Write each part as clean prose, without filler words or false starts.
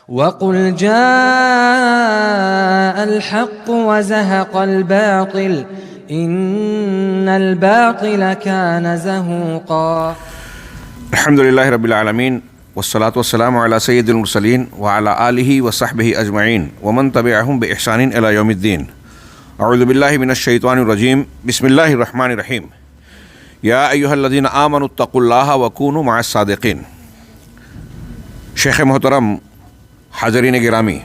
وَقُلْ جَاءَ الْحَقُّ وَزَهَقَ الْبَاطِلُ إِنَّ الْبَاطِلَ كَانَ زَهُوقًا۔ الحمدللہ رب العالمین والصلاة والسلام علی سید المرسلین وعلی آلہ وصحبہ اجمعین ومن تبعہم بإحسان الی یوم الدین۔ اعوذ باللہ من الشیطان الرجیم، بسم اللہ الرحمن الرحیم۔ یا ایہا الذین آمنوا اتقوا اللہ وکونوا مع الصادقین۔ شیخ محترم، حاضرین گرامی،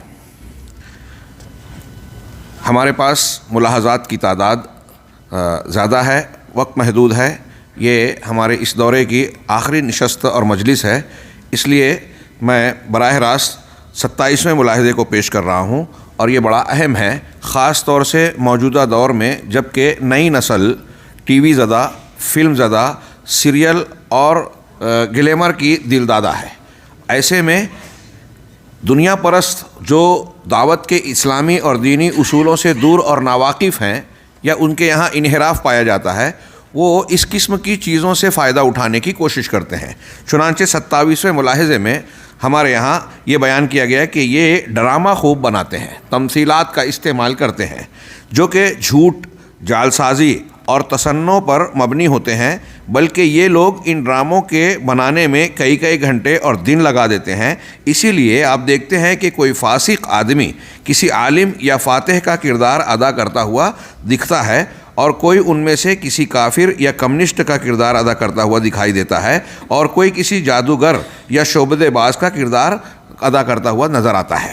ہمارے پاس ملاحظات کی تعداد زیادہ ہے، وقت محدود ہے، یہ ہمارے اس دورے کی آخری نشست اور مجلس ہے، اس لیے میں براہ راست 27ویں ملاحظے کو پیش کر رہا ہوں، اور یہ بڑا اہم ہے، خاص طور سے موجودہ دور میں جب کہ نئی نسل ٹی وی زدہ، فلم زدہ، سیریل اور گلیمر کی دل دادہ ہے۔ ایسے میں دنیا پرست جو دعوت کے اسلامی اور دینی اصولوں سے دور اور ناواقف ہیں یا ان کے یہاں انحراف پایا جاتا ہے، وہ اس قسم کی چیزوں سے فائدہ اٹھانے کی کوشش کرتے ہیں۔ چنانچہ 27ویں ملاحظے میں ہمارے یہاں یہ بیان کیا گیا کہ یہ ڈرامہ خوب بناتے ہیں، تمثیلات کا استعمال کرتے ہیں جو کہ جھوٹ، جعل سازی اور تصنع پر مبنی ہوتے ہیں، بلکہ یہ لوگ ان ڈراموں کے بنانے میں کئی گھنٹے اور دن لگا دیتے ہیں۔ اسی لیے آپ دیکھتے ہیں کہ کوئی فاسق آدمی کسی عالم یا فاتح کا کردار ادا کرتا ہوا دکھتا ہے، اور کوئی ان میں سے کسی کافر یا کمیونسٹ کا کردار ادا کرتا ہوا دکھائی دیتا ہے، اور کوئی کسی جادوگر یا شعبدے باز کا کردار ادا کرتا ہوا نظر آتا ہے۔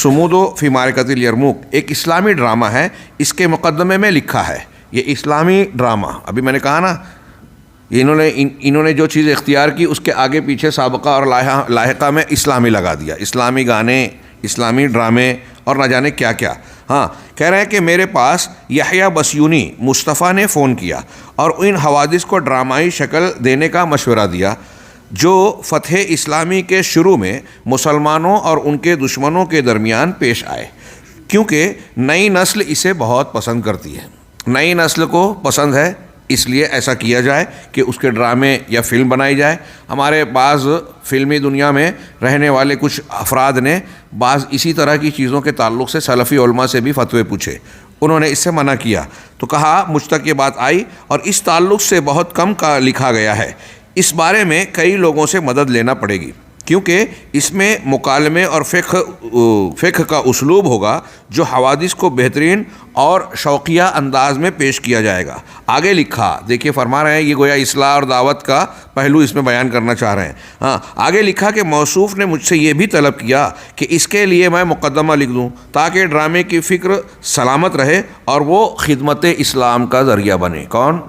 سمودو فی معرکۃ الیرموک ایک اسلامی ڈرامہ ہے، اس کے مقدمے میں لکھا ہے، یہ اسلامی ڈرامہ، ابھی میں نے کہا نا انہوں نے جو چیز اختیار کی اس کے آگے پیچھے سابقہ اور لاحقہ میں اسلامی لگا دیا، اسلامی گانے، اسلامی ڈرامے اور نہ جانے کیا کیا۔ ہاں، کہہ رہے ہیں کہ میرے پاس یحییٰ بسیونی مصطفیٰ نے فون کیا اور ان حوادث کو ڈرامائی شکل دینے کا مشورہ دیا جو فتح اسلامی کے شروع میں مسلمانوں اور ان کے دشمنوں کے درمیان پیش آئے، کیونکہ نئی نسل اسے بہت پسند کرتی ہے۔ نئی نسل کو پسند ہے، اس لیے ایسا کیا جائے کہ اس کے ڈرامے یا فلم بنائی جائے۔ ہمارے بعض فلمی دنیا میں رہنے والے کچھ افراد نے بعض اسی طرح کی چیزوں کے تعلق سے سلفی علماء سے بھی فتوے پوچھے، انہوں نے اس سے منع کیا، تو کہا مجھ تک یہ بات آئی اور اس تعلق سے بہت کم کا لکھا گیا ہے، اس بارے میں کئی لوگوں سے مدد لینا پڑے گی، کیونکہ اس میں مکالمے اور فقہ کا اسلوب ہوگا جو حوادث کو بہترین اور شوقیہ انداز میں پیش کیا جائے گا۔ آگے لکھا، دیکھیے فرما رہے ہیں، یہ گویا اصلاح اور دعوت کا پہلو اس میں بیان کرنا چاہ رہے ہیں۔ ہاں، آگے لکھا کہ موصوف نے مجھ سے یہ بھی طلب کیا کہ اس کے لیے میں مقدمہ لکھ دوں تاکہ ڈرامے کی فکر سلامت رہے اور وہ خدمت اسلام کا ذریعہ بنے۔ کون؟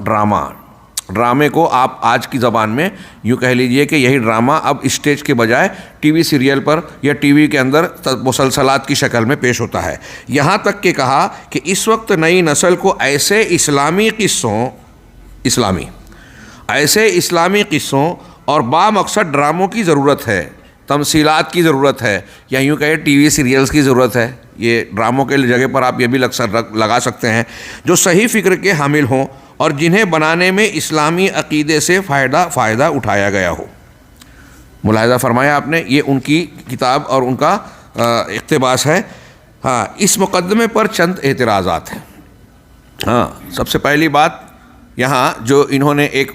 ڈرامے کو آپ آج کی زبان میں یوں کہہ لیجئے کہ یہی ڈرامہ اب اسٹیج کے بجائے ٹی وی سیریل پر یا ٹی وی کے اندر مسلسلات کی شکل میں پیش ہوتا ہے۔ یہاں تک کہ کہا کہ اس وقت نئی نسل کو ایسے اسلامی قصوں اور بامقصد ڈراموں کی ضرورت ہے، تمثیلات کی ضرورت ہے، یا یوں کہے ٹی وی سیریلز کی ضرورت ہے۔ یہ ڈراموں کے جگہ پر آپ یہ بھی لگا سکتے ہیں، جو صحیح فکر کے حامل ہوں اور جنہیں بنانے میں اسلامی عقیدے سے فائدہ اٹھایا گیا ہو۔ ملاحظہ فرمایا آپ نے، یہ ان کی کتاب اور ان کا اقتباس ہے۔ ہاں، اس مقدمے پر چند اعتراضات ہیں۔ ہاں، سب سے پہلی بات یہاں جو انہوں نے ایک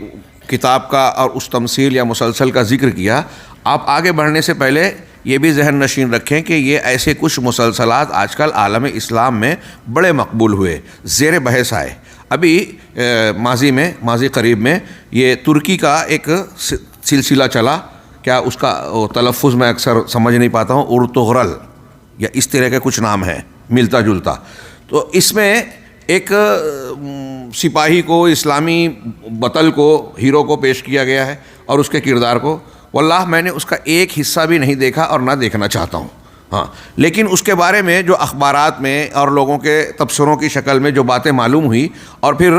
کتاب کا اور اس تمثیل یا مسلسل کا ذکر کیا، آپ آگے بڑھنے سے پہلے یہ بھی ذہن نشین رکھیں کہ یہ ایسے کچھ مسلسلات آج کل عالم اسلام میں بڑے مقبول ہوئے، زیر بحث آئے۔ ابھی ماضی قریب میں یہ ترکی کا ایک سلسلہ چلا، کیا اس کا تلفظ میں اکثر سمجھ نہیں پاتا ہوں، ارطغرل یا اس طرح کے کچھ نام ہے ملتا جلتا، تو اس میں ایک سپاہی کو، اسلامی بطل کو، ہیرو کو پیش کیا گیا ہے اور اس کے کردار کو، واللہ میں نے اس کا ایک حصہ بھی نہیں دیکھا اور نہ دیکھنا چاہتا ہوں۔ ہاں، لیکن اس کے بارے میں جو اخبارات میں اور لوگوں کے تبصروں کی شکل میں جو باتیں معلوم ہوئی، اور پھر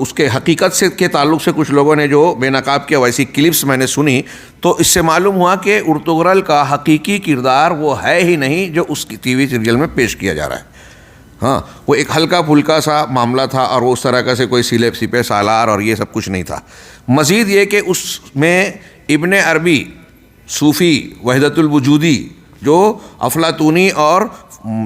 اس کے حقیقت سے کے تعلق سے کچھ لوگوں نے جو بے نقاب کیا، ویسی کلپس میں نے سنی، تو اس سے معلوم ہوا کہ ارطغرل کا حقیقی کردار وہ ہے ہی نہیں جو اس کی ٹی وی سیریل میں پیش کیا جا رہا ہے۔ ہاں، وہ ایک ہلکا پھلکا سا معاملہ تھا اور وہ اس طرح کا سے کوئی سپہ سالار اور یہ سب کچھ نہیں تھا۔ مزید یہ کہ اس میں ابن عربی صوفی وحدت الوجودی جو افلاطونی اور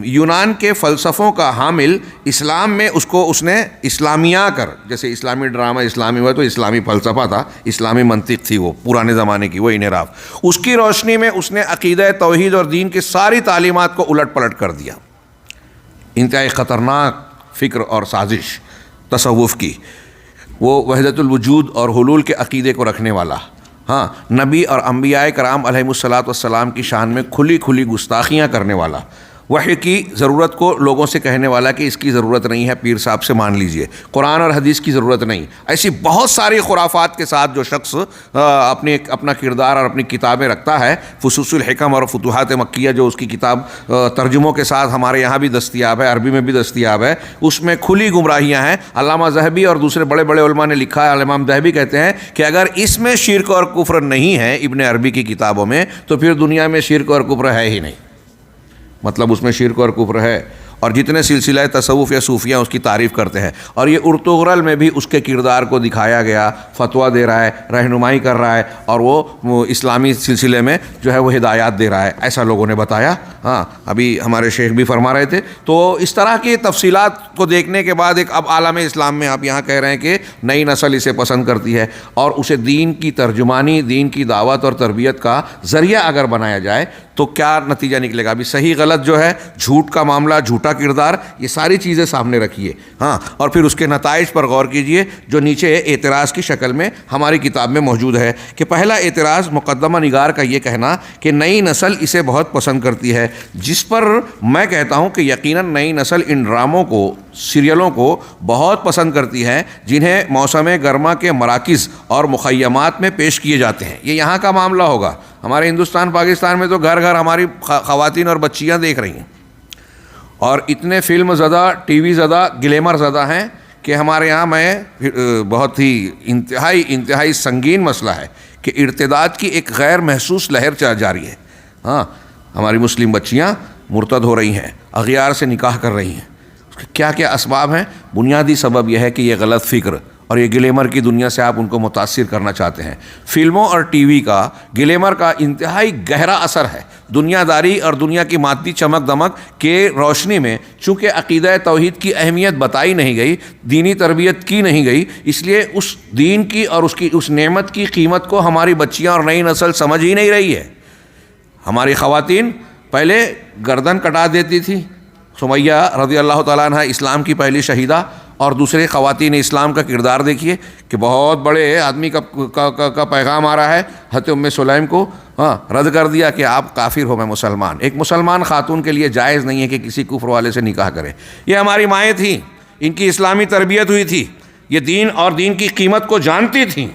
یونان کے فلسفوں کا حامل، اسلام میں اس نے اسلامیہ کر، جیسے اسلامی ڈرامہ اسلامی ہوا تو اسلامی فلسفہ تھا، اسلامی منطق تھی وہ پرانے زمانے کی، وہ انحراف، اس کی روشنی میں اس نے عقیدہ توحید اور دین کی ساری تعلیمات کو الٹ پلٹ کر دیا۔ انتہائی خطرناک فکر اور سازش تصوف کی، وہ وحدت الوجود اور حلول کے عقیدے کو رکھنے والا، ہاں، نبی اور انبیاء کرام علیہ الصلاۃ والسلام کی شان میں کھلی کھلی گستاخیاں کرنے والا، وحی کی ضرورت کو لوگوں سے کہنے والا کہ اس کی ضرورت نہیں ہے، پیر صاحب سے مان لیجئے، قرآن اور حدیث کی ضرورت نہیں، ایسی بہت ساری خرافات کے ساتھ جو شخص اپنا کردار اور اپنی کتابیں رکھتا ہے، فصوص الحکم اور فتوحات مکیہ جو اس کی کتاب ترجموں کے ساتھ ہمارے یہاں بھی دستیاب ہے، عربی میں بھی دستیاب ہے، اس میں کھلی گمراہیاں ہیں۔ علامہ ذہبی اور دوسرے بڑے بڑے علماء نے لکھا ہے، امام ذہبی کہتے ہیں کہ اگر اس میں شرک اور کفر نہیں ہے ابن عربی کی کتابوں میں، تو پھر دنیا میں شرک اور کفر ہے ہی نہیں، مطلب اس میں شرک اور کفر ہے۔ اور جتنے سلسلہ تصوف یا صوفیہ اس کی تعریف کرتے ہیں، اور یہ ارطغرل میں بھی اس کے کردار کو دکھایا گیا، فتویٰ دے رہا ہے، رہنمائی کر رہا ہے، اور وہ اسلامی سلسلے میں جو ہے وہ ہدایات دے رہا ہے، ایسا لوگوں نے بتایا۔ ہاں، ابھی ہمارے شیخ بھی فرما رہے تھے۔ تو اس طرح کی تفصیلات کو دیکھنے کے بعد ایک اب عالم اسلام میں آپ یہاں کہہ رہے ہیں کہ نئی نسل اسے پسند کرتی ہے، اور اسے دین کی ترجمانی، دین کی دعوت اور تربیت کا ذریعہ اگر بنایا جائے تو کیا نتیجہ نکلے گا؟ ابھی صحیح غلط جو ہے، جھوٹ کا معاملہ، جھوٹا کردار، یہ ساری چیزیں سامنے رکھیے، ہاں، اور پھر اس کے نتائج پر غور کیجئے جو نیچے اعتراض کی شکل میں ہماری کتاب میں موجود ہے۔ کہ پہلا اعتراض مقدمہ نگار کا یہ کہنا کہ نئی نسل اسے بہت پسند کرتی ہے، جس پر میں کہتا ہوں کہ یقیناً نئی نسل ان ڈراموں کو، سیریلوں کو بہت پسند کرتی ہے جنہیں موسم گرما کے مراکز اور مخیمات میں پیش کیے جاتے ہیں۔ یہ یہاں کا معاملہ ہوگا، ہمارے ہندوستان پاکستان میں تو گھر گھر ہماری خواتین اور بچیاں دیکھ رہی ہیں، اور اتنے فلم زدہ، ٹی وی زدہ، گلیمر زدہ ہیں کہ ہمارے یہاں میں بہت ہی انتہائی سنگین مسئلہ ہے کہ ارتداد کی ایک غیر محسوس لہر جاری ہے۔ ہاں، ہماری مسلم بچیاں مرتد ہو رہی ہیں، اغیار سے نکاح کر رہی ہیں۔ کیا کیا اسباب ہیں؟ بنیادی سبب یہ ہے کہ یہ غلط فکر اور یہ گلیمر کی دنیا سے آپ ان کو متاثر کرنا چاہتے ہیں۔ فلموں اور ٹی وی کا، گلیمر کا انتہائی گہرا اثر ہے دنیا داری اور دنیا کی مادی چمک دمک کے روشنی میں۔ چونکہ عقیدہ توحید کی اہمیت بتائی نہیں گئی، دینی تربیت کی نہیں گئی، اس لیے اس دین کی اور اس نعمت کی قیمت کو ہماری بچیاں اور نئی نسل سمجھ ہی نہیں رہی ہے۔ ہماری خواتین پہلے گردن کٹا دیتی تھی، سمیہ رضی اللہ تعالیٰ عنہ اسلام کی پہلی شہیدہ، اور دوسرے خواتین اسلام کا کردار دیکھیے کہ بہت بڑے آدمی کا پیغام آ رہا ہے، حضرت ام سلیم کو رد کر دیا کہ آپ کافر ہو، میں مسلمان۔ ایک مسلمان خاتون کے لیے جائز نہیں ہے کہ کسی کفر والے سے نکاح کرے۔ یہ ہماری مائیں تھیں، ان کی اسلامی تربیت ہوئی تھی، یہ دین اور دین کی قیمت کو جانتی تھیں۔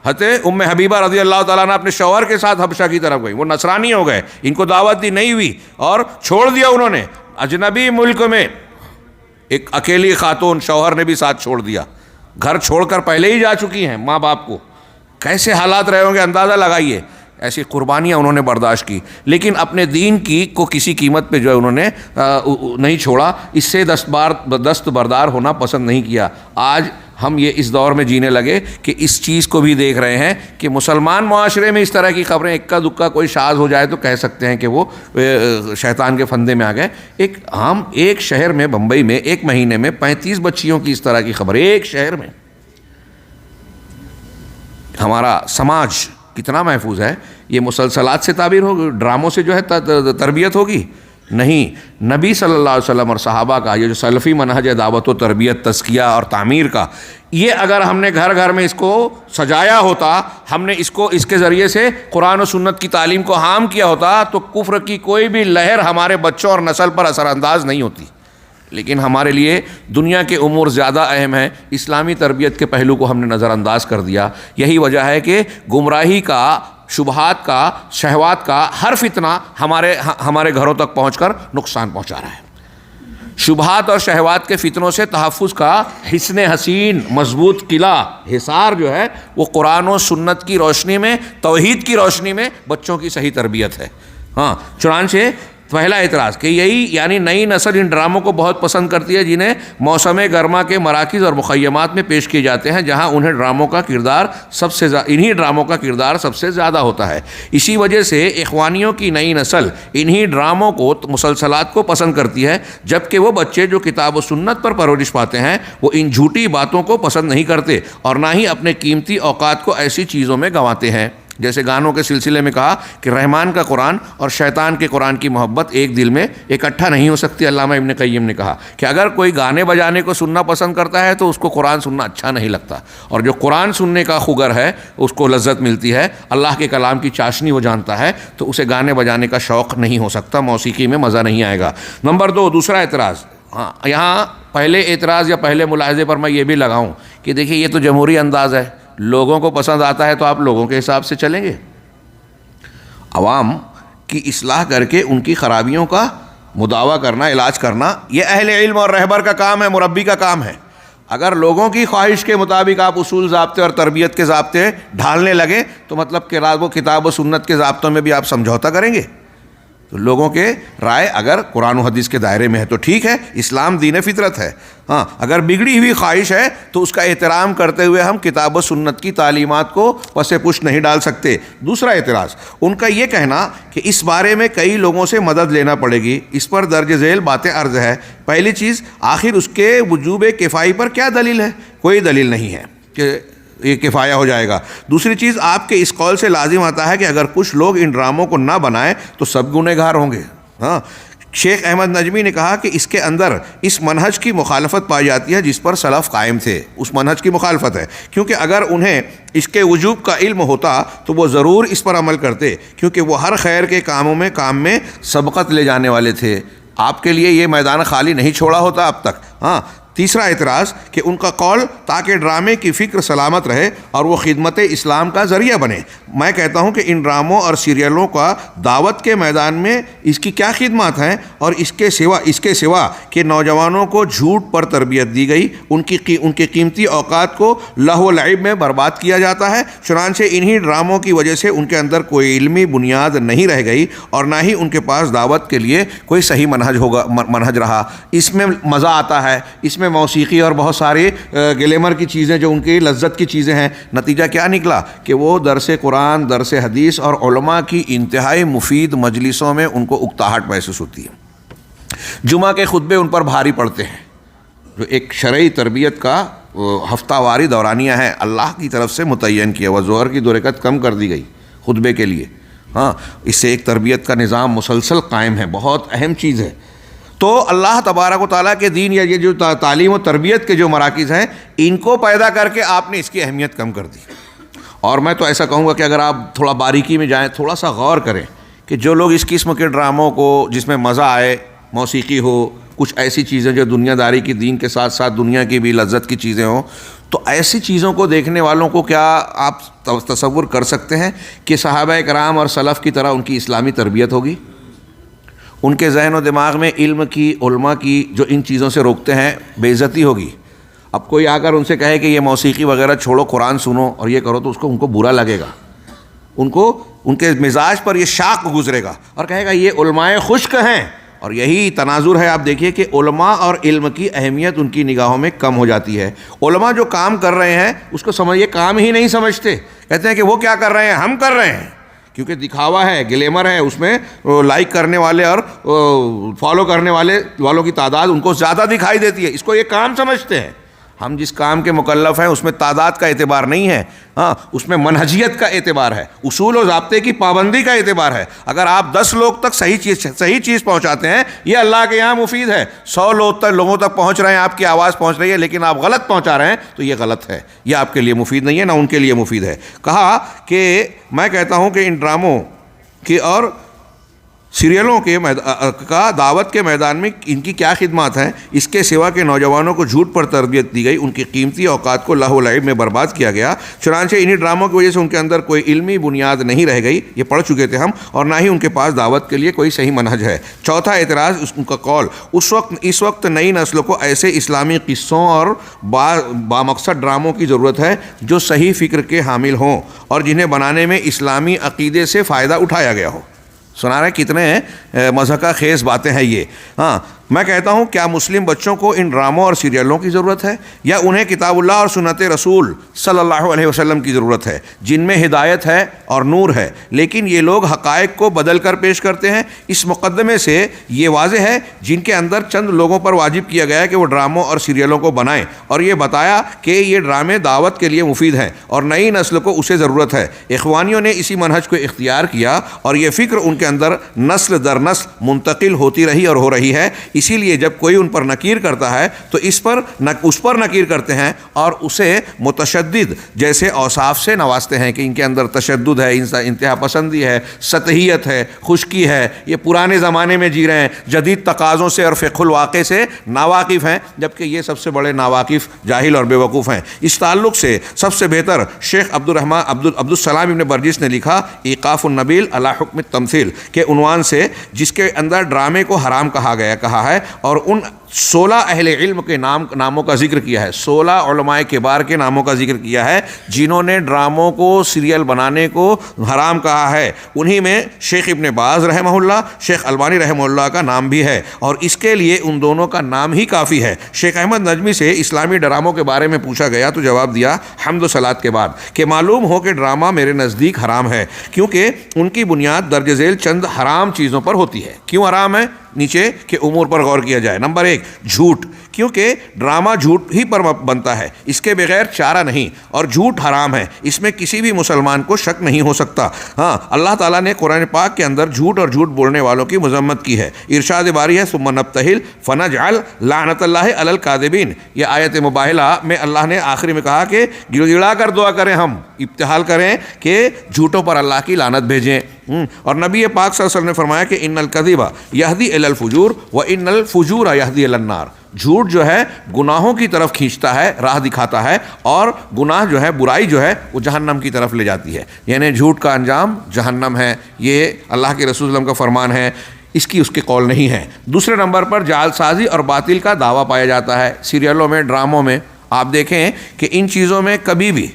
حضرت ام حبیبہ رضی اللہ تعالیٰ عنہ اپنے شوہر کے ساتھ حبشہ کی طرف گئی، وہ نصرانی ہو گئے، ان کو دعوت دی نہیں ہوئی اور چھوڑ دیا انہوں نے۔ اجنبی ملک میں ایک اکیلی خاتون، شوہر نے بھی ساتھ چھوڑ دیا، گھر چھوڑ کر پہلے ہی جا چکی ہیں ماں باپ کو، کیسے حالات رہے ہوں گے اندازہ لگائیے۔ ایسی قربانیاں انہوں نے برداشت کی، لیکن اپنے دین کی کو کسی قیمت پہ جو ہے انہوں نے نہیں چھوڑا، اس سے دست بردار ہونا پسند نہیں کیا۔ آج ہم یہ اس دور میں جینے لگے کہ اس چیز کو بھی دیکھ رہے ہیں کہ مسلمان معاشرے میں اس طرح کی خبریں اکا دکا کوئی شاذ ہو جائے تو کہہ سکتے ہیں کہ وہ شیطان کے فندے میں آ گئے۔ ایک شہر میں، بمبئی میں، ایک مہینے میں 35 بچیوں کی اس طرح کی خبر، ایک شہر میں۔ ہمارا سماج کتنا محفوظ ہے؟ یہ مسلسلات سے تعبیر ہوگی، ڈراموں سے جو ہے تربیت ہوگی؟ نہیں، نبی صلی اللہ علیہ وسلم اور صحابہ کا یہ جو سلفی منہج دعوت و تربیت، تزکیہ اور تعمیر کا، یہ اگر ہم نے گھر گھر میں اس کو سجایا ہوتا، ہم نے اس کے ذریعے سے قرآن و سنت کی تعلیم کو عام کیا ہوتا، تو کفر کی کوئی بھی لہر ہمارے بچوں اور نسل پر اثر انداز نہیں ہوتی۔ لیکن ہمارے لیے دنیا کے امور زیادہ اہم ہیں، اسلامی تربیت کے پہلو کو ہم نے نظر انداز کر دیا۔ یہی وجہ ہے کہ گمراہی کا، شبہات کا، شہوات کا ہر فتنہ ہمارے گھروں تک پہنچ کر نقصان پہنچا رہا ہے۔ شبہات اور شہوات کے فتنوں سے تحفظ کا حصن حسین، مضبوط قلعہ، حصار جو ہے وہ قرآن و سنت کی روشنی میں، توحید کی روشنی میں بچوں کی صحیح تربیت ہے۔ ہاں، چنانچہ پہلا اعتراض کہ یہی یعنی نئی نسل ان ڈراموں کو بہت پسند کرتی ہے جنہیں موسم گرما کے مراکز اور مخیمات میں پیش کیے جاتے ہیں، جہاں انہیں انہی ڈراموں کا کردار سب سے زیادہ ہوتا ہے۔ اسی وجہ سے اخوانیوں کی نئی نسل انہی ڈراموں کو، مسلسلات کو پسند کرتی ہے، جبکہ وہ بچے جو کتاب و سنت پر پرورش پاتے ہیں وہ ان جھوٹی باتوں کو پسند نہیں کرتے اور نہ ہی اپنے قیمتی اوقات کو ایسی چیزوں میں گنواتے ہیں۔ جیسے گانوں کے سلسلے میں کہا کہ رحمان کا قرآن اور شیطان کے قرآن کی محبت ایک دل میں اکٹھا نہیں ہو سکتی۔ علامہ ابن قیم نے کہا کہ اگر کوئی گانے بجانے کو سننا پسند کرتا ہے تو اس کو قرآن سننا اچھا نہیں لگتا، اور جو قرآن سننے کا خگر ہے اس کو لذت ملتی ہے، اللہ کے کلام کی چاشنی وہ جانتا ہے، تو اسے گانے بجانے کا شوق نہیں ہو سکتا، موسیقی میں مزہ نہیں آئے گا۔ نمبر 2، دوسرا اعتراض، یہاں پہلے اعتراض یا پہلے ملاحظے پر میں یہ بھی لگاؤں کہ دیکھیے یہ تو جمہوری انداز ہے، لوگوں کو پسند آتا ہے تو آپ لوگوں کے حساب سے چلیں گے۔ عوام کی اصلاح کر کے ان کی خرابیوں کا مداوع کرنا، علاج کرنا، یہ اہل علم اور رہبر کا کام ہے، مربی کا کام ہے۔ اگر لوگوں کی خواہش کے مطابق آپ اصول، ضابطے اور تربیت کے ضابطے ڈھالنے لگے تو مطلب کہ وہ کتاب و سنت کے ضابطوں میں بھی آپ سمجھوتا کریں گے۔ تو لوگوں کے رائے اگر قرآن و حدیث کے دائرے میں ہے تو ٹھیک ہے، اسلام دین فطرت ہے۔ ہاں، اگر بگڑی ہوئی خواہش ہے تو اس کا احترام کرتے ہوئے ہم کتاب و سنت کی تعلیمات کو پس پش نہیں ڈال سکتے۔ دوسرا اعتراض، ان کا یہ کہنا کہ اس بارے میں کئی لوگوں سے مدد لینا پڑے گی، اس پر درج ذیل باتیں عرض ہے۔ پہلی چیز، آخر اس کے وجوب کفائی پر کیا دلیل ہے؟ کوئی دلیل نہیں ہے کہ یہ کفایہ ہو جائے گا۔ دوسری چیز، آپ کے اس قول سے لازم آتا ہے کہ اگر کچھ لوگ ان ڈراموں کو نہ بنائیں تو سب گنہگار ہوں گے۔ ہاں، شیخ احمد نجمی نے کہا کہ اس کے اندر اس منہج کی مخالفت پائی جاتی ہے جس پر سلف قائم تھے، اس منہج کی مخالفت ہے، کیونکہ اگر انہیں اس کے وجوب کا علم ہوتا تو وہ ضرور اس پر عمل کرتے، کیونکہ وہ ہر خیر کے کام میں سبقت لے جانے والے تھے۔ آپ کے لیے یہ میدان خالی نہیں چھوڑا ہوتا اب تک۔ ہاں، تیسرا اعتراض کہ ان کا قول تاکہ ڈرامے کی فکر سلامت رہے اور وہ خدمت اسلام کا ذریعہ بنے۔ میں کہتا ہوں کہ ان ڈراموں اور سیریلوں کا دعوت کے میدان میں اس کی کیا خدمات ہیں، اور اس کے سوا کہ نوجوانوں کو جھوٹ پر تربیت دی گئی، ان کے قیمتی اوقات کو لہو و لعب میں برباد کیا جاتا ہے۔ چنانچہ انہی ڈراموں کی وجہ سے ان کے اندر کوئی علمی بنیاد نہیں رہ گئی اور نہ ہی ان کے پاس دعوت کے لیے کوئی صحیح منہج رہا۔ اس میں مزہ آتا ہے، اس میں موسیقی اور بہت سارے گلیمر کی چیزیں جو ان کی لذت کی چیزیں ہیں۔ نتیجہ کیا نکلا کہ وہ درس قرآن، درس حدیث اور علماء کی انتہائی مفید مجلسوں میں ان کو اکتاہٹ محسوس ہوتی ہے۔ جمعہ کے خطبے ان پر بھاری پڑتے ہیں، جو ایک شرعی تربیت کا ہفتہ واری دورانیہ ہے، اللہ کی طرف سے متعین کیا ہوا۔ ظہر کی 2 رکعت کم کر دی گئی خطبے کے لیے۔ ہاں، اس سے ایک تربیت کا نظام مسلسل قائم ہے، بہت اہم چیز ہے۔ تو اللہ تبارک و تعالیٰ کے دین یا یہ جو تعلیم و تربیت کے جو مراکز ہیں، ان کو پیدا کر کے آپ نے اس کی اہمیت کم کر دی۔ اور میں تو ایسا کہوں گا کہ اگر آپ تھوڑا باریکی میں جائیں، تھوڑا سا غور کریں کہ جو لوگ اس قسم کے ڈراموں کو جس میں مزہ آئے، موسیقی ہو، کچھ ایسی چیزیں جو دنیا داری کی، دین کے ساتھ ساتھ دنیا کی بھی لذت کی چیزیں ہوں، تو ایسی چیزوں کو دیکھنے والوں کو کیا آپ تصور کر سکتے ہیں کہ صحابہ کرام اور سلف کی طرح ان کی اسلامی تربیت ہوگی؟ ان کے ذہن و دماغ میں علم کی، علماء کی جو ان چیزوں سے روکتے ہیں، بے عزتی ہوگی۔ اب کوئی آ کر ان سے کہے کہ یہ موسیقی وغیرہ چھوڑو، قرآن سنو اور یہ کرو، تو ان کو برا لگے گا، ان کے مزاج پر یہ شاق گزرے گا اور کہے گا یہ علماء خشک ہیں۔ اور یہی تناظر ہے، آپ دیکھیے کہ علماء اور علم کی اہمیت ان کی نگاہوں میں کم ہو جاتی ہے۔ علماء جو کام کر رہے ہیں اس کو یہ کام ہی نہیں سمجھتے، کہتے ہیں کہ وہ کیا کر رہے ہیں، ہم کر رہے ہیں، کیونکہ دکھاوا ہے، گلیمر ہے، اس میں لائک کرنے والے اور فالو کرنے والوں کی تعداد ان کو زیادہ دکھائی دیتی ہے، اس کو یہ کام سمجھتے ہیں۔ ہم جس کام کے مکلف ہیں اس میں تعداد کا اعتبار نہیں ہے، ہاں، اس میں منہجیت کا اعتبار ہے، اصول و ضابطے کی پابندی کا اعتبار ہے۔ اگر آپ 10 لوگ تک صحیح چیز پہنچاتے ہیں، یہ اللہ کے یہاں مفید ہے۔ 100 لوگوں تک پہنچ رہے ہیں، آپ کی آواز پہنچ رہی ہے، لیکن آپ غلط پہنچا رہے ہیں تو یہ غلط ہے، یہ آپ کے لیے مفید نہیں ہے، نہ ان کے لیے مفید ہے۔ کہا کہ میں کہتا ہوں کہ ان ڈراموں کی اور سیریلوں کا دعوت کے میدان میں ان کی کیا خدمات ہیں، اس کے سوا کہ نوجوانوں کو جھوٹ پر تربیت دی گئی، ان کی قیمتی اوقات کو لہو و لعب میں برباد کیا گیا۔ چنانچہ انہی ڈراموں کی وجہ سے ان کے اندر کوئی علمی بنیاد نہیں رہ گئی، یہ پڑھ چکے تھے ہم، اور نہ ہی ان کے پاس دعوت کے لیے کوئی صحیح منہج ہے۔ چوتھا اعتراض، ان کا قول، اس وقت نئی نسلوں کو ایسے اسلامی قصوں اور بامقصد ڈراموں کی ضرورت ہے جو صحیح فکر کے حامل ہوں اور جنہیں بنانے میں اسلامی عقیدے سے فائدہ اٹھایا گیا ہو۔ سنا رہے کتنے مضحکہ خیز باتیں ہیں یہ. ہاں میں کہتا ہوں کیا مسلم بچوں کو ان ڈراموں اور سیریلوں کی ضرورت ہے یا انہیں کتاب اللہ اور سنت رسول صلی اللہ علیہ وسلم کی ضرورت ہے جن میں ہدایت ہے اور نور ہے؟ لیکن یہ لوگ حقائق کو بدل کر پیش کرتے ہیں. اس مقدمے سے یہ واضح ہے جن کے اندر چند لوگوں پر واجب کیا گیا ہے کہ وہ ڈراموں اور سیریلوں کو بنائیں اور یہ بتایا کہ یہ ڈرامے دعوت کے لیے مفید ہیں اور نئی نسل کو اسے ضرورت ہے. اخوانیوں نے اسی منہج کو اختیار کیا اور یہ فکر ان کے اندر نسل در نسل منتقل ہوتی رہی اور ہو رہی ہے. اسی لیے جب کوئی ان پر نکیر کرتا ہے تو اس پر نکیر کرتے ہیں اور اسے متشدد جیسے اوصاف سے نوازتے ہیں کہ ان کے اندر تشدد ہے، انتہا پسندی ہے، سطحیت ہے، خشکی ہے، یہ پرانے زمانے میں جی رہے ہیں، جدید تقاضوں سے اور فقہ الواقع سے ناواقف ہیں، جبکہ یہ سب سے بڑے ناواقف، جاہل اور بیوقوف ہیں. اس تعلق سے سب سے بہتر شیخ عبدالسلام ابن برجس نے لکھا ایقاف النبیل علی حکم التمثیل کے عنوان سے، جس کے اندر ڈرامے کو حرام کہا ہے اور ان 16 اہل علم کے ناموں کا ذکر کیا ہے، 16 علماء کبار کے ناموں کا ذکر کیا ہے جنہوں نے ڈراموں کو سیریل بنانے کو حرام کہا ہے. انہی میں شیخ ابن باز رحمہ اللہ، شیخ البانی رحمہ اللہ کا نام بھی ہے اور اس کے لیے ان دونوں کا نام ہی کافی ہے. شیخ احمد نجمی سے اسلامی ڈراموں کے بارے میں پوچھا گیا تو جواب دیا حمد و صلات کے بعد کہ معلوم ہو کہ ڈرامہ میرے نزدیک حرام ہے کیونکہ ان کی بنیاد درج ذیل چند حرام چیزوں پر ہوتی ہے. کیوں حرام ہے؟ نیچے کے امور پر غور کیا جائے. نمبر 1 جھوٹ، کیونکہ ڈرامہ جھوٹ ہی پر بنتا ہے، اس کے بغیر چارہ نہیں، اور جھوٹ حرام ہے، اس میں کسی بھی مسلمان کو شک نہیں ہو سکتا. ہاں اللہ تعالیٰ نے قرآن پاک کے اندر جھوٹ اور جھوٹ بولنے والوں کی مذمت کی ہے. ارشاد باری ہے ثم نبتہل فنجعل لعنت اللہ علی الکاذبین. یہ آیت مباہلہ میں اللہ نے آخری میں کہا کہ گڑ گڑا کر دعا کریں، ہم ابتحال کریں کہ جھوٹوں پر اللہ کی لعنت بھیجیں. اور نبی پاک صلی اللہ علیہ وسلم نے فرمایا کہ ان الکذب یہدی الی الفجور و ان الفجور یہدی الی النار. جھوٹ جو ہے گناہوں کی طرف کھینچتا ہے، راہ دکھاتا ہے، اور گناہ جو ہے، برائی جو ہے، وہ جہنم کی طرف لے جاتی ہے. یعنی جھوٹ کا انجام جہنم ہے، یہ اللہ کے رسول صلی اللہ علیہ وسلم کا فرمان ہے، اس کے قول نہیں ہے. دوسرے نمبر پر جعل سازی اور باطل کا دعویٰ پایا جاتا ہے سیریلوں میں، ڈراموں میں. آپ دیکھیں کہ ان چیزوں میں کبھی بھی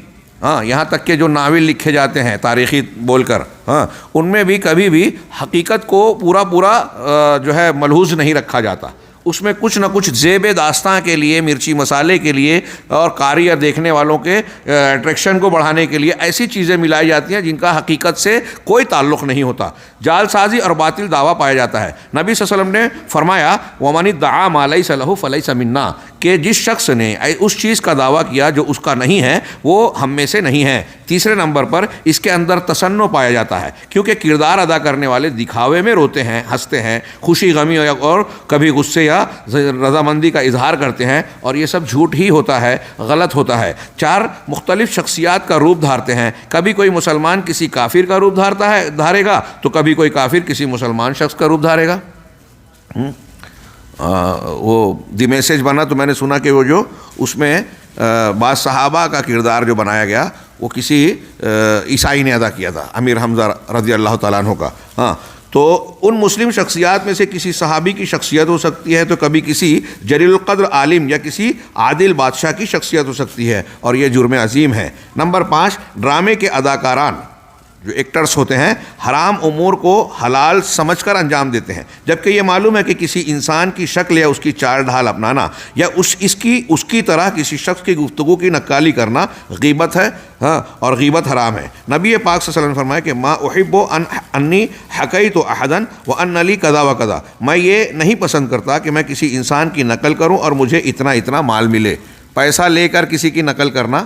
یہاں تک کہ جو ناول لکھے جاتے ہیں تاریخی بول کر، ان میں بھی کبھی بھی حقیقت کو پورا جو ہے ملحوظ نہیں رکھا جاتا. اس میں کچھ نہ کچھ زیب داستان کے لیے، مرچی مسالے کے لیے اور قاری یا دیکھنے والوں کے اٹریکشن کو بڑھانے کے لیے ایسی چیزیں ملائی جاتی ہیں جن کا حقیقت سے کوئی تعلق نہیں ہوتا. جعل سازی اور باطل دعویٰ پایا جاتا ہے. نبی صلی اللہ علیہ وسلم نے فرمایا وَمَنِ ادَّعَىٰ مَا لَيْسَ لَهُ فَلَيْسَ مِنَّا، کہ جس شخص نے اس چیز کا دعویٰ کیا جو اس کا نہیں ہے وہ ہم میں سے نہیں ہے. تیسرے نمبر پر اس کے اندر تصنع پایا جاتا ہے، کیونکہ کردار ادا کرنے والے دکھاوے میں روتے ہیں، ہنستے ہیں، خوشی غمی اور کبھی غصے یا رضامندی کا اظہار کرتے ہیں، اور یہ سب جھوٹ ہی ہوتا ہے، غلط ہوتا ہے. 4 مختلف شخصیات کا روپ دھارتے ہیں. کبھی کوئی مسلمان کسی کافر کا روپ دھارے گا تو کبھی کوئی کافر کسی مسلمان شخص کا روپ دھارے گا. وہ دی میسج بنا تو میں نے سنا کہ وہ جو اس میں بعض صحابہ کا کردار جو بنایا گیا وہ کسی عیسائی نے ادا کیا تھا، امیر حمزہ رضی اللہ تعالیٰ عنہ کا. تو ان مسلم شخصیات میں سے کسی صحابی کی شخصیت ہو سکتی ہے، تو کبھی کسی جلیل القدر عالم یا کسی عادل بادشاہ کی شخصیت ہو سکتی ہے، اور یہ جرم عظیم ہے. نمبر 5 ڈرامے کے اداکاران جو ایکٹرز ہوتے ہیں حرام امور کو حلال سمجھ کر انجام دیتے ہیں، جبکہ یہ معلوم ہے کہ کسی انسان کی شکل یا اس کی چال ڈھال اپنانا یا اس کی طرح کسی شخص کی گفتگو کی نقالی کرنا غیبت ہے، اور غیبت حرام ہے. نبی پاک صلی اللہ علیہ وسلم نے فرمایا کہ ما احب انی حکیت احدا وان لی کذا و کذا، میں یہ نہیں پسند کرتا کہ میں کسی انسان کی نقل کروں اور مجھے اتنا مال ملے. پیسہ لے کر کسی کی نقل کرنا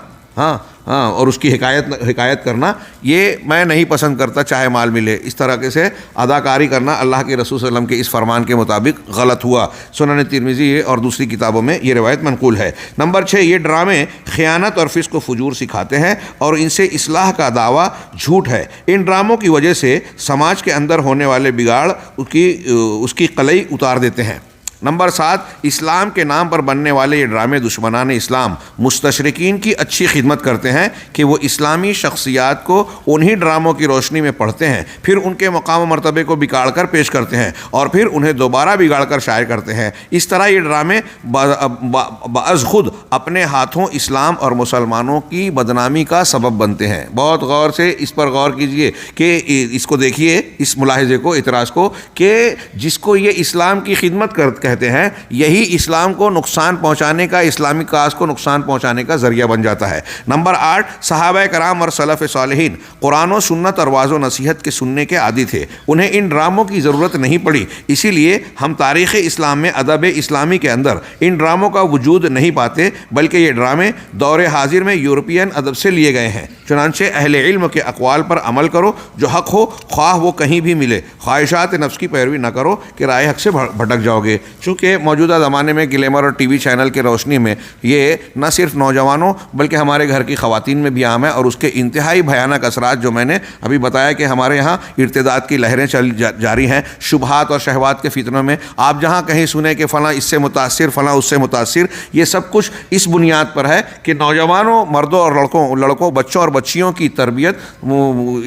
اور اس کی حکایت کرنا یہ میں نہیں پسند کرتا، چاہے مال ملے. اس طرح سے اداکاری کرنا اللہ کے رسول صلی اللہ علیہ وسلم کے اس فرمان کے مطابق غلط ہوا. سنن ترمذی اور دوسری کتابوں میں یہ روایت منقول ہے. نمبر 6 یہ ڈرامے خیانت اور فسق و فجور سکھاتے ہیں اور ان سے اصلاح کا دعویٰ جھوٹ ہے. ان ڈراموں کی وجہ سے سماج کے اندر ہونے والے بگاڑ اس کی قلعی اتار دیتے ہیں. نمبر 7، اسلام کے نام پر بننے والے یہ ڈرامے دشمنان اسلام مستشرقین کی اچھی خدمت کرتے ہیں کہ وہ اسلامی شخصیات کو انہی ڈراموں کی روشنی میں پڑھتے ہیں، پھر ان کے مقام و مرتبے کو بگاڑ کر پیش کرتے ہیں اور پھر انہیں دوبارہ بگاڑ کر شائع کرتے ہیں۔ اس طرح یہ ڈرامے بعض خود اپنے ہاتھوں اسلام اور مسلمانوں کی بدنامی کا سبب بنتے ہیں۔ بہت غور سے اس پر غور کیجئے کہ اس کو دیکھیے، اس ملاحظے کو، اعتراض کو، کہ جس کو یہ اسلام کی خدمت کہتے ہیں یہی اسلام کو نقصان پہنچانے کا، اسلامی کاز کو نقصان پہنچانے کا ذریعہ بن جاتا ہے۔ نمبر 8، صحابہ کرام اور سلف صالحین قرآن و سنت اور واعظ و نصیحت کے سننے کے عادی تھے، انہیں ان ڈراموں کی ضرورت نہیں پڑی، اسی لیے ہم تاریخ اسلام میں ادب اسلامی کے اندر ان ڈراموں کا وجود نہیں پاتے، بلکہ یہ ڈرامے دور حاضر میں یورپین ادب سے لیے گئے ہیں۔ چنانچہ اہل علم کے اقوال پر عمل کرو، جو حق ہو خواہ وہ کہیں بھی ملے، خواہشات نفس کی پیروی نہ کرو کہ رائے حق سے بھٹک جاؤ گے۔ چونکہ موجودہ زمانے میں گلیمر اور ٹی وی چینل کے روشنی میں یہ نہ صرف نوجوانوں بلکہ ہمارے گھر کی خواتین میں بھی عام ہے، اور اس کے انتہائی بھیانک اثرات جو میں نے ابھی بتایا کہ ہمارے ہاں ارتداد کی لہریں جاری ہیں، شبہات اور شہوات کے فتنوں میں آپ جہاں کہیں سنیں کہ فلاں اس سے متاثر، فلاں اس سے متاثر، یہ سب کچھ اس بنیاد پر ہے کہ نوجوانوں، مردوں اور لڑکوں، بچوں اور بچیوں کی تربیت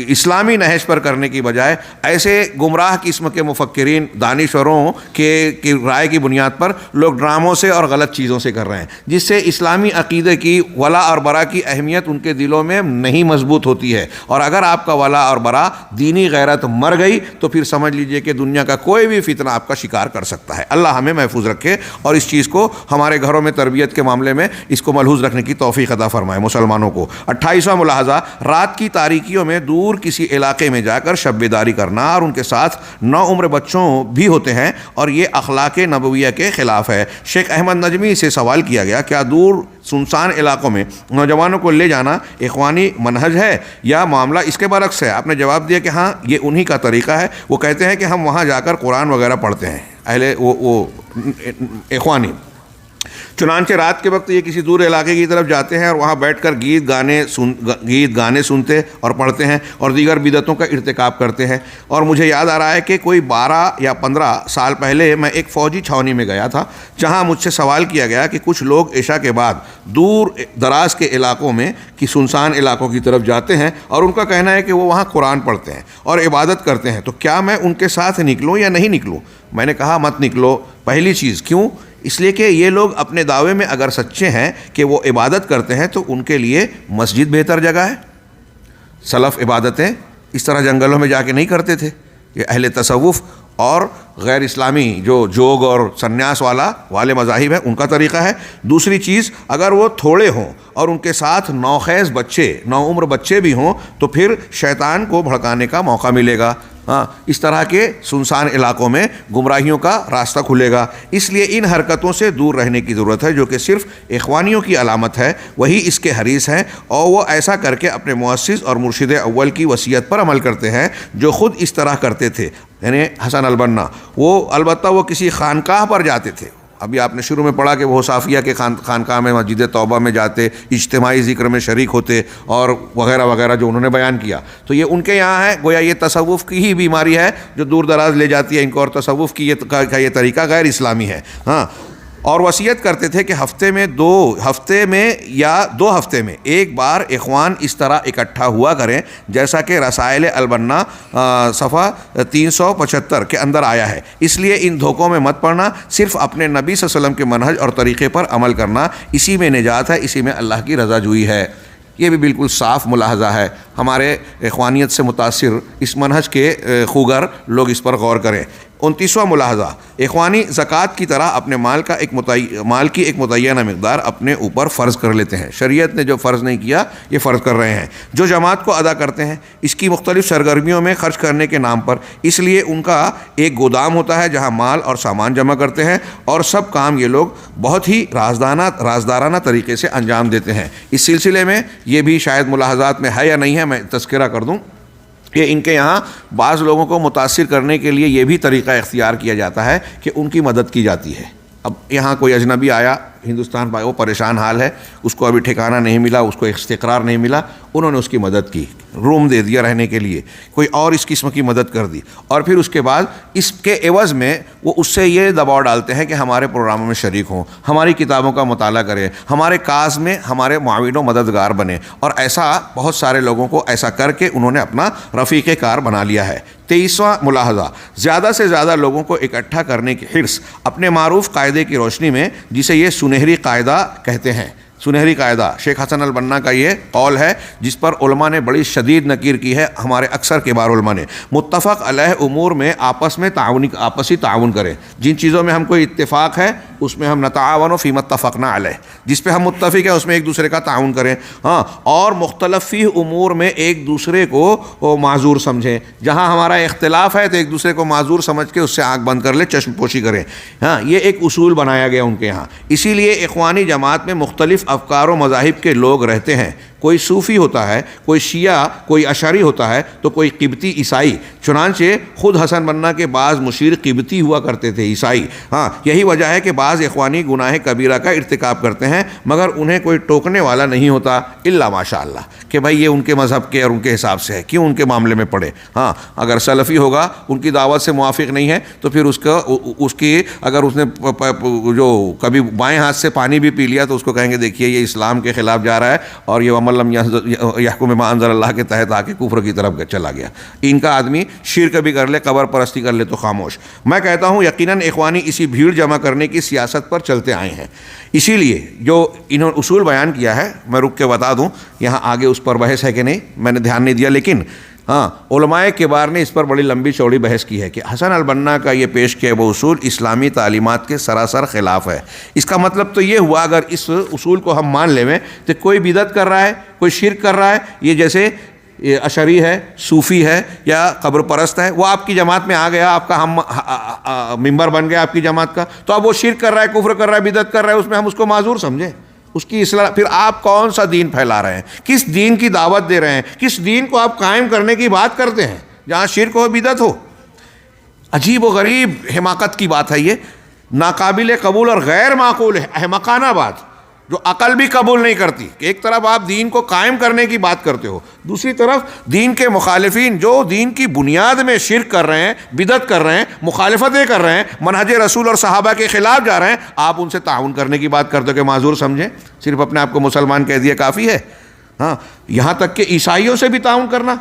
اسلامی نہج پر کرنے کی بجائے ایسے گمراہ قسم کے مفکرین، دانشوروں کی رائے کی بنیاد پر لوگ ڈراموں سے اور غلط چیزوں سے کر رہے ہیں، جس سے اسلامی عقیدے کی ولا اور برا کی اہمیت ان کے دلوں میں نہیں مضبوط ہوتی ہے۔ اور اگر آپ کا ولا اور برا، دینی غیرت مر گئی تو پھر سمجھ لیجئے کہ دنیا کا کوئی بھی فتنہ آپ کا شکار کر سکتا ہے۔ اللہ ہمیں محفوظ رکھے اور اس چیز کو ہمارے گھروں میں تربیت کے معاملے میں اس کو ملحوظ رکھنے کی توفیق عطا فرمائے مسلمانوں کو۔ 28واں ملاحظہ، رات کی تاریکیوں میں دور کسی علاقے میں جا کر شب بیداری کرنا، اور ان کے ساتھ نوعمر بچوں بھی ہوتے ہیں، اور یہ اخلاق نبویہ کے خلاف ہے۔ شیخ احمد نجمی سے سوال کیا گیا، کیا دور سنسان علاقوں میں نوجوانوں کو لے جانا اخوانی منہج ہے یا معاملہ اس کے برعکس ہے؟ آپ نے جواب دیا کہ ہاں یہ انہی کا طریقہ ہے، وہ کہتے ہیں کہ ہم وہاں جا کر قرآن وغیرہ پڑھتے ہیں، وہ اخوانی۔ چنانچہ رات کے وقت یہ کسی دور علاقے کی طرف جاتے ہیں اور وہاں بیٹھ کر گیت گانے سنتے اور پڑھتے ہیں اور دیگر بدعتوں کا ارتکاب کرتے ہیں۔ اور مجھے یاد آ رہا ہے کہ کوئی 12 یا 15 سال پہلے میں ایک فوجی چھاؤنی میں گیا تھا، جہاں مجھ سے سوال کیا گیا کہ کچھ لوگ عشاء کے بعد دور دراز کے علاقوں میں کی سنسان علاقوں کی طرف جاتے ہیں اور ان کا کہنا ہے کہ وہ وہاں قرآن پڑھتے ہیں اور عبادت کرتے ہیں، تو کیا میں ان کے ساتھ نکلوں یا نہیں نکلوں؟ میں نے کہا مت نکلو۔ پہلی چیز، کیوں؟ اس لیے کہ یہ لوگ اپنے دعوے میں اگر سچے ہیں کہ وہ عبادت کرتے ہیں تو ان کے لیے مسجد بہتر جگہ ہے۔ سلف عبادتیں اس طرح جنگلوں میں جا کے نہیں کرتے تھے۔ یہ اہل تصوف اور غیر اسلامی جو جوگ اور سنیاس والے مذاہب ہیں ان کا طریقہ ہے۔ دوسری چیز، اگر وہ تھوڑے ہوں اور ان کے ساتھ نوخیز بچے، نوعمر بچے بھی ہوں تو پھر شیطان کو بھڑکانے کا موقع ملے گا۔ اس طرح کے سنسان علاقوں میں گمراہیوں کا راستہ کھلے گا۔ اس لیے ان حرکتوں سے دور رہنے کی ضرورت ہے جو کہ صرف اخوانیوں کی علامت ہے، وہی اس کے حریص ہیں، اور وہ ایسا کر کے اپنے مؤسس اور مرشد اول کی وصیت پر عمل کرتے ہیں جو خود اس طرح کرتے تھے، یعنی حسن البنا۔ وہ البتہ وہ کسی خانقاہ پر جاتے تھے، ابھی آپ نے شروع میں پڑھا کہ وہ صافیہ کے خانقاہ میں، مسجد توبہ میں جاتے، اجتماعی ذکر میں شریک ہوتے اور وغیرہ وغیرہ جو انہوں نے بیان کیا، تو یہ ان کے یہاں ہے۔ گویا یہ تصوف کی ہی بیماری ہے جو دور دراز لے جاتی ہے ان کو، اور تصوف کی یہ طریقہ غیر اسلامی ہے۔ اور وصیت کرتے تھے کہ ہفتے میں دو ہفتے میں ایک بار اخوان اس طرح اکٹھا ہوا کریں جیسا کہ رسائل البنا صفحہ 375 کے اندر آیا ہے۔ اس لیے ان دھوکوں میں مت پڑنا، صرف اپنے نبی صلی اللہ علیہ وسلم کے منہج اور طریقے پر عمل کرنا، اسی میں نجات ہے، اسی میں اللہ کی رضا جوئی ہے۔ یہ بھی بالکل صاف ملاحظہ ہے۔ ہمارے اخوانیت سے متاثر اس منہج کے خوگر لوگ اس پر غور کریں۔ 29واں ملاحظہ، اخوانی زکوٰۃ کی طرح اپنے مال کی ایک متعینہ مقدار اپنے اوپر فرض کر لیتے ہیں۔ شریعت نے جو فرض نہیں کیا یہ فرض کر رہے ہیں، جو جماعت کو ادا کرتے ہیں اس کی مختلف سرگرمیوں میں خرچ کرنے کے نام پر۔ اس لیے ان کا ایک گودام ہوتا ہے جہاں مال اور سامان جمع کرتے ہیں، اور سب کام یہ لوگ بہت ہی رازدارانہ طریقے سے انجام دیتے ہیں۔ اس سلسلے میں یہ بھی شاید ملاحظات میں ہے یا نہیں ہے، میں تذکرہ کر دوں کہ ان کے یہاں بعض لوگوں کو متاثر کرنے کے لیے یہ بھی طریقہ اختیار کیا جاتا ہے کہ ان کی مدد کی جاتی ہے۔ اب یہاں کوئی اجنبی آیا ہندوستان وہ پریشان حال ہے، اس کو ابھی ٹھکانہ نہیں ملا، اس کو استقرار نہیں ملا، انہوں نے اس کی مدد کی، روم دے دیا رہنے کے لیے، کوئی اور اس قسم کی مدد کر دی، اور پھر اس کے بعد اس کے عوض میں وہ اس سے یہ دباؤ ڈالتے ہیں کہ ہمارے پروگراموں میں شریک ہوں، ہماری کتابوں کا مطالعہ کریں، ہمارے کاز میں ہمارے معاون و مددگار بنیں، اور ایسا بہت سارے لوگوں کو ایسا کر کے انہوں نے اپنا رفیق کار بنا لیا ہے۔ 23واں ملاحظہ، زیادہ سے زیادہ لوگوں کو اکٹھا کرنے کی حرص اپنے معروف قاعدے کی روشنی میں، جسے یہ سنہری قاعدہ کہتے ہیں۔ سنہری قاعدہ شیخ حسن البنا کا یہ قول ہے جس پر علماء نے بڑی شدید نکیر کی ہے، ہمارے اکثر کبار علماء نے۔ متفق علیہ امور میں آپس میں آپسی تعاون کریں، جن چیزوں میں ہم کو اتفاق ہے اس میں ہم نتعاون فیما اتفقنا علیہ، جس پہ ہم متفق ہیں اس میں ایک دوسرے کا تعاون کریں، ہاں، اور مختلف فی امور میں ایک دوسرے کو معذور سمجھیں، جہاں ہمارا اختلاف ہے تو ایک دوسرے کو معذور سمجھ کے اس سے آنکھ بند کر لیں، چشم پوشی کریں، ہاں، یہ ایک اصول بنایا گیا ان کے ہاں۔ اسی لیے اخوانی جماعت میں مختلف افکار و مذاہب کے لوگ رہتے ہیں، کوئی صوفی ہوتا ہے، کوئی شیعہ، کوئی اشعری ہوتا ہے، تو کوئی قبطی عیسائی، چنانچہ خود حسن بنا کے بعض مشیر قبطی ہوا کرتے تھے، عیسائی، ہاں، یہی وجہ ہے کہ بعض اخوانی گناہ کبیرہ کا ارتکاب کرتے ہیں مگر انہیں کوئی ٹوکنے والا نہیں ہوتا، الا ماشاء اللہ، کہ بھائی یہ ان کے مذہب کے اور ان کے حساب سے ہے، کیوں ان کے معاملے میں پڑے، ہاں، اگر سلفی ہوگا ان کی دعوت سے موافق نہیں ہے تو پھر اس کی اگر اس نے جو کبھی بائیں ہاتھ سے پانی بھی پی لیا تو اس کو کہیں گے دیکھیے یہ اسلام کے خلاف جا رہا ہے اور یہ لم یحکم بما انزل اللہ کے تحت آ کے کفر کی طرف چلا گیا۔ ان کا آدمی شرک بھی کر لے، قبر پرستی کر لے تو خاموش۔ میں کہتا ہوں یقیناً اخوانی اسی بھیڑ جمع کرنے کی سیاست پر چلتے آئے ہیں، اسی لیے جو انہوں نے اصول بیان کیا ہے، میں رک کے بتا دوں، یہاں آگے اس پر بحث ہے کہ نہیں، میں نے دھیان نہیں دیا، لیکن ہاں، علماء کبار نے اس پر بڑی لمبی چوڑی بحث کی ہے کہ حسن البنا کا یہ پیش کیا وہ اصول اسلامی تعلیمات کے سراسر خلاف ہے۔ اس کا مطلب تو یہ ہوا اگر اس اصول کو ہم مان لیں تو کوئی بدعت کر رہا ہے، کوئی شرک کر رہا ہے، یہ جیسے اشعری ہے، صوفی ہے یا قبر پرست ہے، وہ آپ کی جماعت میں آ گیا، آپ کا ہم ممبر بن گیا آپ کی جماعت کا، تو اب وہ شرک کر رہا ہے، کفر کر رہا ہے، بدعت کر رہا ہے، اس میں ہم اس کو معذور سمجھیں، اس کی اصلاح۔ پھر آپ کون سا دین پھیلا رہے ہیں، کس دین کی دعوت دے رہے ہیں، کس دین کو آپ قائم کرنے کی بات کرتے ہیں جہاں شرک ہو، بدعت ہو؟ عجیب و غریب حماقت کی بات ہے، یہ ناقابل قبول اور غیر معقول ہے، احمقانہ بات جو عقل بھی قبول نہیں کرتی کہ ایک طرف آپ دین کو قائم کرنے کی بات کرتے ہو، دوسری طرف دین کے مخالفین جو دین کی بنیاد میں شرک کر رہے ہیں، بدعت کر رہے ہیں، مخالفتیں کر رہے ہیں، منہج رسول اور صحابہ کے خلاف جا رہے ہیں، آپ ان سے تعاون کرنے کی بات کرتے ہو کہ معذور سمجھیں، صرف اپنے آپ کو مسلمان کہہ دیا کافی ہے؟ ہاں، یہاں تک کہ عیسائیوں سے بھی تعاون کرنا،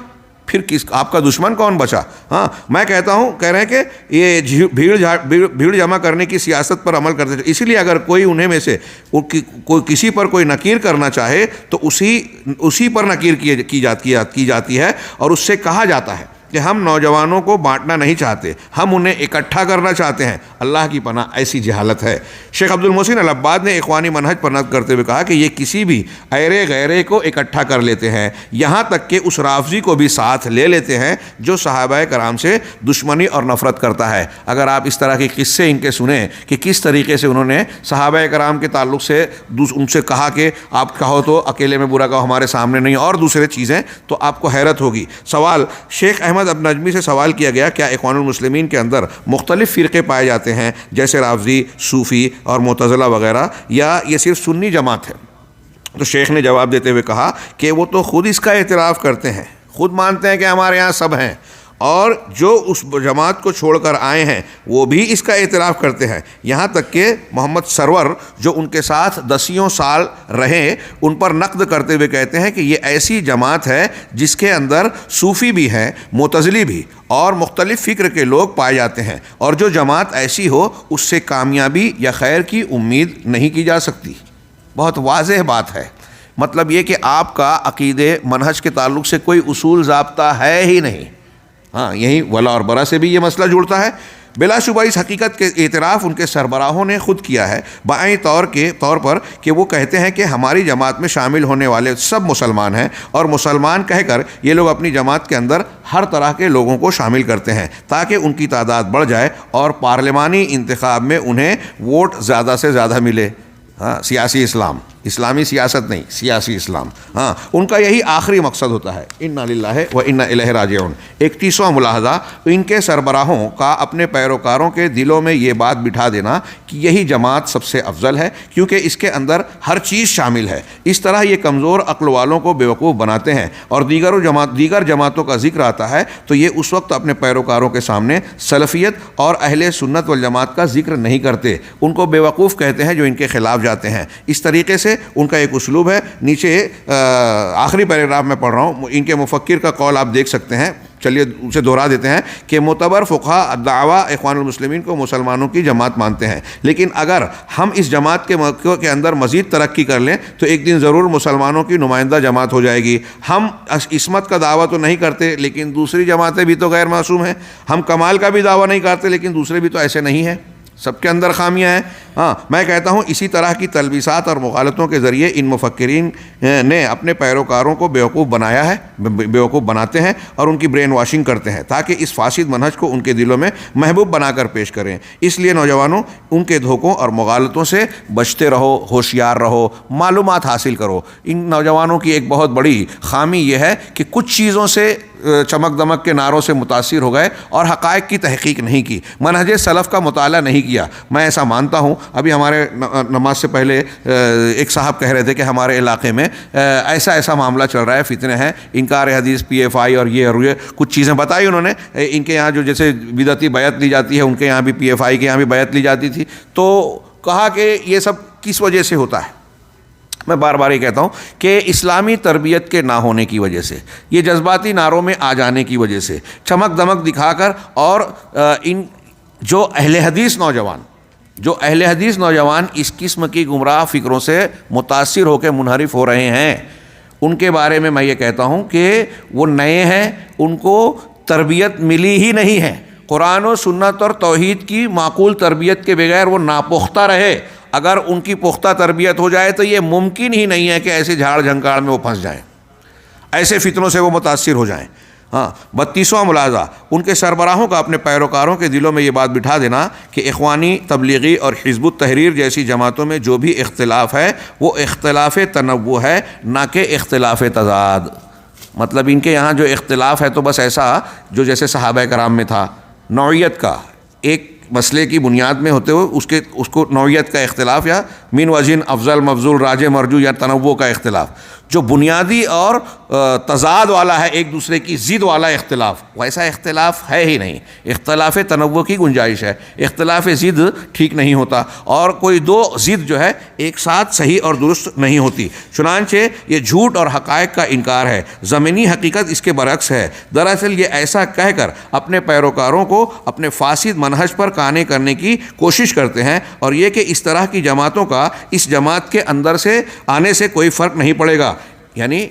پھر آپ کا دشمن کون بچا؟ ہاں، میں کہتا ہوں، کہہ رہے ہیں کہ یہ بھیڑ جمع کرنے کی سیاست پر عمل کرتے تھے، اسی لیے اگر کوئی انہیں میں سے کوئی کسی پر کوئی نکیر کرنا چاہے تو اسی پر نکیر کی جاتی ہے، اور اس سے کہا جاتا ہے کہ ہم نوجوانوں کو بانٹنا نہیں چاہتے، ہم انہیں اکٹھا کرنا چاہتے ہیں۔ اللہ کی پناہ ایسی جہالت ہے۔ شیخ عبد المحسن العباد نے اخوانی منہج پر نقد کرتے ہوئے کہا کہ یہ کسی بھی ایرے غیرے کو اکٹھا کر لیتے ہیں، یہاں تک کہ اس رافضی کو بھی ساتھ لے لیتے ہیں جو صحابہ کرام سے دشمنی اور نفرت کرتا ہے۔ اگر آپ اس طرح کے قصے ان کے سنیں کہ کس طریقے سے انہوں نے صحابہ کرام کے تعلق سے ان سے کہا کہ آپ کہو تو اکیلے میں برا کہو، ہمارے سامنے نہیں، اور دوسرے چیزیں، تو آپ کو حیرت ہوگی۔ سوال شیخ احمد ابن نجمی سے سوال کیا گیا، کیا اخوان المسلمین کے اندر مختلف فرقے پائے جاتے ہیں جیسے رافضی، صوفی اور معتزلہ وغیرہ، یا یہ صرف سنی جماعت ہے؟ تو شیخ نے جواب دیتے ہوئے کہا کہ وہ تو خود اس کا اعتراف کرتے ہیں، خود مانتے ہیں کہ ہمارے ہاں سب ہیں، اور جو اس جماعت کو چھوڑ کر آئے ہیں وہ بھی اس کا اعتراف کرتے ہیں، یہاں تک کہ محمد سرور جو ان کے ساتھ 10 سال رہے، ان پر نقد کرتے ہوئے کہتے ہیں کہ یہ ایسی جماعت ہے جس کے اندر صوفی بھی ہیں، معتزلی بھی، اور مختلف فکر کے لوگ پائے جاتے ہیں، اور جو جماعت ایسی ہو اس سے کامیابی یا خیر کی امید نہیں کی جا سکتی۔ بہت واضح بات ہے، مطلب یہ کہ آپ کا عقیدے منہج کے تعلق سے کوئی اصول ضابطہ ہے ہی نہیں۔ ہاں، یہی ولا اور برا سے بھی یہ مسئلہ جڑتا ہے۔ بلا شبہ اس حقیقت کے اعتراف ان کے سربراہوں نے خود کیا ہے، بائیں طور پر کہ وہ کہتے ہیں کہ ہماری جماعت میں شامل ہونے والے سب مسلمان ہیں، اور مسلمان کہہ کر یہ لوگ اپنی جماعت کے اندر ہر طرح کے لوگوں کو شامل کرتے ہیں تاکہ ان کی تعداد بڑھ جائے اور پارلیمانی انتخاب میں انہیں ووٹ زیادہ سے زیادہ ملے۔ ہاں سیاسی اسلام، اسلامی سیاست نہیں، سیاسی اسلام، ہاں ان کا یہی آخری مقصد ہوتا ہے۔ انا للہ و انا الیہ راجعون۔ 31واں ملاحظہ، ان کے سربراہوں کا اپنے پیروکاروں کے دلوں میں یہ بات بٹھا دینا کہ یہی جماعت سب سے افضل ہے کیونکہ اس کے اندر ہر چیز شامل ہے۔ اس طرح یہ کمزور عقل والوں کو بیوقوف بناتے ہیں اور دیگر جماعتوں کا ذکر آتا ہے تو یہ اس وقت اپنے پیروکاروں کے سامنے سلفیت اور اہل سنت والجماعت کا ذکر نہیں کرتے، ان کو بیوقوف کہتے ہیں جو ان کے خلاف جاتے ہیں۔ اس طریقے سے ان کا ایک اسلوب ہے۔ نیچے آخری پیراگراف میں پڑھ رہا ہوں، ان کے مفکر کا قول آپ دیکھ سکتے ہیں، چلیے اسے دہرا دیتے ہیں کہ معتبر فقہا دعویٰ اخوان المسلمین کو مسلمانوں کی جماعت مانتے ہیں، لیکن اگر ہم اس جماعت کے اندر مزید ترقی کر لیں تو ایک دن ضرور مسلمانوں کی نمائندہ جماعت ہو جائے گی۔ ہم عصمت کا دعویٰ تو نہیں کرتے لیکن دوسری جماعتیں بھی تو غیر معصوم ہیں، ہم کمال کا بھی دعویٰ نہیں کرتے لیکن دوسرے بھی تو ایسے نہیں ہیں، سب کے اندر خامیاں ہیں۔ ہاں میں کہتا ہوں اسی طرح کی تلبیسات اور مغالطوں کے ذریعے ان مفکرین نے اپنے پیروکاروں کو بیوقوف بنایا ہے، بیوقوف بناتے ہیں اور ان کی برین واشنگ کرتے ہیں تاکہ اس فاسد منہج کو ان کے دلوں میں محبوب بنا کر پیش کریں۔ اس لیے نوجوانوں ان کے دھوکوں اور مغالطوں سے بچتے رہو، ہوشیار رہو، معلومات حاصل کرو۔ ان نوجوانوں کی ایک بہت بڑی خامی یہ ہے کہ کچھ چیزوں سے چمک دمک کے نعروں سے متاثر ہو گئے اور حقائق کی تحقیق نہیں کی، منہج سلف کا مطالعہ نہیں کیا۔ میں ایسا مانتا ہوں، ابھی ہمارے نماز سے پہلے ایک صاحب کہہ رہے تھے کہ ہمارے علاقے میں ایسا معاملہ چل رہا ہے، فتنے ہیں، انکار حدیث، پی ایف آئی اور یہ کچھ چیزیں بتائی انہوں نے۔ ان کے یہاں جو جیسے بدعتی بیعت لی جاتی ہے، ان کے یہاں بھی پی ایف آئی کے یہاں بھی بیعت لی جاتی تھی، تو کہا کہ یہ سب کس وجہ سے ہوتا ہے۔ میں بار بار یہ کہتا ہوں کہ اسلامی تربیت کے نہ ہونے کی وجہ سے، یہ جذباتی نعروں میں آ جانے کی وجہ سے، چمک دمک دکھا کر، اور ان جو اہل حدیث نوجوان اس قسم کی گمراہ فکروں سے متاثر ہو کے منحرف ہو رہے ہیں، ان کے بارے میں یہ کہتا ہوں کہ وہ نئے ہیں، ان کو تربیت ملی ہی نہیں ہے۔ قرآن و سنت اور توحید کی معقول تربیت کے بغیر وہ ناپختہ رہے۔ اگر ان کی پختہ تربیت ہو جائے تو یہ ممکن ہی نہیں ہے کہ ایسے جھاڑ جھنکاڑ میں وہ پھنس جائیں، ایسے فتنوں سے وہ متاثر ہو جائیں۔ ہاں 32واں ملاحظہ، ان کے سربراہوں کا اپنے پیروکاروں کے دلوں میں یہ بات بٹھا دینا کہ اخوانی، تبلیغی اور حزب التحریر جیسی جماعتوں میں جو بھی اختلاف ہے وہ اختلاف تنوع ہے، نہ کہ اختلاف تضاد۔ مطلب ان کے یہاں جو اختلاف ہے تو بس ایسا جو جیسے صحابہ کرام میں تھا، نوعیت کا، ایک مسئلے کی بنیاد میں ہوتے ہوئے اس کو نوعیت کا اختلاف، یا من وجہ افضل مفضول راجع مرجو یا تنوع کا اختلاف، جو بنیادی اور تضاد والا ہے، ایک دوسرے کی ضد والا اختلاف، ویسا اختلاف ہے ہی نہیں۔ اختلاف تنوع کی گنجائش ہے، اختلاف ضد ٹھیک نہیں ہوتا، اور کوئی دو ضد جو ہے ایک ساتھ صحیح اور درست نہیں ہوتی۔ چنانچہ یہ جھوٹ اور حقائق کا انکار ہے، زمینی حقیقت اس کے برعکس ہے۔ دراصل یہ ایسا کہہ کر اپنے پیروکاروں کو اپنے فاسد منہج پر قانع کرنے کی کوشش کرتے ہیں، اور یہ کہ اس طرح کی جماعتوں کا اس جماعت کے اندر سے آنے سے کوئی فرق نہیں پڑے گا، یعنی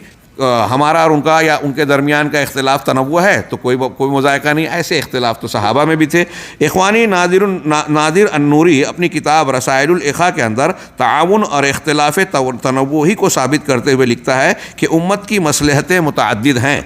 ہمارا اور ان کا یا ان کے درمیان کا اختلاف تنوع ہے تو کوئی مذائقہ نہیں، ایسے اختلاف تو صحابہ میں بھی تھے۔ اخوانی نادر النوری اپنی کتاب رسائل الاخوہ کے اندر تعاون اور اختلاف تنوع ہی کو ثابت کرتے ہوئے لکھتا ہے کہ امت کی مصلحتیں متعدد ہیں،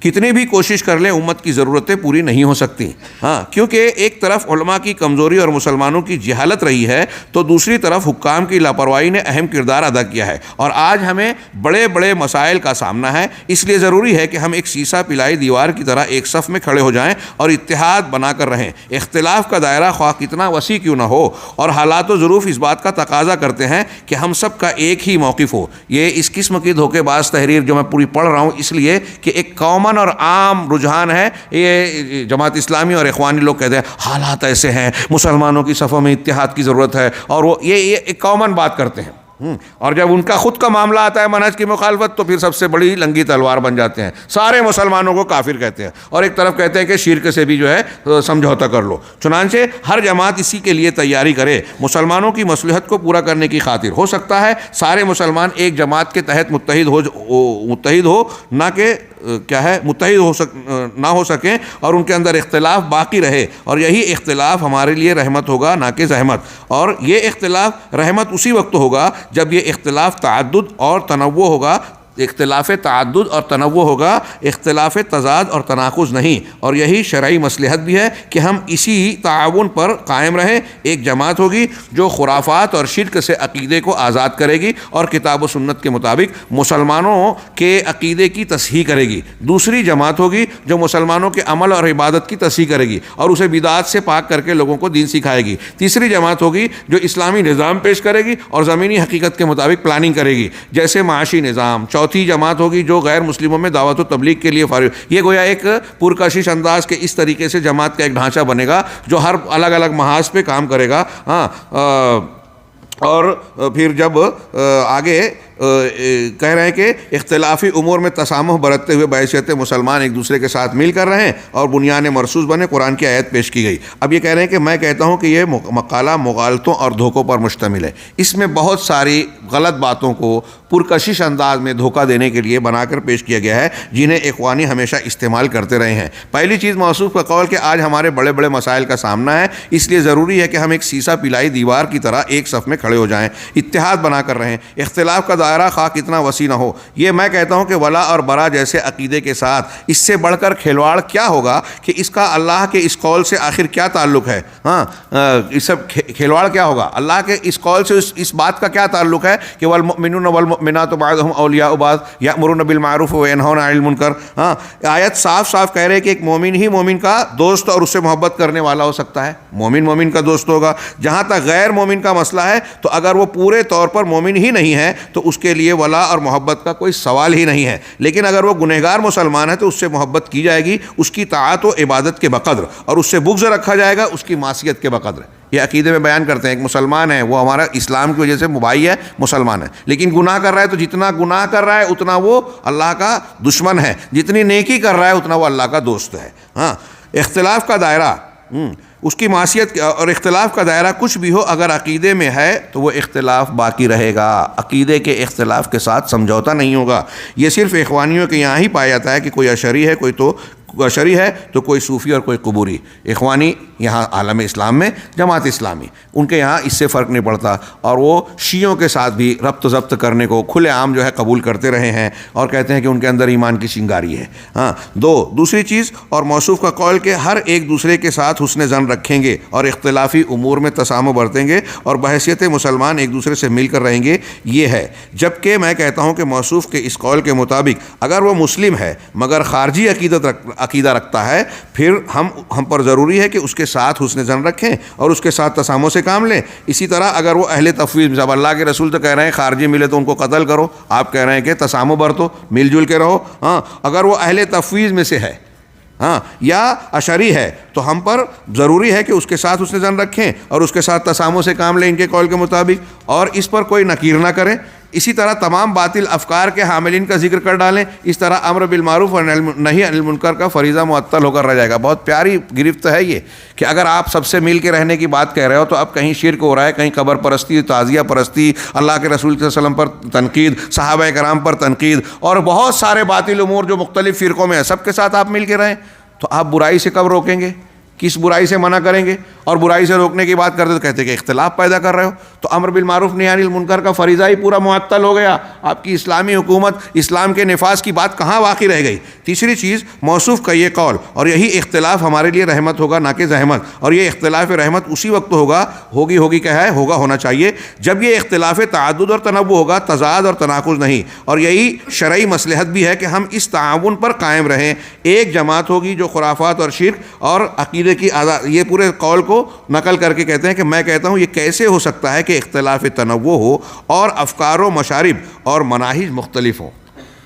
کتنی بھی کوشش کر لیں امت کی ضرورتیں پوری نہیں ہو سکتی۔ ہاں کیونکہ ایک طرف علماء کی کمزوری اور مسلمانوں کی جہالت رہی ہے تو دوسری طرف حکام کی لاپرواہی نے اہم کردار ادا کیا ہے، اور آج ہمیں بڑے بڑے مسائل کا سامنا ہے۔ اس لیے ضروری ہے کہ ہم ایک سیسا پلائی دیوار کی طرح ایک صف میں کھڑے ہو جائیں اور اتحاد بنا کر رہیں۔ اختلاف کا دائرہ خواہ کتنا وسیع کیوں نہ ہو، اور حالات و ظروف اس بات کا تقاضا کرتے ہیں کہ ہم سب کا ایک ہی موقف ہو۔ یہ اس قسم کی دھوکے باز تحریر جو میں پوری پڑھ رہا ہوں اس لیے کہ ایک کامن اور عام رجحان ہے، یہ جماعت اسلامی اور اخوانی لوگ کہتے ہیں حالات ایسے ہیں، مسلمانوں کی صفوں میں اتحاد کی ضرورت ہے، اور وہ یہ ایک کامن بات کرتے ہیں، اور جب ان کا خود کا معاملہ آتا ہے منہج کی مخالفت تو پھر سب سے بڑی لنگی تلوار بن جاتے ہیں، سارے مسلمانوں کو کافر کہتے ہیں، اور ایک طرف کہتے ہیں کہ شرک سے بھی جو ہے سمجھوتا کر لو۔ چنانچہ ہر جماعت اسی کے لیے تیاری کرے، مسلمانوں کی مصلحت کو پورا کرنے کی خاطر۔ ہو سکتا ہے سارے مسلمان ایک جماعت کے تحت متحد ہو نہ کہ متحد نہ ہو سکیں، اور ان کے اندر اختلاف باقی رہے، اور یہی اختلاف ہمارے لیے رحمت ہوگا نہ کہ زحمت، اور یہ اختلاف رحمت اسی وقت ہوگا جب یہ اختلاف تعدد اور تنوع ہوگا، اختلاف تعدد اور تنوع ہوگا، اختلاف تضاد اور تناقض نہیں، اور یہی شرعی مصلحت بھی ہے کہ ہم اسی تعاون پر قائم رہیں۔ ایک جماعت ہوگی جو خرافات اور شرک سے عقیدے کو آزاد کرے گی اور کتاب و سنت کے مطابق مسلمانوں کے عقیدے کی تصحیح کرے گی۔ دوسری جماعت ہوگی جو مسلمانوں کے عمل اور عبادت کی تصحیح کرے گی اور اسے بدعات سے پاک کر کے لوگوں کو دین سکھائے گی۔ تیسری جماعت ہوگی جو اسلامی نظام پیش کرے گی اور زمینی حقیقت کے مطابق پلاننگ کرے گی جیسے معاشی نظام۔ چوتھی جماعت ہوگی جو غیر مسلموں میں دعوت و تبلیغ کے لیے فارغ۔ یہ گویا ایک پرکشش انداز کے اس طریقے سے جماعت کا ایک ڈھانچہ بنے گا جو ہر الگ الگ محاذ پہ کام کرے گا۔ اور پھر جب آگے کہہ رہے ہیں کہ اختلافی امور میں تسامح برتتے ہوئے بحیثیت مسلمان ایک دوسرے کے ساتھ مل کر رہیں اور بنیان مرصوص بنے، قرآن کی آیت پیش کی گئی۔ اب یہ کہہ رہے ہیں کہ میں کہتا ہوں کہ یہ مقالہ مغالطوں اور دھوکوں پر مشتمل ہے۔ اس میں بہت ساری غلط باتوں کو پرکشش انداز میں دھوکہ دینے کے لیے بنا کر پیش کیا گیا ہے جنہیں اخوانی ہمیشہ استعمال کرتے رہے ہیں۔ پہلی چیز موصوف کا قول کہ آج ہمارے بڑے بڑے مسائل کا سامنا ہے، اس لیے ضروری ہے کہ ہم ایک سیسا پلائی دیوار کی طرح ایک صف میں کھڑے ہو جائیں، اتحاد بنا کر رہیں، اختلاف کا دائرہ خواہ کتنا وسیع نہ ہو۔ یہ میں کہتا ہوں کہ ولا اور برا جیسے عقیدے کے ساتھ اس سے بڑھ کر کھلواڑ کیا ہوگا کہ اس کا اللہ کے اس قول سے آخر کیا تعلق ہے؟ اس سب کھلواڑ کیا ہوگا؟ اللہ کے اس قول سے اس بات کا کیا تعلق ہے کہ والمؤمنون والمؤمنات بعضهم اولیاء بعض یأمرون بالمعروف وینہون عن المنکر؟ آیت صاف صاف کہہ رہے کہ ایک مومن ہی مومن کا دوست اور اس سے محبت کرنے والا ہو سکتا ہے، مومن مومن کا دوست ہوگا۔ جہاں تک غیر مومن کا مسئلہ ہے تو اگر وہ پورے طور پر مومن ہی نہیں ہے تو اس کے لیے ولا اور محبت کا کوئی سوال ہی نہیں ہے، لیکن اگر وہ گنہگار مسلمان ہے تو اس سے محبت کی جائے گی اس کی طاعت و عبادت کے بقدر، اور اس سے بغض رکھا جائے گا اس کی معصیت کے بقدر۔ یہ عقیدے میں بیان کرتے ہیں ایک مسلمان ہے، وہ ہمارا اسلام کی وجہ سے مباحی ہے، مسلمان ہے، لیکن گناہ کر رہا ہے تو جتنا گناہ کر رہا ہے اتنا وہ اللہ کا دشمن ہے، جتنی نیکی کر رہا ہے اتنا وہ اللہ کا دوست ہے۔ اختلاف کا دائرہ اس کی معصیت اور اختلاف کا دائرہ کچھ بھی ہو، اگر عقیدے میں ہے تو وہ اختلاف باقی رہے گا، عقیدے کے اختلاف کے ساتھ سمجھوتا نہیں ہوگا۔ یہ صرف اخوانیوں کے یہاں ہی پایا جاتا ہے کہ کوئی اشعری ہے، کوئی تو اشعری ہے تو کوئی صوفی اور کوئی قبوری۔ اخوانی یہاں عالم اسلام میں جماعت اسلامی، ان کے یہاں اس سے فرق نہیں پڑتا، اور وہ شیعوں کے ساتھ بھی ربط ضبط کرنے کو کھلے عام جو ہے قبول کرتے رہے ہیں اور کہتے ہیں کہ ان کے اندر ایمان کی چنگاری ہے۔ دوسری چیز، اور موصوف کا قول کہ ہر ایک دوسرے کے ساتھ حسن ظن رکھیں گے اور اختلافی امور میں تسامح برتیں گے اور بحیثیت مسلمان ایک دوسرے سے مل کر رہیں گے، یہ ہے۔ جبکہ میں کہتا ہوں کہ موصوف کے اس قول کے مطابق اگر وہ مسلم ہے مگر خارجی عقیدہ رکھتا ہے، پھر ہم پر ضروری ہے کہ اس کے ساتھ حسن ظن رکھیں اور اس کے ساتھ تسامح سے کام لیں۔ اسی طرح اگر وہ اہل تفویض، جب اللہ کے رسول تو کہہ رہے ہیں خارجی ملے تو ان کو قتل کرو، آپ کہہ رہے ہیں کہ تسامح برتو، مل جل کے رہو، اگر وہ اہل تفویض میں سے ہے یا اشعری ہے تو ہم پر ضروری ہے کہ اس کے ساتھ حسن ظن رکھیں اور اس کے ساتھ تسامح سے کام لیں ان کے قول کے مطابق، اور اس پر کوئی نکیر نہ کریں۔ اسی طرح تمام باطل افکار کے حاملین کا ذکر کر ڈالیں، اس طرح امر بالمعروف اور نہی عن المنکر کا فریضہ معطل ہو کر رہ جائے گا۔ بہت پیاری گرفت ہے یہ کہ اگر آپ سب سے مل کے رہنے کی بات کہہ رہے ہو تو اب کہیں شرک ہو رہا ہے، کہیں قبر پرستی، تعزیہ پرستی، اللہ کے رسول صلی اللہ علیہ وسلم پر تنقید، صحابہ کرام پر تنقید، اور بہت سارے باطل امور جو مختلف فرقوں میں ہیں، سب کے ساتھ آپ مل کے رہیں تو آپ برائی سے کب روکیں گے؟ کس برائی سے منع کریں گے؟ اور برائی سے روکنے کی بات کرتے تو کہتے کہ اختلاف پیدا کر رہے ہو، تو امر بالمعروف نہی عن المنکر کا فریضہ ہی پورا معطل ہو گیا۔ آپ کی اسلامی حکومت، اسلام کے نفاذ کی بات کہاں باقی رہ گئی؟ تیسری چیز، موصوف کا یہ قول اور یہی اختلاف ہمارے لیے رحمت ہوگا نہ کہ زحمت، اور یہ اختلاف رحمت اسی وقت ہوگی کیا ہے ہونا چاہیے جب یہ اختلاف تعدد اور تنوع ہوگا، تضاد اور تناقض نہیں، اور یہی شرعی مصلحت بھی ہے کہ ہم اس تعاون پر قائم رہیں۔ ایک جماعت ہوگی جو خرافات اور شرک اور عقیدے کی آزاد، یہ پورے قول کو نقل کر کے کہتے ہیں کہ میں کہتا ہوں یہ کیسے ہو سکتا ہے کہ اختلاف تنوع ہو اور افکار و مشارب اور مناہج مختلف ہوں۔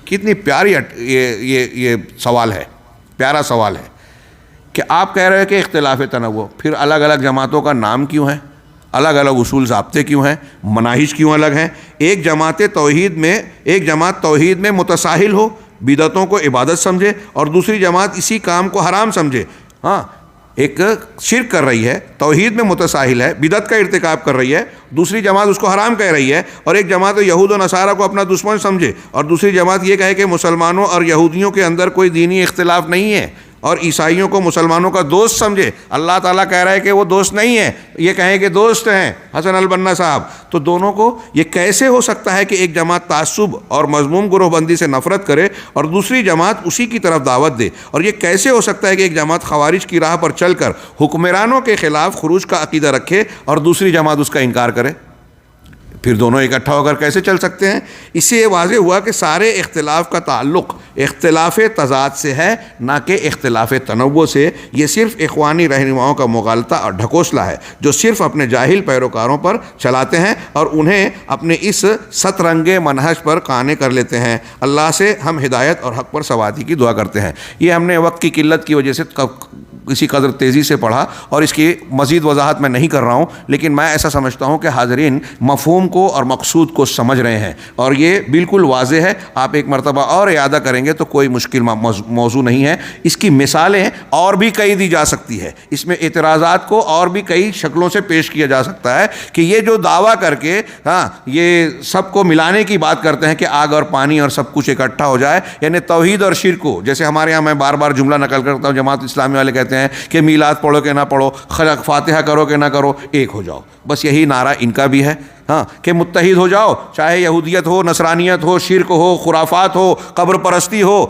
کتنی پیاری یہ سوال ہے، پیارا سوال ہے کہ آپ کہہ رہے ہیں کہ اختلاف تنوع، پھر الگ الگ جماعتوں کا نام کیوں ہے؟ الگ الگ اصول ضابطے کیوں ہیں؟ مناہج کیوں الگ ہیں؟ ایک جماعت توحید میں متساہل ہو، بدعتوں کو عبادت سمجھے، اور دوسری جماعت اسی کام کو حرام سمجھے۔ ایک شرک کر رہی ہے، توحید میں متساہل ہے، بدعت کا ارتکاب کر رہی ہے، دوسری جماعت اس کو حرام کہہ رہی ہے، اور ایک جماعت یہود و نصارہ کو اپنا دشمن سمجھے، اور دوسری جماعت یہ کہے کہ مسلمانوں اور یہودیوں کے اندر کوئی دینی اختلاف نہیں ہے اور عیسائیوں کو مسلمانوں کا دوست سمجھے. اللہ تعالیٰ کہہ رہا ہے کہ وہ دوست نہیں ہیں, یہ کہیں کہ دوست ہیں حسن البنا صاحب. تو دونوں کو یہ کیسے ہو سکتا ہے کہ ایک جماعت تعصب اور مذموم گروہ بندی سے نفرت کرے اور دوسری جماعت اسی کی طرف دعوت دے؟ اور یہ کیسے ہو سکتا ہے کہ ایک جماعت خوارج کی راہ پر چل کر حکمرانوں کے خلاف خروج کا عقیدہ رکھے اور دوسری جماعت اس کا انکار کرے؟ پھر دونوں اکٹھا ہو کر کیسے چل سکتے ہیں؟ اس سے یہ واضح ہوا کہ سارے اختلاف کا تعلق اختلاف تضاد سے ہے, نہ کہ اختلاف تنوع سے. یہ صرف اخوانی رہنماؤں کا مغالطہ اور ڈھکوسلا ہے جو صرف اپنے جاہل پیروکاروں پر چلاتے ہیں اور انہیں اپنے اس سترنگے منہج پر قانے کر لیتے ہیں. اللہ سے ہم ہدایت اور حق پر ثباتی کی دعا کرتے ہیں. یہ ہم نے وقت کی قلت کی وجہ سے کسی قدر تیزی سے پڑھا اور اس کی مزید وضاحت میں نہیں کر رہا ہوں, لیکن میں ایسا سمجھتا ہوں کہ حاضرین مفہوم کو اور مقصود کو سمجھ رہے ہیں اور یہ بالکل واضح ہے. آپ ایک مرتبہ اور اعادہ کریں گے تو کوئی مشکل موضوع نہیں ہے. اس کی مثالیں اور بھی کئی دی جا سکتی ہے, اس میں اعتراضات کو اور بھی کئی شکلوں سے پیش کیا جا سکتا ہے کہ یہ جو دعویٰ کر کے یہ سب کو ملانے کی بات کرتے ہیں کہ آگ اور پانی اور سب کچھ اکٹھا ہو جائے, یعنی توحید اور شرک کو, جیسے ہمارے یہاں میں بار بار جملہ نقل کرتا ہوں, جماعت اسلامی والے کہتے ہیں کہ میلاد پڑھو کہ نہ پڑھو, فاتحہ کرو کہ نہ کرو, ایک ہو جاؤ. بس یہی نعرہ ان کا بھی ہے کہ متحد ہو جاؤ, چاہے یہودیت ہو, نصرانیت ہو, شرک ہو, خرافات ہو, قبر پرستی ہو,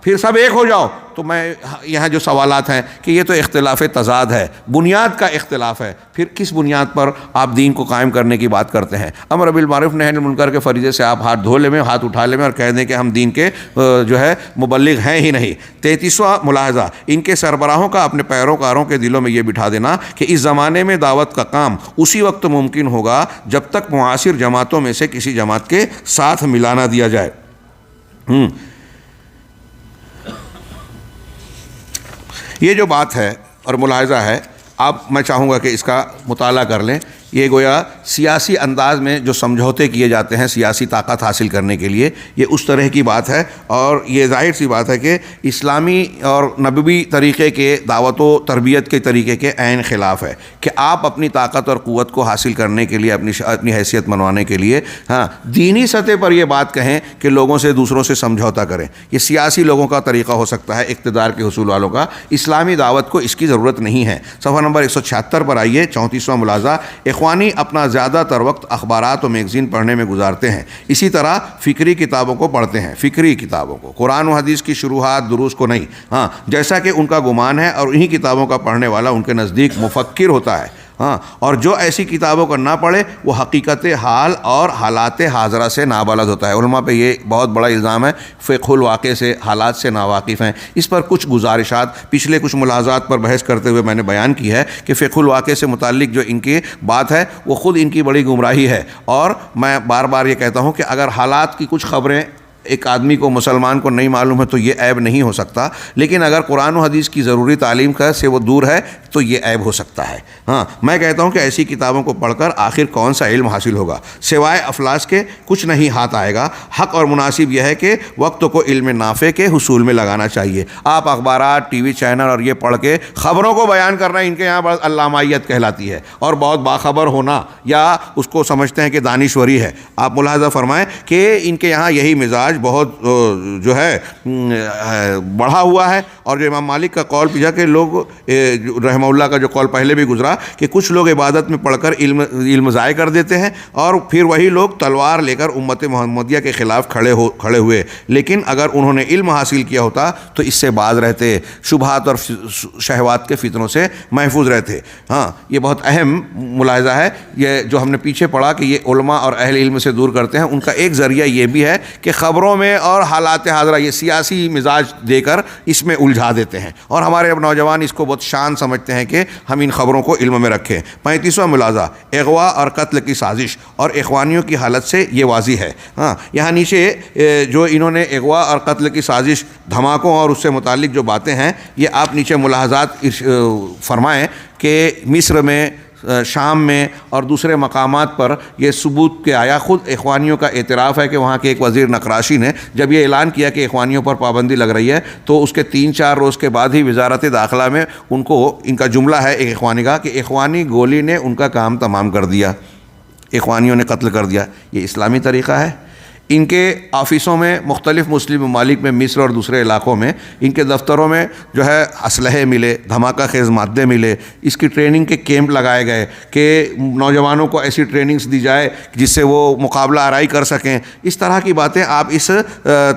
پھر سب ایک ہو جاؤ. تو میں یہاں جو سوالات ہیں کہ یہ تو اختلاف تضاد ہے, بنیاد کا اختلاف ہے, پھر کس بنیاد پر آپ دین کو قائم کرنے کی بات کرتے ہیں؟ امر بالمعروف نہی عن المنکر کے فریضے سے آپ ہاتھ دھو لیں, ہاتھ اٹھا لیں اور کہہ دیں کہ ہم دین کے جو ہے مبلغ ہیں ہی نہیں. 33واں ملاحظہ, ان کے سربراہوں کا اپنے پیروکاروں کے دلوں میں یہ بٹھا دینا کہ اس زمانے میں دعوت کا کام اسی وقت ممکن ہوگا جب تک معاصر جماعتوں میں سے کسی جماعت کے ساتھ ملا نہ دیا جائے. یہ جو بات ہے اور ملاحظہ ہے, آپ میں چاہوں گا کہ اس کا مطالعہ کر لیں. یہ گویا سیاسی انداز میں جو سمجھوتے کیے جاتے ہیں سیاسی طاقت حاصل کرنے کے لیے, یہ اس طرح کی بات ہے. اور یہ ظاہر سی بات ہے کہ اسلامی اور نبوی طریقے کے دعوت و تربیت کے طریقے کے عین خلاف ہے کہ آپ اپنی طاقت اور قوت کو حاصل کرنے کے لیے, اپنی حیثیت منوانے کے لیے دینی سطح پر یہ بات کہیں کہ لوگوں سے, دوسروں سے سمجھوتا کریں. یہ سیاسی لوگوں کا طریقہ ہو سکتا ہے, اقتدار کے حصول والوں کا. اسلامی دعوت کو اس کی ضرورت نہیں ہے. صفحہ نمبر 176 پر آئیے, 34واں ملاحظہ. اخوانی اپنا زیادہ تر وقت اخبارات و میگزین پڑھنے میں گزارتے ہیں, اسی طرح فکری کتابوں کو پڑھتے ہیں. فکری کتابوں کو, قرآن و حدیث کی شروحات دروس کو نہیں. جیسا کہ ان کا گمان ہے, اور انہی کتابوں کا پڑھنے والا ان کے نزدیک مفکر ہوتا ہے. اور جو ایسی کتابوں کو نہ پڑھے وہ حقیقت حال اور حالات حاضرہ سے نابلد ہوتا ہے. علماء پہ یہ بہت بڑا الزام ہے, فقہ الواقع سے, حالات سے ناواقف ہیں. اس پر کچھ گزارشات پچھلے کچھ ملاحظات پر بحث کرتے ہوئے میں نے بیان کی ہے کہ فقہ الواقع سے متعلق جو ان کی بات ہے وہ خود ان کی بڑی گمراہی ہے. اور میں بار بار یہ کہتا ہوں کہ اگر حالات کی کچھ خبریں ایک آدمی کو, مسلمان کو نہیں معلوم ہے تو یہ عیب نہیں ہو سکتا, لیکن اگر قرآن و حدیث کی ضروری تعلیم کا سے وہ دور ہے تو یہ عیب ہو سکتا ہے. میں کہتا ہوں کہ ایسی کتابوں کو پڑھ کر آخر کون سا علم حاصل ہوگا؟ سوائے افلاس کے کچھ نہیں ہاتھ آئے گا. حق اور مناسب یہ ہے کہ وقت کو علم نافع کے حصول میں لگانا چاہیے. آپ اخبارات, ٹی وی چینل اور یہ پڑھ کے خبروں کو بیان کرنا ان کے یہاں بڑا علامائیت کہلاتی ہے اور بہت باخبر ہونا, یا اس کو سمجھتے ہیں کہ دانشوری ہے. آپ ملاحظہ فرمائیں کہ ان کے یہاں یہی مزاج بہت جو ہے بڑھا ہوا ہے. اور جو امام مالک کا قول پیچھا کہ لوگ, رحمہ اللہ کا جو قول پہلے بھی گزرا کہ کچھ لوگ عبادت میں پڑھ کر علم ضائع کر دیتے ہیں, اور پھر وہی لوگ تلوار لے کر امت محمدیہ کے خلاف کھڑے ہوئے. لیکن اگر انہوں نے علم حاصل کیا ہوتا تو اس سے باز رہتے, شبہات اور شہوات کے فتنوں سے محفوظ رہتے. یہ بہت اہم ملاحظہ ہے. یہ جو ہم نے پیچھے پڑھا کہ یہ علماء اور اہل علم سے دور کرتے ہیں, ان کا ایک ذریعہ یہ بھی ہے کہ خبروں میں اور حالات حاضرہ یہ سیاسی مزاج دے کر اس میں الجھا دیتے ہیں, اور ہمارے اب نوجوان اس کو بہت شان سمجھتے ہیں کہ ہم ان خبروں کو علم میں رکھیں. 35واں ملاحظہ, اغوا اور قتل کی سازش اور اخوانیوں کی حالت سے یہ واضح ہے. یہاں نیچے جو انہوں نے اغوا اور قتل کی سازش, دھماکوں اور اس سے متعلق جو باتیں ہیں, یہ آپ نیچے ملاحظات فرمائیں کہ مصر میں, شام میں اور دوسرے مقامات پر یہ ثبوت کے آیا. خود اخوانیوں کا اعتراف ہے کہ وہاں کے ایک وزیر نقراشی نے جب یہ اعلان کیا کہ اخوانیوں پر پابندی لگ رہی ہے تو اس کے 3-4 روز کے بعد ہی وزارت داخلہ میں ان کا جملہ ہے ایک اخوانی کا کہ اخوانی گولی نے ان کا کام تمام کر دیا, اخوانیوں نے قتل کر دیا. یہ اسلامی طریقہ ہے؟ ان کے آفیسوں میں مختلف مسلم ممالک میں مصر اور دوسرے علاقوں میں ان کے دفتروں میں جو ہے اسلحے ملے، دھماکہ خیز مادے ملے، اس کی ٹریننگ کے کیمپ لگائے گئے کہ نوجوانوں کو ایسی ٹریننگز دی جائے جس سے وہ مقابلہ آرائی کر سکیں. اس طرح کی باتیں آپ اس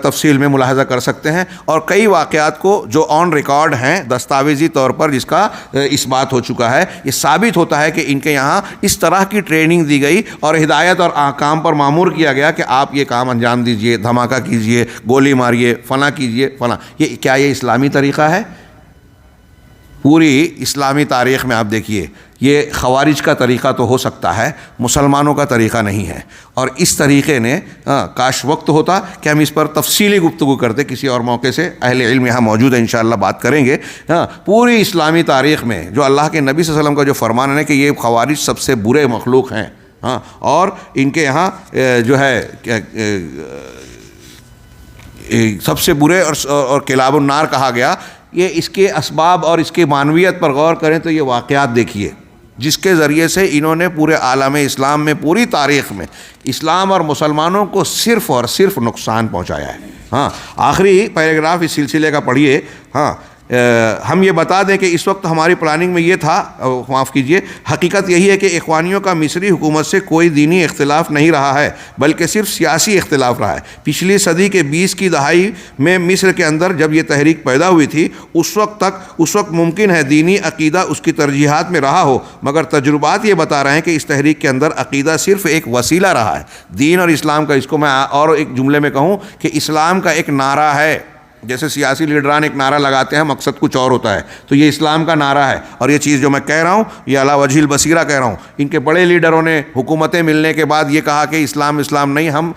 تفصیل میں ملاحظہ کر سکتے ہیں، اور کئی واقعات کو جو آن ریکارڈ ہیں دستاویزی طور پر جس کا اس بات ہو چکا ہے. یہ ثابت ہوتا ہے کہ ان کے یہاں اس طرح کی ٹریننگ دی گئی اور ہدایت اور احکام پر مامور کیا گیا کہ آپ یہ کام انجام دیجئے، دھماکہ کیجئے، گولی ماریے، فلاں کیجئے، فلاں. کیا یہ اسلامی طریقہ ہے؟ پوری اسلامی تاریخ میں آپ دیکھیے یہ خوارج کا طریقہ تو ہو سکتا ہے، مسلمانوں کا طریقہ نہیں ہے. اور اس طریقے نے کاش وقت ہوتا کہ ہم اس پر تفصیلی گفتگو کرتے کسی اور موقع سے. اہل علم یہاں موجود ہے، انشاءاللہ بات کریں گے. پوری اسلامی تاریخ میں جو اللہ کے نبی صلی اللہ علیہ وسلم کا جو فرمان ہے کہ یہ خوارج سب سے برے مخلوق ہیں، اور ان کے یہاں جو ہے سب سے برے اور کلاب النار کہا گیا. یہ اس کے اسباب اور اس کی معنویت پر غور کریں تو یہ واقعات دیکھیے جس کے ذریعے سے انہوں نے پورے عالم اسلام میں، پوری تاریخ میں اسلام اور مسلمانوں کو صرف اور صرف نقصان پہنچایا ہے. آخری پیراگراف اس سلسلے کا پڑھیے. ہم یہ بتا دیں کہ اس وقت ہماری پلاننگ میں یہ تھا، معاف کیجئے، حقیقت یہی ہے کہ اخوانیوں کا مصری حکومت سے کوئی دینی اختلاف نہیں رہا ہے بلکہ صرف سیاسی اختلاف رہا ہے. پچھلی صدی کے 20 کی دہائی میں مصر کے اندر جب یہ تحریک پیدا ہوئی تھی اس وقت ممکن ہے دینی عقیدہ اس کی ترجیحات میں رہا ہو، مگر تجربات یہ بتا رہے ہیں کہ اس تحریک کے اندر عقیدہ صرف ایک وسیلہ رہا ہے. دین اور اسلام کا، اس کو میں اور ایک جملے میں کہوں کہ اسلام کا ایک نعرہ ہے. جیسے سیاسی لیڈران ایک نعرہ لگاتے ہیں، مقصد کچھ اور ہوتا ہے، تو یہ اسلام کا نعرہ ہے. اور یہ چیز جو میں کہہ رہا ہوں یہ علی وجہ البصیرہ کہہ رہا ہوں. ان کے بڑے لیڈروں نے حکومتیں ملنے کے بعد یہ کہا کہ اسلام نہیں، ہم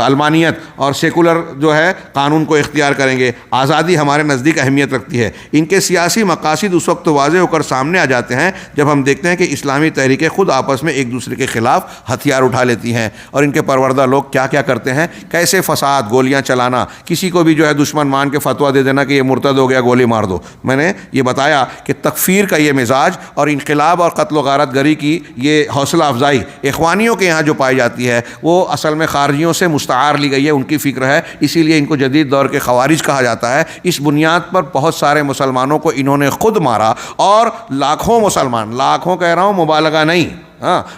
علمانیت اور سیکولر جو ہے قانون کو اختیار کریں گے، آزادی ہمارے نزدیک اہمیت رکھتی ہے. ان کے سیاسی مقاصد اس وقت واضح ہو کر سامنے آ جاتے ہیں جب ہم دیکھتے ہیں کہ اسلامی تحریکیں خود آپس میں ایک دوسرے کے خلاف ہتھیار اٹھا لیتی ہیں، اور ان کے پروردہ لوگ کیا کیا کرتے ہیں، کیسے فساد، گولیاں چلانا، کسی کو بھی جو ہے دشمن مان کے فتویٰ دے دینا کہ یہ مرتد ہو گیا، گولی مار دو. میں نے یہ بتایا کہ تکفیر کا یہ مزاج اور انقلاب اور قتل و غارت گری کی یہ حوصلہ افزائی اخوانیوں کے یہاں جو پائی جاتی ہے وہ اصل میں خارجیوں سے مستعار لی گئی ہے، ان کی فکر ہے، اسی لیے ان کو جدید دور کے خوارج کہا جاتا ہے. اس بنیاد پر بہت سارے مسلمانوں کو انہوں نے خود مارا، اور لاکھوں مسلمان، لاکھوں کہہ رہا ہوں، مبالغہ نہیں،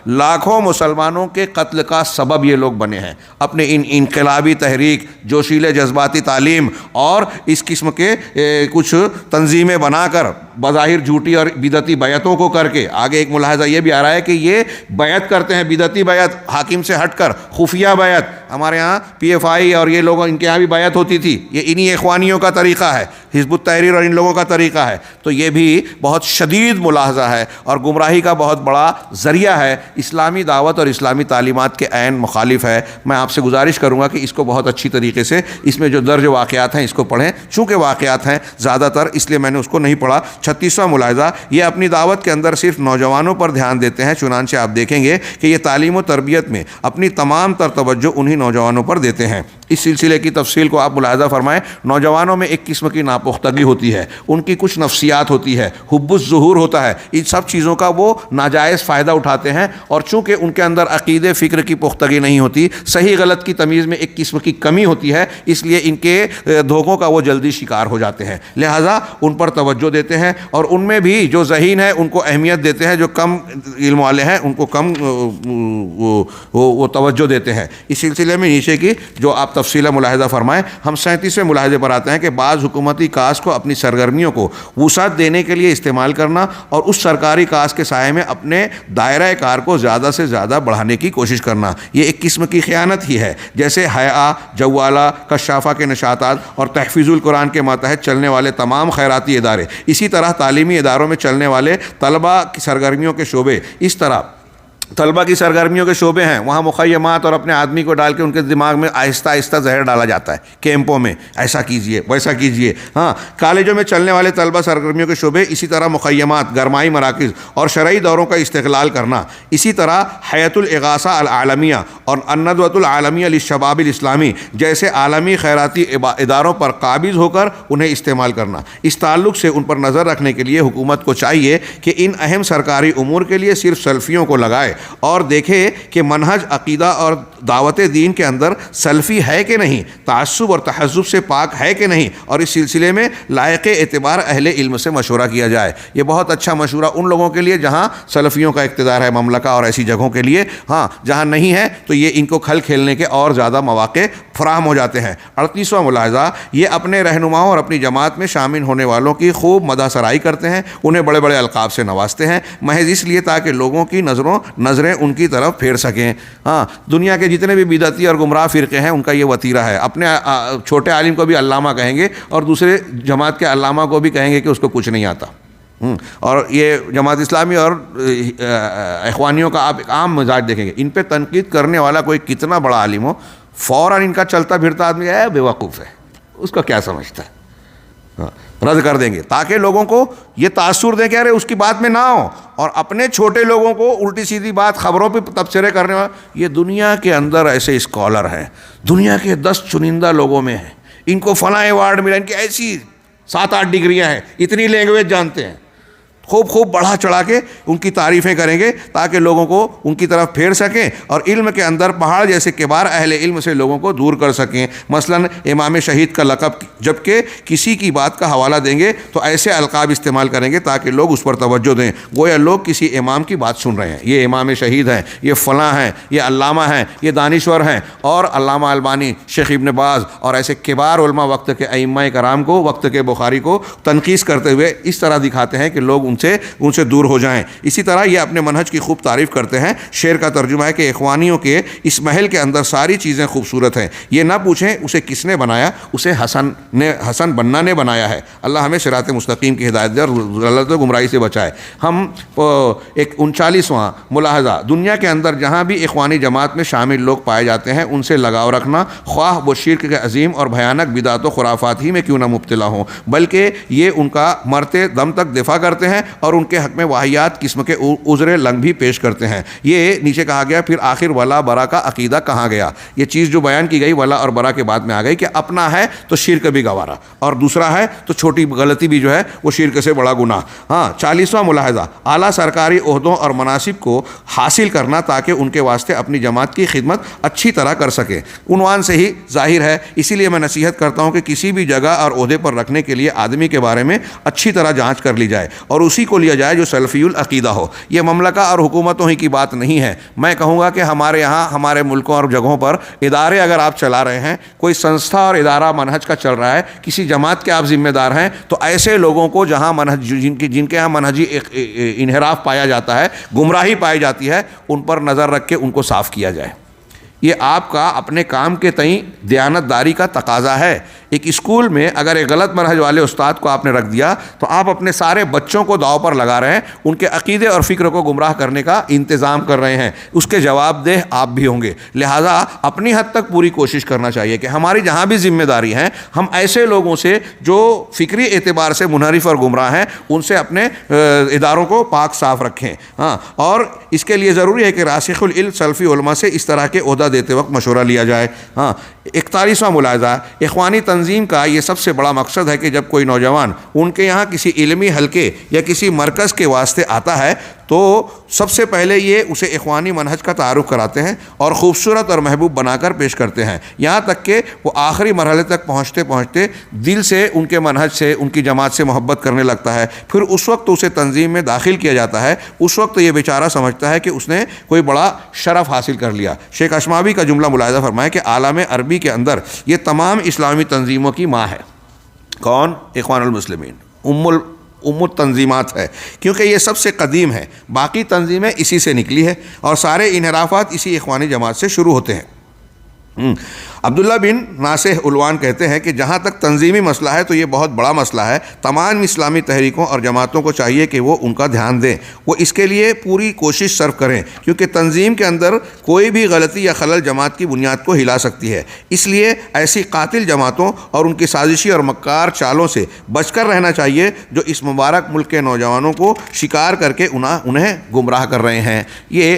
لاکھوں مسلمانوں کے قتل کا سبب یہ لوگ بنے ہیں. اپنے ان انقلابی تحریک، جوشیلے جذباتی تعلیم اور اس قسم کے کچھ تنظیمیں بنا کر بظاہر جھوٹی اور بدعتی بیعتوں کو کر کے، آگے ایک ملاحظہ یہ بھی آ رہا ہے کہ یہ بیعت کرتے ہیں، بدعتی بیعت، حاکم سے ہٹ کر خفیہ بیعت. ہمارے ہاں پی ایف آئی اور یہ لوگ، ان کے یہاں بھی بیعت ہوتی تھی. یہ انہی اخوانیوں کا طریقہ ہے، حزب التحریر اور ان لوگوں کا طریقہ ہے. تو یہ بھی بہت شدید ملاحظہ ہے اور گمراہی کا بہت بڑا ذریعہ ہے. اسلامی دعوت اور اسلامی تعلیمات کے عین مخالف ہے. میں آپ سے گزارش کروں گا کہ اس کو بہت اچھی طریقے سے، اس میں جو درج واقعات ہیں اس کو پڑھیں. چونکہ واقعات ہیں زیادہ تر اس لیے میں نے اس کو نہیں پڑھا. 36واں ملاحظہ، یہ اپنی دعوت کے اندر صرف نوجوانوں پر دھیان دیتے ہیں، چنانچہ آپ دیکھیں گے کہ یہ تعلیم و تربیت میں اپنی تمام تر توجہ انہی نوجوانوں پر دیتے ہیں. اس سلسلے کی تفصیل کو آپ ملاحظہ فرمائیں. نوجوانوں میں ایک قسم کی ناپختگی ہوتی ہے، ان کی کچھ نفسیات ہوتی ہے، حب الظہور ہوتا ہے. ان سب چیزوں کا وہ ناجائز فائدہ اٹھاتے ہیں، اور چونکہ ان کے اندر عقیدے فکر کی پختگی نہیں ہوتی، صحیح غلط کی تمیز میں ایک قسم کی کمی ہوتی ہے، اس لیے ان کے دھوکوں کا وہ جلدی شکار ہو جاتے ہیں. لہٰذا ان پر توجہ دیتے ہیں، اور ان میں بھی جو ذہین ہیں ان کو اہمیت دیتے ہیں، جو کم علم والے ہیں ان کو کم وہ توجہ دیتے ہیں. اس سلسلے میں نیچے کی جو آپ تفصیلہ ملاحظہ فرمائیں. ہم 37ویں ملاحظے پر آتے ہیں کہ بعض حکومتی کاز کو اپنی سرگرمیوں کو وسعت دینے کے لیے استعمال کرنا، اور اس سرکاری کاز کے سائے میں اپنے دائرہ کار کو زیادہ سے زیادہ بڑھانے کی کوشش کرنا، یہ ایک قسم کی خیانت ہی ہے. جیسے حیا، جوالہ، کشافہ کے نشاطات اور تحفیظ القرآن کے ماتحت چلنے والے تمام خیراتی ادارے، اسی طرح تعلیمی اداروں میں چلنے والے طلباء کی سرگرمیوں کے شعبے، اس طرح طلبہ کی سرگرمیوں کے شعبے ہیں، وہاں مخیمات اور اپنے آدمی کو ڈال کے ان کے دماغ میں آہستہ آہستہ زہر ڈالا جاتا ہے کیمپوں میں، ایسا کیجئے ویسا کیجئے. کالجوں میں چلنے والے طلبہ سرگرمیوں کے شعبے، اسی طرح مخیمات، گرمائی مراکز اور شرعی دوروں کا استغلال کرنا. اسی طرح حیات الاغاثہ العالمیہ اور الندوۃ العالمیہ للشباب الاسلامی جیسے عالمی خیراتی اداروں پر قابض ہو کر انہیں استعمال کرنا. اس تعلق سے ان پر نظر رکھنے کے لیے حکومت کو چاہیے کہ ان اہم سرکاری امور کے لیے صرف سلفیوں کو لگائے جائے اور دیکھے کہ منہج عقیدہ اور دعوت دین کے اندر سلفی ہے کہ نہیں، تعصب اور تحزب سے پاک ہے کہ نہیں، اور اس سلسلے میں لائق اعتبار اہل علم سے مشورہ کیا جائے۔ یہ بہت اچھا مشورہ ان لوگوں کے لیے جہاں سلفیوں کا اقتدار ہے مملکہ اور ایسی جگہوں کے لیے، ہاں جہاں نہیں ہے تو یہ ان کو کھل کھیلنے کے اور زیادہ مواقع فراہم ہو جاتے ہیں۔ 38واں ملاحظہ، یہ اپنے رہنماؤں اور اپنی جماعت میں شامل ہونے والوں کی خوب مدح سرائی کرتے ہیں، انہیں بڑے بڑے القاب سے نوازتے ہیں، محض اس لیے تاکہ لوگوں کی نظریں ان کی طرف پھیر سکیں۔ ہاں، دنیا کے جتنے بھی بدعتی اور گمراہ فرقے ہیں ان کا یہ وتیرہ ہے، اپنے چھوٹے عالم کو بھی علامہ کہیں گے اور دوسرے جماعت کے علامہ کو بھی کہیں گے کہ اس کو کچھ نہیں آتا۔ اور یہ جماعت اسلامی اور اخوانیوں کا آپ ایک عام مزاج دیکھیں گے، ان پہ تنقید کرنے والا کوئی کتنا بڑا عالم ہو، فوراً ان کا چلتا پھرتا آدمی ہے بے وقوف ہے، اس کا کیا سمجھتا ہے، رد کر دیں گے تاکہ لوگوں کو یہ تاثر دیں کہ ارے اس کی بات میں نہ ہو، اور اپنے چھوٹے لوگوں کو الٹی سیدھی بات خبروں پہ تبصرے کرنے والا۔ یہ دنیا کے اندر ایسے اسکالر ہیں، دنیا کے 10 چنندہ لوگوں میں ہیں، ان کو فلاں ایوارڈ ملا، ان کی ایسی 7-8 ڈگریاں ہیں، اتنی لینگویج جانتے ہیں، خوب بڑھا چڑھا کے ان کی تعریفیں کریں گے تاکہ لوگوں کو ان کی طرف پھیر سکیں اور علم کے اندر پہاڑ جیسے کبار اہل علم سے لوگوں کو دور کر سکیں۔ مثلا امام شہید کا لقب جبکہ کسی کی بات کا حوالہ دیں گے تو ایسے القاب استعمال کریں گے تاکہ لوگ اس پر توجہ دیں، گویا لوگ کسی امام کی بات سن رہے ہیں، یہ امام شہید ہیں، یہ فلاں ہیں، یہ علامہ ہیں، یہ دانشور ہیں، اور علامہ البانی، شیخ ابن باز اور ایسے کبار علماء وقت کے ائمہ کرام کو، وقت کے بخاری کو تنقید کرتے ہوئے اس طرح دکھاتے ہیں کہ لوگ ان سے دور ہو جائیں۔ اسی طرح یہ اپنے منہج کی خوب تعریف کرتے ہیں۔ شعر کا ترجمہ ہے کہ اخوانیوں کے اس محل کے اندر ساری چیزیں خوبصورت ہیں، یہ نہ پوچھیں اسے کس نے بنایا، اسے حسن بننا نے بنایا ہے۔ اللہ ہمیں صراط مستقیم کی ہدایت دے اور غلط و گمراہی سے بچائے۔ ہم ایک 39واں ملاحظہ، دنیا کے اندر جہاں بھی اخوانی جماعت میں شامل لوگ پائے جاتے ہیں ان سے لگاؤ رکھنا، خواہ وہ شرک کے عظیم اور بھیانک بدعت و خرافات ہی میں کیوں نہ مبتلا ہوں، بلکہ یہ ان کا مرتے دم تک دفاع کرتے ہیں اور ان کے حق میں واہیات قسم کے عذر لنگ بھی پیش کرتے ہیں۔ یہ نیچے کہا گیا پھر آخر ولا برا کا عقیدہ کہاں گیا، یہ چیز جو بیان کی گئی ولا اور برا کے بعد میں آ گئی کہ اپنا ہے تو شرک بھی گوارا اور دوسرا ہے تو چھوٹی غلطی بھی جو ہے وہ شرک سے بڑا گناہ۔ ہاں، 40واں ملاحظہ، اعلیٰ سرکاری عہدوں اور مناصب کو حاصل کرنا تاکہ ان کے واسطے اپنی جماعت کی خدمت اچھی طرح کر سکیں، عنوان سے ہی ظاہر ہے، اسی لیے میں نصیحت کرتا ہوں کہ کسی بھی جگہ اور عہدے پر رکھنے کے لیے آدمی کے بارے میں اچھی طرح جانچ کر لی جائے اور اسی کو لیا جائے جو سلفی العقیدہ ہو۔ یہ مملکہ اور حکومتوں ہی کی بات نہیں ہے، میں کہوں گا کہ ہمارے یہاں ہمارے ملکوں اور جگہوں پر ادارے اگر آپ چلا رہے ہیں، کوئی سنستھا اور ادارہ منہج کا چل رہا ہے، کسی جماعت کے آپ ذمہ دار ہیں، تو ایسے لوگوں کو جہاں منہج جن کے یہاں منہجی انحراف پایا جاتا ہے، گمراہی پائی جاتی ہے، ان پر نظر رکھ کے ان کو صاف کیا جائے۔ یہ آپ کا اپنے کام کے تئیں دیانت داری کا تقاضا ہے۔ ایک اسکول میں اگر ایک غلط منہج والے استاد کو آپ نے رکھ دیا تو آپ اپنے سارے بچوں کو داؤ پر لگا رہے ہیں، ان کے عقیدے اور فکر کو گمراہ کرنے کا انتظام کر رہے ہیں، اس کے جواب دہ آپ بھی ہوں گے۔ لہٰذا اپنی حد تک پوری کوشش کرنا چاہیے کہ ہماری جہاں بھی ذمہ داری ہیں، ہم ایسے لوگوں سے جو فکری اعتبار سے منحرف اور گمراہ ہیں ان سے اپنے اداروں کو پاک صاف رکھیں۔ ہاں، اور اس کے لیے ضروری ہے کہ راسخ العلم سلفی علماء سے اس طرح کے عہدہ دیتے وقت مشورہ لیا جائے۔ ہاں، 41واں ملاحظہ، اخوانی تنظیم کا یہ سب سے بڑا مقصد ہے کہ جب کوئی نوجوان ان کے یہاں کسی علمی حلقے یا کسی مرکز کے واسطے آتا ہے تو سب سے پہلے یہ اسے اخوانی منہج کا تعارف کراتے ہیں اور خوبصورت اور محبوب بنا کر پیش کرتے ہیں، یہاں تک کہ وہ آخری مرحلے تک پہنچتے پہنچتے دل سے ان کے منہج سے، ان کی جماعت سے محبت کرنے لگتا ہے۔ پھر اس وقت اسے تنظیم میں داخل کیا جاتا ہے، اس وقت یہ بیچارہ سمجھتا ہے کہ اس نے کوئی بڑا شرف حاصل کر لیا۔ شیخ اشماوی کا جملہ ملاحظہ فرمائے کہ عالم عربی کے اندر یہ تمام اسلامی تنظیموں کی ماں ہے۔ کون؟ اخوان المسلمین، ام التنظیمات ہے، کیونکہ یہ سب سے قدیم ہے، باقی تنظیمیں اسی سے نکلی ہے اور سارے انحرافات اسی اخوانی جماعت سے شروع ہوتے ہیں۔ عبداللہ بن ناصح علوان کہتے ہیں کہ جہاں تک تنظیمی مسئلہ ہے تو یہ بہت بڑا مسئلہ ہے، تمام اسلامی تحریکوں اور جماعتوں کو چاہیے کہ وہ ان کا دھیان دیں، وہ اس کے لیے پوری کوشش صرف کریں، کیونکہ تنظیم کے اندر کوئی بھی غلطی یا خلل جماعت کی بنیاد کو ہلا سکتی ہے۔ اس لیے ایسی قاتل جماعتوں اور ان کی سازشی اور مکار چالوں سے بچ کر رہنا چاہیے جو اس مبارک ملک کے نوجوانوں کو شکار کر کے انہیں گمراہ کر رہے ہیں۔ یہ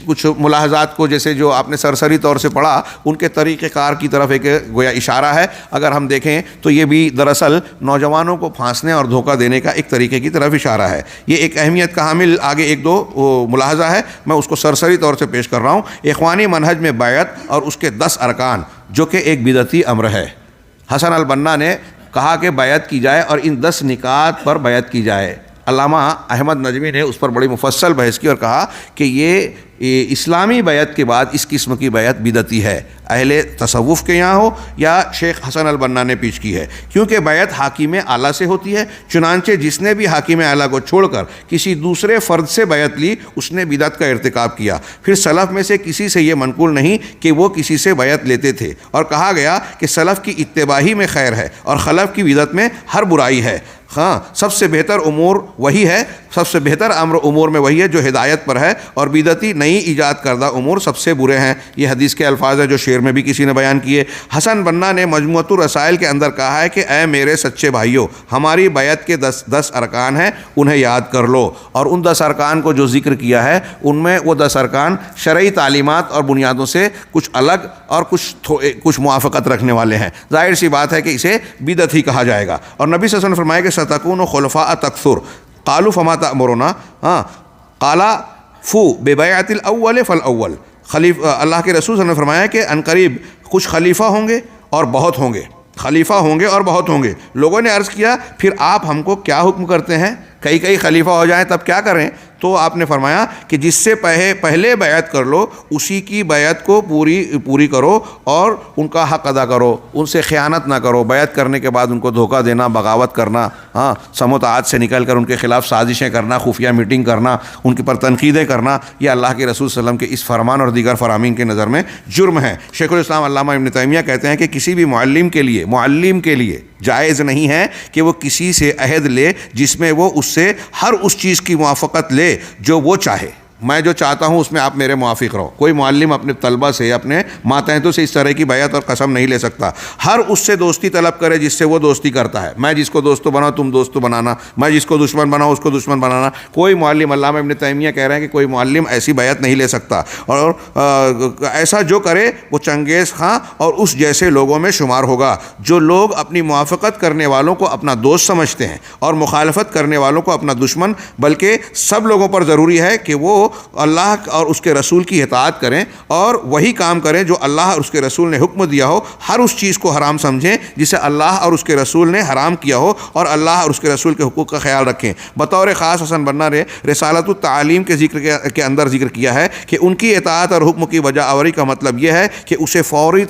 کچھ ملاحظات کو جیسے جو آپ نے سرسری طور سے پڑھا، ان کے طریقہ شکار کی طرف ایک گویا اشارہ ہے. اگر ہم دیکھیں تو یہ بھی دراصل نوجوانوں کو پھانسنے اور دھوکہ دینے کا ایک طریقے کی طرف اشارہ ہے. یہ ایک اہمیت کا حامل آگے ایک دو ملاحظہ ہے، میں اس کو سرسری طور سے پیش کر رہا ہوں. اخوانی منہج میں بیعت اور اس کے 10 ارکان جو کہ ایک بدعتی امر ہے. حسن البنا نے کہا کہ بیعت کی جائے اور ان 10 نکات پر بیعت کی جائے. علامہ احمد نجمی نے اس پر بڑی مفصل بحث کی اور کہا کہ یہ اسلامی بیعت کے بعد اس قسم کی بیعت بدعتی ہے، اہل تصوف کے یہاں ہو یا شیخ حسن البنا نے پیش کی ہے، کیونکہ بیعت حاکم اعلیٰ سے ہوتی ہے. چنانچہ جس نے بھی حاکم اعلیٰ کو چھوڑ کر کسی دوسرے فرد سے بیعت لی اس نے بدعت کا ارتکاب کیا. پھر سلف میں سے کسی سے یہ منقول نہیں کہ وہ کسی سے بیعت لیتے تھے، اور کہا گیا کہ سلف کی اتباع ہی میں خیر ہے اور خلف کی بدعت میں ہر برائی ہے. ہاں، سب سے بہتر امور وہی ہے، سب سے بہتر امور میں وہی ہے جو ہدایت پر ہے، اور بدعتی نئی ایجاد کردہ امور سب سے برے ہیں. یہ حدیث کے الفاظ ہیں جو شعر میں بھی کسی نے بیان کیے. حسن بنا نے مجموعۃ الرسائل کے اندر کہا ہے کہ اے میرے سچے بھائیوں، ہماری بیعت کے 10 ارکان ہیں، انہیں یاد کر لو. اور ان 10 ارکان کو جو ذکر کیا ہے ان میں وہ 10 ارکان شرعی تعلیمات اور بنیادوں سے کچھ الگ اور کچھ موافقت رکھنے والے ہیں. ظاہر سی بات ہے کہ اسے بدعت ہی کہا جائے گا. اور نبی صلی اللہ علیہ وسلم نے فرمایا کہ ستکون خلفاء تکثر قالوا فما تأمرنا قال فو ببیعت الاول فالاول. اللہ کے رسول صلی اللہ علیہ وسلم نے فرمایا کہ عنقریب کچھ خلیفہ ہوں گے اور بہت ہوں گے، خلیفہ ہوں گے اور بہت ہوں گے. لوگوں نے عرض کیا پھر آپ ہم کو کیا حکم کرتے ہیں؟ کئی خلیفہ ہو جائیں تب کیا کریں؟ تو آپ نے فرمایا کہ جس سے پہلے بیعت کر لو اسی کی بیعت کو پوری کرو اور ان کا حق ادا کرو، ان سے خیانت نہ کرو. بیعت کرنے کے بعد ان کو دھوکہ دینا، بغاوت کرنا، سم و تعات سے نکل کر ان کے خلاف سازشیں کرنا، خفیہ میٹنگ کرنا، ان کے پر تنقیدیں کرنا، یہ اللہ کے رسول صلی اللہ علیہ وسلم کے اس فرمان اور دیگر فرامین کے نظر میں جرم ہے. شیخ الاسلام علامہ ابن تیمیہ کہتے ہیں کہ کسی بھی معلم کے لیے جائز نہیں ہے کہ وہ کسی سے عہد لے جس میں وہ اس سے ہر اس چیز کی موافقت لے جو وہ چاہے. میں جو چاہتا ہوں اس میں آپ میرے موافق رہو. کوئی معلم اپنے طلبہ سے، اپنے ماتحتوں سے اس طرح کی بیعت اور قسم نہیں لے سکتا. ہر اس سے دوستی طلب کرے جس سے وہ دوستی کرتا ہے. میں جس کو دوستو بناؤں تم دوستو بنانا، میں جس کو دشمن بناؤں اس کو دشمن بنانا. کوئی معلم، علامہ ابن تیمیہ کہہ رہے ہیں کہ کوئی معلم ایسی بیعت نہیں لے سکتا، اور ایسا جو کرے وہ چنگیز خان اور اس جیسے لوگوں میں شمار ہوگا. جو لوگ اپنی موافقت کرنے والوں کو اپنا دوست سمجھتے ہیں اور مخالفت کرنے والوں کو اپنا دشمن، بلکہ سب لوگوں پر ضروری ہے کہ وہ اللہ اور اس کے رسول کی اطاعت کریں اور وہی کام کریں جو اللہ اور اس کے رسول نے حکم دیا ہو. ہر اس چیز کو حرام سمجھیں جسے اللہ اور اس کے رسول نے حرام کیا ہو، اور اللہ اور اس کے رسول کے حقوق کا خیال رکھیں. بطور خاص حسن بنا نے رسالۃ التعالیم کے اندر ذکر کیا ہے کہ ان کی اطاعت اور حکم کی وجہ آوری کا مطلب یہ ہے کہ اسے فوری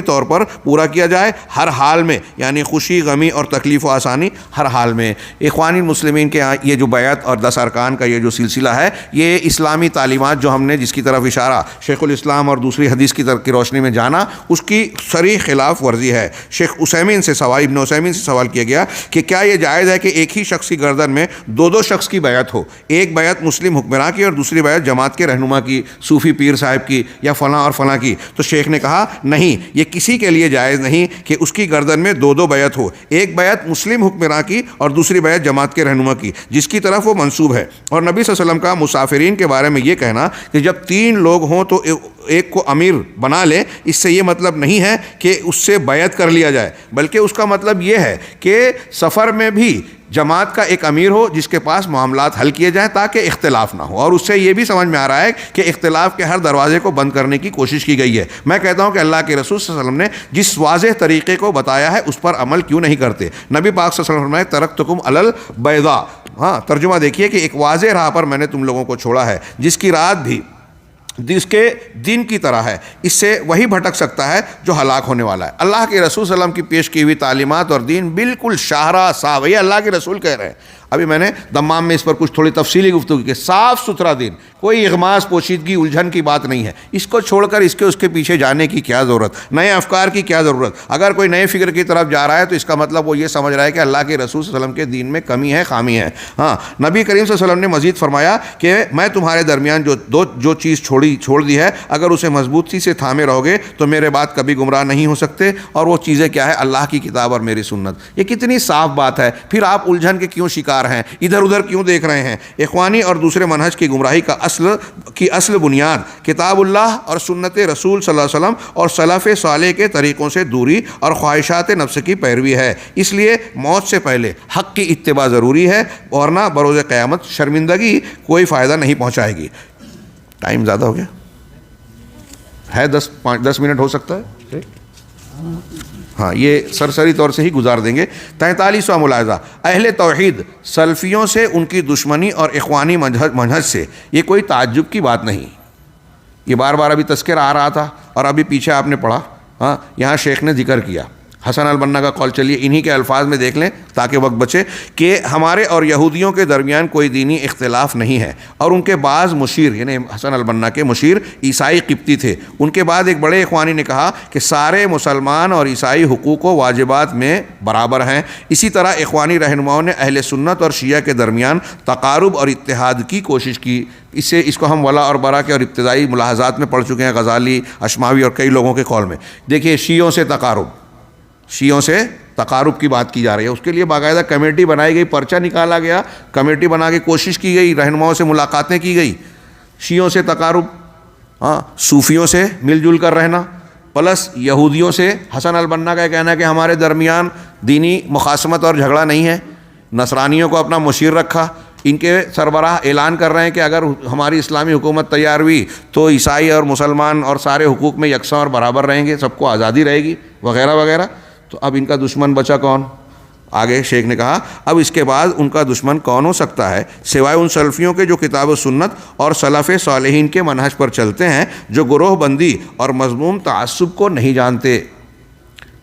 طور پر پورا کیا جائے، ہر حال میں، یعنی خوشی، غمی اور تکلیف و آسانی ہر حال میں. اخوانی المسلمین کے یہ جو بیعت اور 10 ارکان کا یہ جو سلسلہ ہے، یہ اسلامی تعلیمات جو ہم نے جس کی طرف اشارہ شیخ الاسلام اور دوسری حدیث کی طرف کی روشنی میں جانا، اس کی صریح خلاف ورزی ہے. شیخ ابن عثیمین سے سوال کیا گیا کہ کیا یہ جائز ہے کہ ایک ہی شخص کی گردن میں دو شخص کی بیعت ہو، ایک بیعت مسلم حکمراں کی اور دوسری بیعت جماعت کے رہنما کی، صوفی پیر صاحب کی یا فلاں اور فلاں کی؟ تو شیخ نے کہا نہیں، یہ کسی کے لیے جائز نہیں کہ اس کی گردن میں دو بیعت ہو، ایک بیعت مسلم حکمراں کی اور دوسری بیعت جماعت کے رہنما کی جس کی طرف وہ منسوب ہے. اور نبی صلی اللہ علیہ وسلم کا مسافرین کے بارے میں یہ کہنا کہ جب 3 لوگ ہوں تو ایک کو امیر بنا لے، اس سے یہ مطلب نہیں ہے کہ اس سے بیعت کر لیا جائے، بلکہ اس کا مطلب یہ ہے کہ سفر میں بھی جماعت کا ایک امیر ہو جس کے پاس معاملات حل کیے جائیں تاکہ اختلاف نہ ہو. اور اس سے یہ بھی سمجھ میں آ رہا ہے کہ اختلاف کے ہر دروازے کو بند کرنے کی کوشش کی گئی ہے. میں کہتا ہوں کہ اللہ کے رسول صلی اللہ علیہ وسلم نے جس واضح طریقے کو بتایا ہے اس پر عمل کیوں نہیں کرتے؟ نبی پاک صلی اللہ علیہ وسلم نے ترکتکم علی البیضاء، ترجمہ دیکھیے کہ ایک واضح راہ پر میں نے تم لوگوں کو چھوڑا ہے جس کی رات بھی جس کے دن کی طرح ہے، اس سے وہی بھٹک سکتا ہے جو ہلاک ہونے والا ہے. اللہ کے رسول صلی اللہ علیہ وسلم کی پیش کی ہوئی تعلیمات اور دین بالکل شاہراہ صاف ہے. یہ اللہ کے رسول کہہ رہے ہیں. ابھی میں نے دمام میں اس پر کچھ تھوڑی تفصیلی گفتگو کی کہ صاف ستھرا دین، کوئی اغماس، پوشیدگی، الجھن کی بات نہیں ہے. اس کو چھوڑ کر اس کے پیچھے جانے کی کیا ضرورت، نئے افکار کی کیا ضرورت؟ اگر کوئی نئے فکر کی طرف جا رہا ہے تو اس کا مطلب وہ یہ سمجھ رہا ہے کہ اللہ کے رسول صلی اللہ علیہ وسلم کے دین میں کمی ہے، خامی ہے. نبی کریم صلی اللہ علیہ وسلم نے مزید فرمایا کہ میں تمہارے درمیان جو چیز چھوڑ دی ہے، اگر اسے مضبوطی سے تھامے رہو گے تو میرے بعد کبھی گمراہ نہیں ہو سکتے. اور وہ چیزیں کیا ہے؟ اللہ کی کتاب اور میری سنت. یہ کتنی صاف بات ہے. پھر آپ الجھن کے کیوں شکار بیکار ہیں, ادھر ادھر کیوں دیکھ رہے ہیں؟ اخوانی اور دوسرے منہج کی گمراہی کی اصل بنیاد کتاب اللہ اور سنت رسول صلی اللہ علیہ وسلم اور سلف صالح کے طریقوں سے دوری اور خواہشات نفس کی پیروی ہے. اس لیے موت سے پہلے حق کی اتباع ضروری ہے, ورنہ بروز قیامت شرمندگی کوئی فائدہ نہیں پہنچائے گی. ٹائم زیادہ ہو گیا ہے, 10 منٹ ہو سکتا ہے. ہاں, یہ سرسری طور سے ہی گزار دیں گے. 43واں ملاحظہ, اہل توحید سلفیوں سے ان کی دشمنی اور اخوانی منہج سے یہ کوئی تعجب کی بات نہیں. یہ بار بار ابھی تذکر آ رہا تھا اور ابھی پیچھے آپ نے پڑھا. ہاں, یہاں شیخ نے ذکر کیا حسن البنا کا قول. چلیے انہی کے الفاظ میں دیکھ لیں تاکہ وقت بچے کہ ہمارے اور یہودیوں کے درمیان کوئی دینی اختلاف نہیں ہے, اور ان کے بعض مشیر, یعنی حسن البنا کے مشیر عیسائی قبطی تھے. ان کے بعد ایک بڑے اخوانی نے کہا کہ سارے مسلمان اور عیسائی حقوق و واجبات میں برابر ہیں. اسی طرح اخوانی رہنماؤں نے اہل سنت اور شیعہ کے درمیان تقارب اور اتحاد کی کوشش کی. اس کو ہم ولا اور برا کے اور ابتدائی ملاحظات میں پڑھ چکے ہیں, غزالی, اشماوی اور کئی لوگوں کے قول میں. دیکھیے, شیعوں سے تقارب کی بات کی جا رہی ہے. اس کے لیے باقاعدہ کمیٹی بنائی گئی, پرچہ نکالا گیا, کمیٹی بنا کے کوشش کی گئی, رہنماؤں سے ملاقاتیں کی گئی. شیعوں سے تقارب, ہاں, صوفیوں سے مل جل کر رہنا, پلس یہودیوں سے. حسن البنا کا کہنا ہے کہ ہمارے درمیان دینی مخاصمت اور جھگڑا نہیں ہے. نصرانیوں کو اپنا مشیر رکھا. ان کے سربراہ اعلان کر رہے ہیں کہ اگر ہماری اسلامی حکومت تیار ہوئی تو عیسائی اور مسلمان اور سارے حقوق میں یکساں اور برابر رہیں گے, سب کو آزادی رہے گی, وغیرہ وغیرہ. تو اب ان کا دشمن بچا کون؟ آگے شیخ نے کہا اب اس کے بعد ان کا دشمن کون ہو سکتا ہے سوائے ان سلفیوں کے جو کتاب و سنت اور سلف صالحین کے منہج پر چلتے ہیں, جو گروہ بندی اور مذموم تعصب کو نہیں جانتے.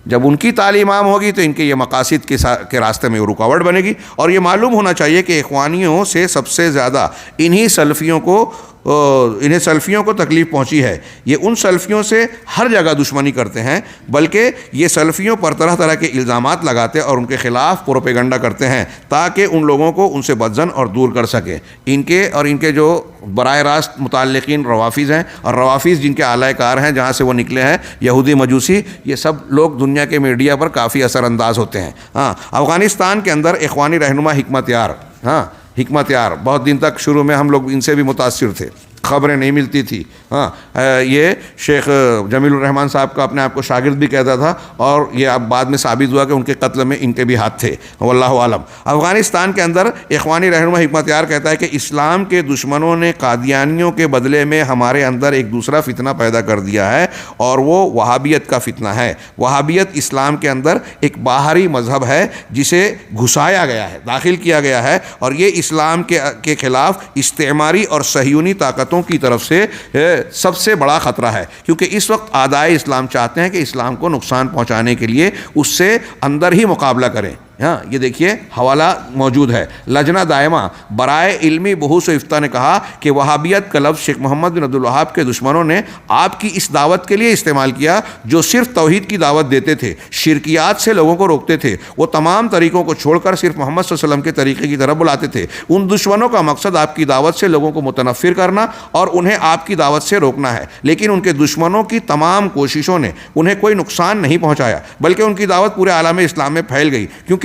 جب ان کی تعلیم عام ہوگی تو ان کے یہ مقاصد کے راستے میں رکاوٹ بنے گی. اور یہ معلوم ہونا چاہیے کہ اخوانیوں سے سب سے زیادہ انہیں سلفیوں کو تکلیف پہنچی ہے. یہ ان سلفیوں سے ہر جگہ دشمنی کرتے ہیں, بلکہ یہ سلفیوں پر طرح طرح کے الزامات لگاتے اور ان کے خلاف پروپیگنڈا کرتے ہیں تاکہ ان لوگوں کو ان سے بدظن اور دور کر سکیں. ان کے جو براہ راست متعلقین روافظ ہیں, اور روافظ جن کے اعلی کار ہیں جہاں سے وہ نکلے ہیں, یہودی مجوسی, یہ سب لوگ دنیا کے میڈیا پر کافی اثر انداز ہوتے ہیں. ہاں, افغانستان کے اندر اخوانی رہنما حکمت یار بہت دن تک شروع میں ہم لوگ ان سے بھی متاثر تھے, خبریں نہیں ملتی تھی. ہاں, یہ شیخ جمیل الرحمان صاحب کا اپنے آپ کو شاگرد بھی کہتا تھا, اور یہ اب بعد میں ثابت ہوا کہ ان کے قتل میں ان کے بھی ہاتھ تھے, واللہ عالم. افغانستان کے اندر اخوانی رہنما حکمت یار کہتا ہے کہ اسلام کے دشمنوں نے قادیانیوں کے بدلے میں ہمارے اندر ایک دوسرا فتنہ پیدا کر دیا ہے, اور وہ وہابیت کا فتنہ ہے. وہابیت اسلام کے اندر ایک باہری مذہب ہے جسے گھسایا گیا ہے, داخل کیا گیا ہے, اور یہ اسلام کے خلاف استعماری اور صہیونی طاقتوں کی طرف سے سب سے بڑا خطرہ ہے, کیونکہ اس وقت اعدائے اسلام چاہتے ہیں کہ اسلام کو نقصان پہنچانے کے لیے اس سے اندر ہی مقابلہ کریں. ہاں, یہ دیکھیے حوالہ موجود ہے. لجنہ دائمہ برائے علمی بحوث و افتاء نے کہا کہ وہابیت کا لفظ شیخ محمد بن عبد الوہاب کے دشمنوں نے آپ کی اس دعوت کے لیے استعمال کیا جو صرف توحید کی دعوت دیتے تھے, شرکیات سے لوگوں کو روکتے تھے. وہ تمام طریقوں کو چھوڑ کر صرف محمد صلی اللہ علیہ وسلم کے طریقے کی طرف بلاتے تھے. ان دشمنوں کا مقصد آپ کی دعوت سے لوگوں کو متنفر کرنا اور انہیں آپ کی دعوت سے روکنا ہے, لیکن ان کے دشمنوں کی تمام کوششوں نے انہیں کوئی نقصان نہیں پہنچایا, بلکہ ان کی دعوت پورے عالم اسلام میں پھیل گئی, کیونکہ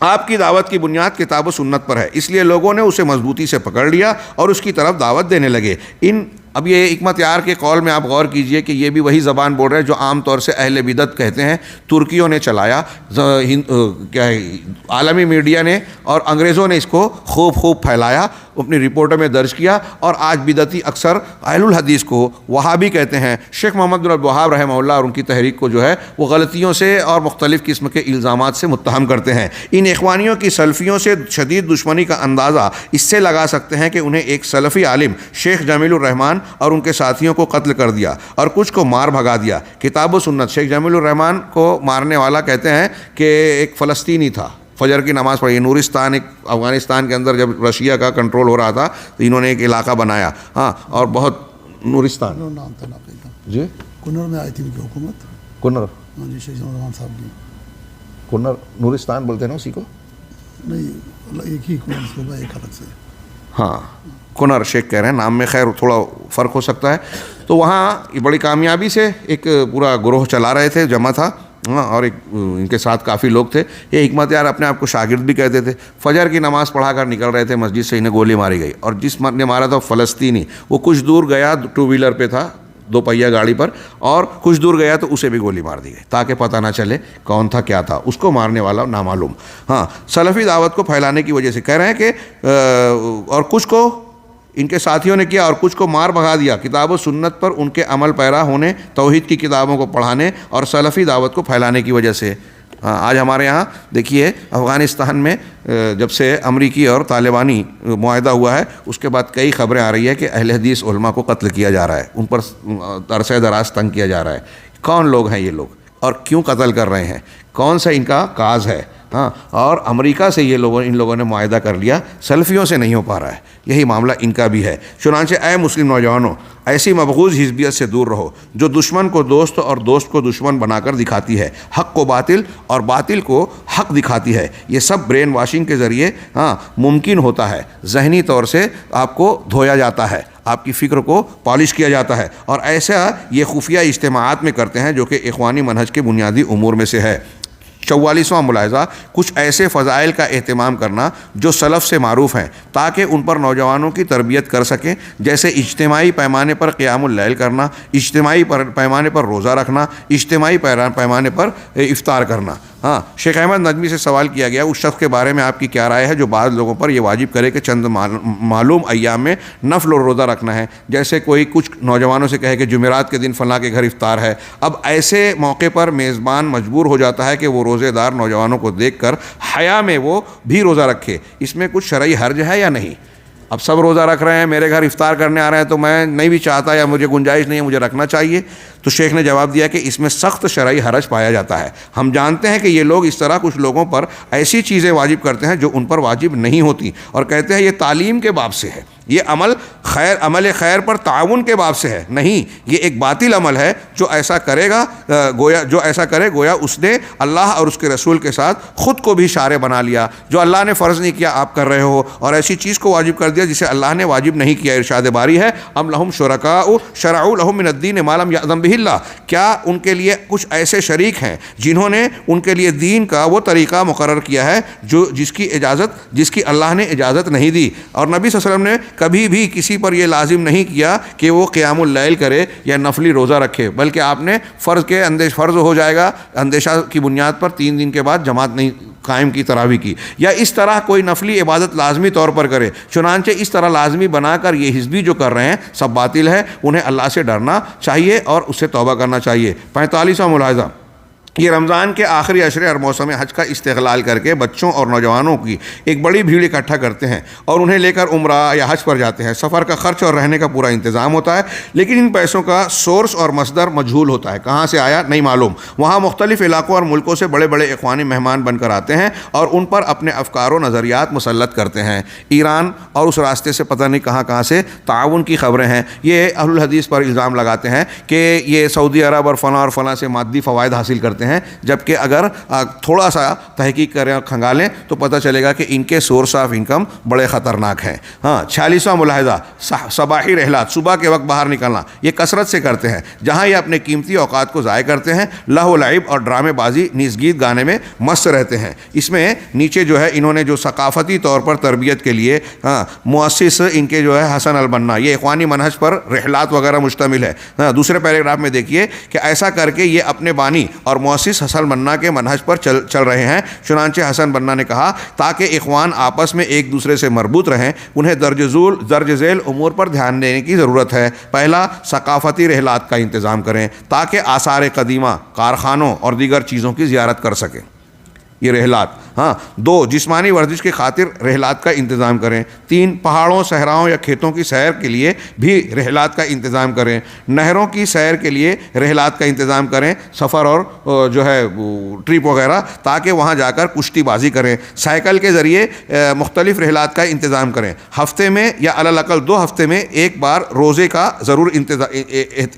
آپ کی دعوت کی بنیاد کتاب و سنت پر ہے. اس لیے لوگوں نے اسے مضبوطی سے پکڑ لیا اور اس کی طرف دعوت دینے لگے. اب یہ حکمت یار کے قول میں آپ غور کیجئے کہ یہ بھی وہی زبان بول رہے ہیں جو عام طور سے اہل بدعت کہتے ہیں. ترکیوں نے چلایا, عالمی میڈیا نے اور انگریزوں نے اس کو خوب پھیلایا, اپنی رپورٹوں میں درج کیا, اور آج بدعتی اکثر اہل الحدیث کو وہابی کہتے ہیں. شیخ محمد بن عبد الوہاب رحمہ اللہ اور ان کی تحریک کو جو ہے وہ غلطیوں سے اور مختلف قسم کے الزامات سے متہم کرتے ہیں. ان اخوانیوں کی سلفیوں سے شدید دشمنی کا اندازہ اس سے لگا سکتے ہیں کہ انہیں ایک سلفی عالم شیخ جمیل الرحمان اور ان کے ساتھیوں کو قتل کر دیا اور کچھ کو مار بھگا دیا. کتاب و سنت, شیخ جمیل الرحمان کو مارنے والا کہتے ہیں کہ ایک فلسطینی تھا, فجر کی نماز پڑھی. نورستان ایک افغانستان کے اندر جب رشیا کا کنٹرول ہو رہا تھا تو انہوں نے ایک علاقہ بنایا. ہاں, اور بہت نورستان نام تھا جی کنر میں آئی تھی ان کی حکومت. کنر, جی شیخ جمیل الرحمان صاحب کی. کنر نورستان بولتے ہیں نا اسی کو؟ نہیں, ایک ہی صوبہ ایک الگ سے. ہاں, کنر شیخ کہہ رہے ہیں, نام میں خیر تھوڑا فرق ہو سکتا ہے. تو وہاں بڑی کامیابی سے ایک پورا گروہ چلا رہے تھے, جمع تھا. اور ایک ان کے ساتھ کافی لوگ تھے. یہ حکمت یار اپنے آپ کو شاگرد بھی کہتے تھے. فجر کی نماز پڑھا کر نکل رہے تھے مسجد سے, انہیں گولی ماری گئی, اور جس نے مارا تھا فلسطینی, وہ کچھ دور گیا, 2 ویلر پہ تھا, 2 پہیہ گاڑی پر, اور کچھ دور گیا تو اسے بھی گولی مار دی گئی تاکہ پتہ نہ چلے کون تھا کیا تھا. اس کو مارنے والا نامعلوم. ہاں, سلفی دعوت کو پھیلانے کی وجہ سے کہہ رہے ہیں کہ اور کچھ کو ان کے ساتھیوں نے کیا اور کچھ کو مار بھگا دیا کتاب و سنت پر ان کے عمل پیرا ہونے, توحید کی کتابوں کو پڑھانے اور سلفی دعوت کو پھیلانے کی وجہ سے. آج ہمارے یہاں دیکھیے افغانستان میں جب سے امریکی اور طالبانی معاہدہ ہوا ہے اس کے بعد کئی خبریں آ رہی ہے کہ اہل حدیث علماء کو قتل کیا جا رہا ہے, ان پر عرصہ دراز تنگ کیا جا رہا ہے. کون لوگ ہیں یہ لوگ اور کیوں قتل کر رہے ہیں, کون سا ان کا کاز ہے؟ ہاں, اور امریکہ سے ان لوگوں نے معاہدہ کر لیا, سلفیوں سے نہیں ہو پا رہا ہے. یہی معاملہ ان کا بھی ہے. چنانچہ اے مسلم نوجوانوں, ایسی مبغوض حزبیت سے دور رہو جو دشمن کو دوست اور دوست کو دشمن بنا کر دکھاتی ہے, حق کو باطل اور باطل کو حق دکھاتی ہے. یہ سب برین واشنگ کے ذریعے ممکن ہوتا ہے. ذہنی طور سے آپ کو دھویا جاتا ہے, آپ کی فکر کو پالش کیا جاتا ہے, اور ایسا یہ خفیہ اجتماعات میں کرتے ہیں جو کہ اخوانی منہج کے بنیادی امور میں سے ہے. 44واں ملاحظہ, کچھ ایسے فضائل کا اہتمام کرنا جو سلف سے معروف ہیں تاکہ ان پر نوجوانوں کی تربیت کر سکیں, جیسے اجتماعی پیمانے پر قیام اللیل کرنا, اجتماعی پیمانے پر روزہ رکھنا, اجتماعی پیمانے پر افطار کرنا. ہاں, شیخ احمد نجمی سے سوال کیا گیا اس شخص کے بارے میں آپ کی کیا رائے ہے جو بعض لوگوں پر یہ واجب کرے کہ چند معلوم ایام میں نفل اور روزہ رکھنا ہے, جیسے کوئی کچھ نوجوانوں سے کہے کہ جمعرات کے دن فلاں کے گھر افطار ہے. اب ایسے موقع پر میزبان مجبور ہو جاتا ہے کہ وہ روزے دار نوجوانوں کو دیکھ کر حیا میں وہ بھی روزہ رکھے. اس میں کچھ شرعی حرج ہے یا نہیں؟ اب سب روزہ رکھ رہے ہیں, میرے گھر افطار کرنے آ رہے ہیں, تو میں نہیں بھی چاہتا یا مجھے گنجائش نہیں ہے, مجھے رکھنا چاہیے. تو شیخ نے جواب دیا کہ اس میں سخت شرعی حرج پایا جاتا ہے. ہم جانتے ہیں کہ یہ لوگ اس طرح کچھ لوگوں پر ایسی چیزیں واجب کرتے ہیں جو ان پر واجب نہیں ہوتی, اور کہتے ہیں یہ تعلیم کے باب سے ہے, یہ عمل خیر پر تعاون کے باب سے ہے. نہیں, یہ ایک باطل عمل ہے. جو ایسا کرے گا گویا اس نے اللہ اور اس کے رسول کے ساتھ خود کو بھی شارع بنا لیا. جو اللہ نے فرض نہیں کیا آپ کر رہے ہو, اور ایسی چیز کو واجب کر دیا جسے اللہ نے واجب نہیں کیا. ارشاد باری ہے, ام لہم شرکاء شرعوا لہم من الدین ما لم یأذن بہ اللہ, کیا ان کے لیے کچھ ایسے شریک ہیں جنہوں نے ان کے لیے دین کا وہ طریقہ مقرر کیا ہے جس کی اللہ نے اجازت نہیں دی. اور نبی صلی اللہ علیہ وسلم نے کبھی بھی کسی پر یہ لازم نہیں کیا کہ وہ قیام اللیل کرے یا نفلی روزہ رکھے, بلکہ آپ نے فرض ہو جائے گا اندیشہ کی بنیاد پر 3 دن کے بعد جماعت نہیں قائم کی, تراویح کی, یا اس طرح کوئی نفلی عبادت لازمی طور پر کرے. چنانچہ اس طرح لازمی بنا کر یہ حزبی جو کر رہے ہیں سب باطل ہے. انہیں اللہ سے ڈرنا چاہیے اور اس سے توبہ کرنا چاہیے. 45واں ملاحظہ, یہ رمضان کے آخری عشرے اور موسم حج کا استغلال کر کے بچوں اور نوجوانوں کی ایک بڑی بھیڑ اکٹھا کرتے ہیں اور انہیں لے کر عمرہ یا حج پر جاتے ہیں. سفر کا خرچ اور رہنے کا پورا انتظام ہوتا ہے, لیکن ان پیسوں کا سورس اور مصدر مجہول ہوتا ہے, کہاں سے آیا نہیں معلوم. وہاں مختلف علاقوں اور ملکوں سے بڑے بڑے اخوانی مہمان بن کر آتے ہیں اور ان پر اپنے افکار و نظریات مسلط کرتے ہیں. ایران اور اس راستے سے پتہ نہیں کہاں سے تعاون کی خبریں ہیں. یہ اہل الحدیث پر الزام لگاتے ہیں کہ یہ سعودی عرب اور فلاں سے مادی فوائد حاصل کرتے ہیں, جبکہ اگر تھوڑا سا تحقیق کریں اور کھنگالیں تو پتہ چلے گا کہ ان کے سورس آف انکم بڑے خطرناک ہیں. ہاں, 46واں ملاحظہ, صباحی رحلات, صبح کے وقت باہر نکلنا, یہ کثرت سے کرتے ہیں جہاں یہ اپنے قیمتی اوقات کو ضائع کرتے ہیں. لہو و لعب اور ڈرامے بازی نیز گیت گانے میں مست رہتے ہیں. اس میں نیچے جو ہے انہوں نے جو ثقافتی طور پر تربیت کے لیے مؤسس ان کے جو ہے حسن البنا, یہ اخوانی منہج پر رحلات وغیرہ مشتمل ہے. دوسرے پیراگراف میں دیکھیے کہ ایسا کر کے یہ اپنے بانی اور مؤسس حسن بنا کے منہج پر چل رہے ہیں. چنانچہ حسن بنا نے کہا تاکہ اخوان آپس میں ایک دوسرے سے مربوط رہیں انہیں درج ذیل امور پر دھیان دینے کی ضرورت ہے. پہلا, ثقافتی رحلات کا انتظام کریں تاکہ آثار قدیمہ, کارخانوں اور دیگر چیزوں کی زیارت کر سکیں. یہ رحلات. 2, جسمانی ورزش کی خاطر رحلات کا انتظام کریں. 3, پہاڑوں, صحراؤں یا کھیتوں کی سیر کے لیے بھی رحلات کا انتظام کریں. نہروں کی سیر کے لیے رحلات کا انتظام کریں, سفر اور جو ہے ٹرپ وغیرہ, تاکہ وہاں جا کر کشتی بازی کریں. سائیکل کے ذریعے مختلف رحلات کا انتظام کریں. ہفتے میں یا علی الاقل 2 ہفتے میں ایک بار روزے کا ضرور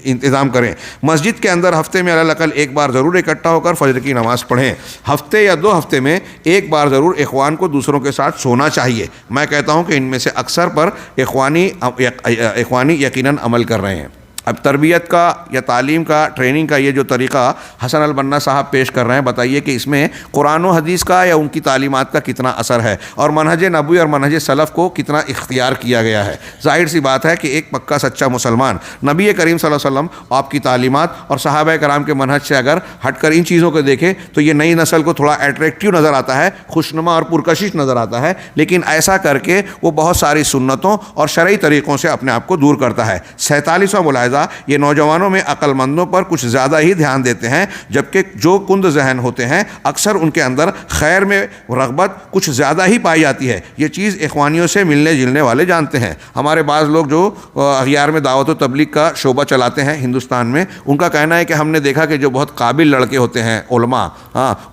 انتظام کریں. مسجد کے اندر ہفتے میں علی الاقل ایک بار ضرور اکٹھا ہو کر فجر کی نماز پڑھیں. ہفتے یا 2 ہفتے میں ایک بار ضرور اخوان کو دوسروں کے ساتھ سونا چاہیے. میں کہتا ہوں کہ ان میں سے اکثر پر اخوانی یقیناً عمل کر رہے ہیں. اب تربیت کا یا تعلیم کا ٹریننگ کا یہ جو طریقہ حسن البنا صاحب پیش کر رہے ہیں، بتائیے کہ اس میں قرآن و حدیث کا یا ان کی تعلیمات کا کتنا اثر ہے اور منہج نبوی اور منہج سلف کو کتنا اختیار کیا گیا ہے۔ ظاہر سی بات ہے کہ ایک پکا سچا مسلمان نبی کریم صلی اللہ علیہ وسلم آپ کی تعلیمات اور صحابہ کرام کے منہج سے اگر ہٹ کر ان چیزوں کو دیکھے تو یہ نئی نسل کو تھوڑا اٹریکٹیو نظر آتا ہے، خوشنما اور پرکشش نظر آتا ہے، لیکن ایسا کر کے وہ بہت ساری سنتوں اور شرعی طریقوں سے اپنے آپ کو دور کرتا ہے۔ 47واں ملاحظہ، یہ نوجوانوں میں عقل مندوں پر کچھ زیادہ ہی دھیان دیتے ہیں، جبکہ جو کند ذہن ہوتے ہیں اکثر ان کے اندر خیر میں رغبت کچھ زیادہ ہی پائی جاتی ہے۔ یہ چیز اخوانیوں سے ملنے جلنے والے جانتے ہیں۔ ہمارے بعض لوگ جو اغیار میں دعوت و تبلیغ کا شعبہ چلاتے ہیں ہندوستان میں، ان کا کہنا ہے کہ ہم نے دیکھا کہ جو بہت قابل لڑکے ہوتے ہیں علماء،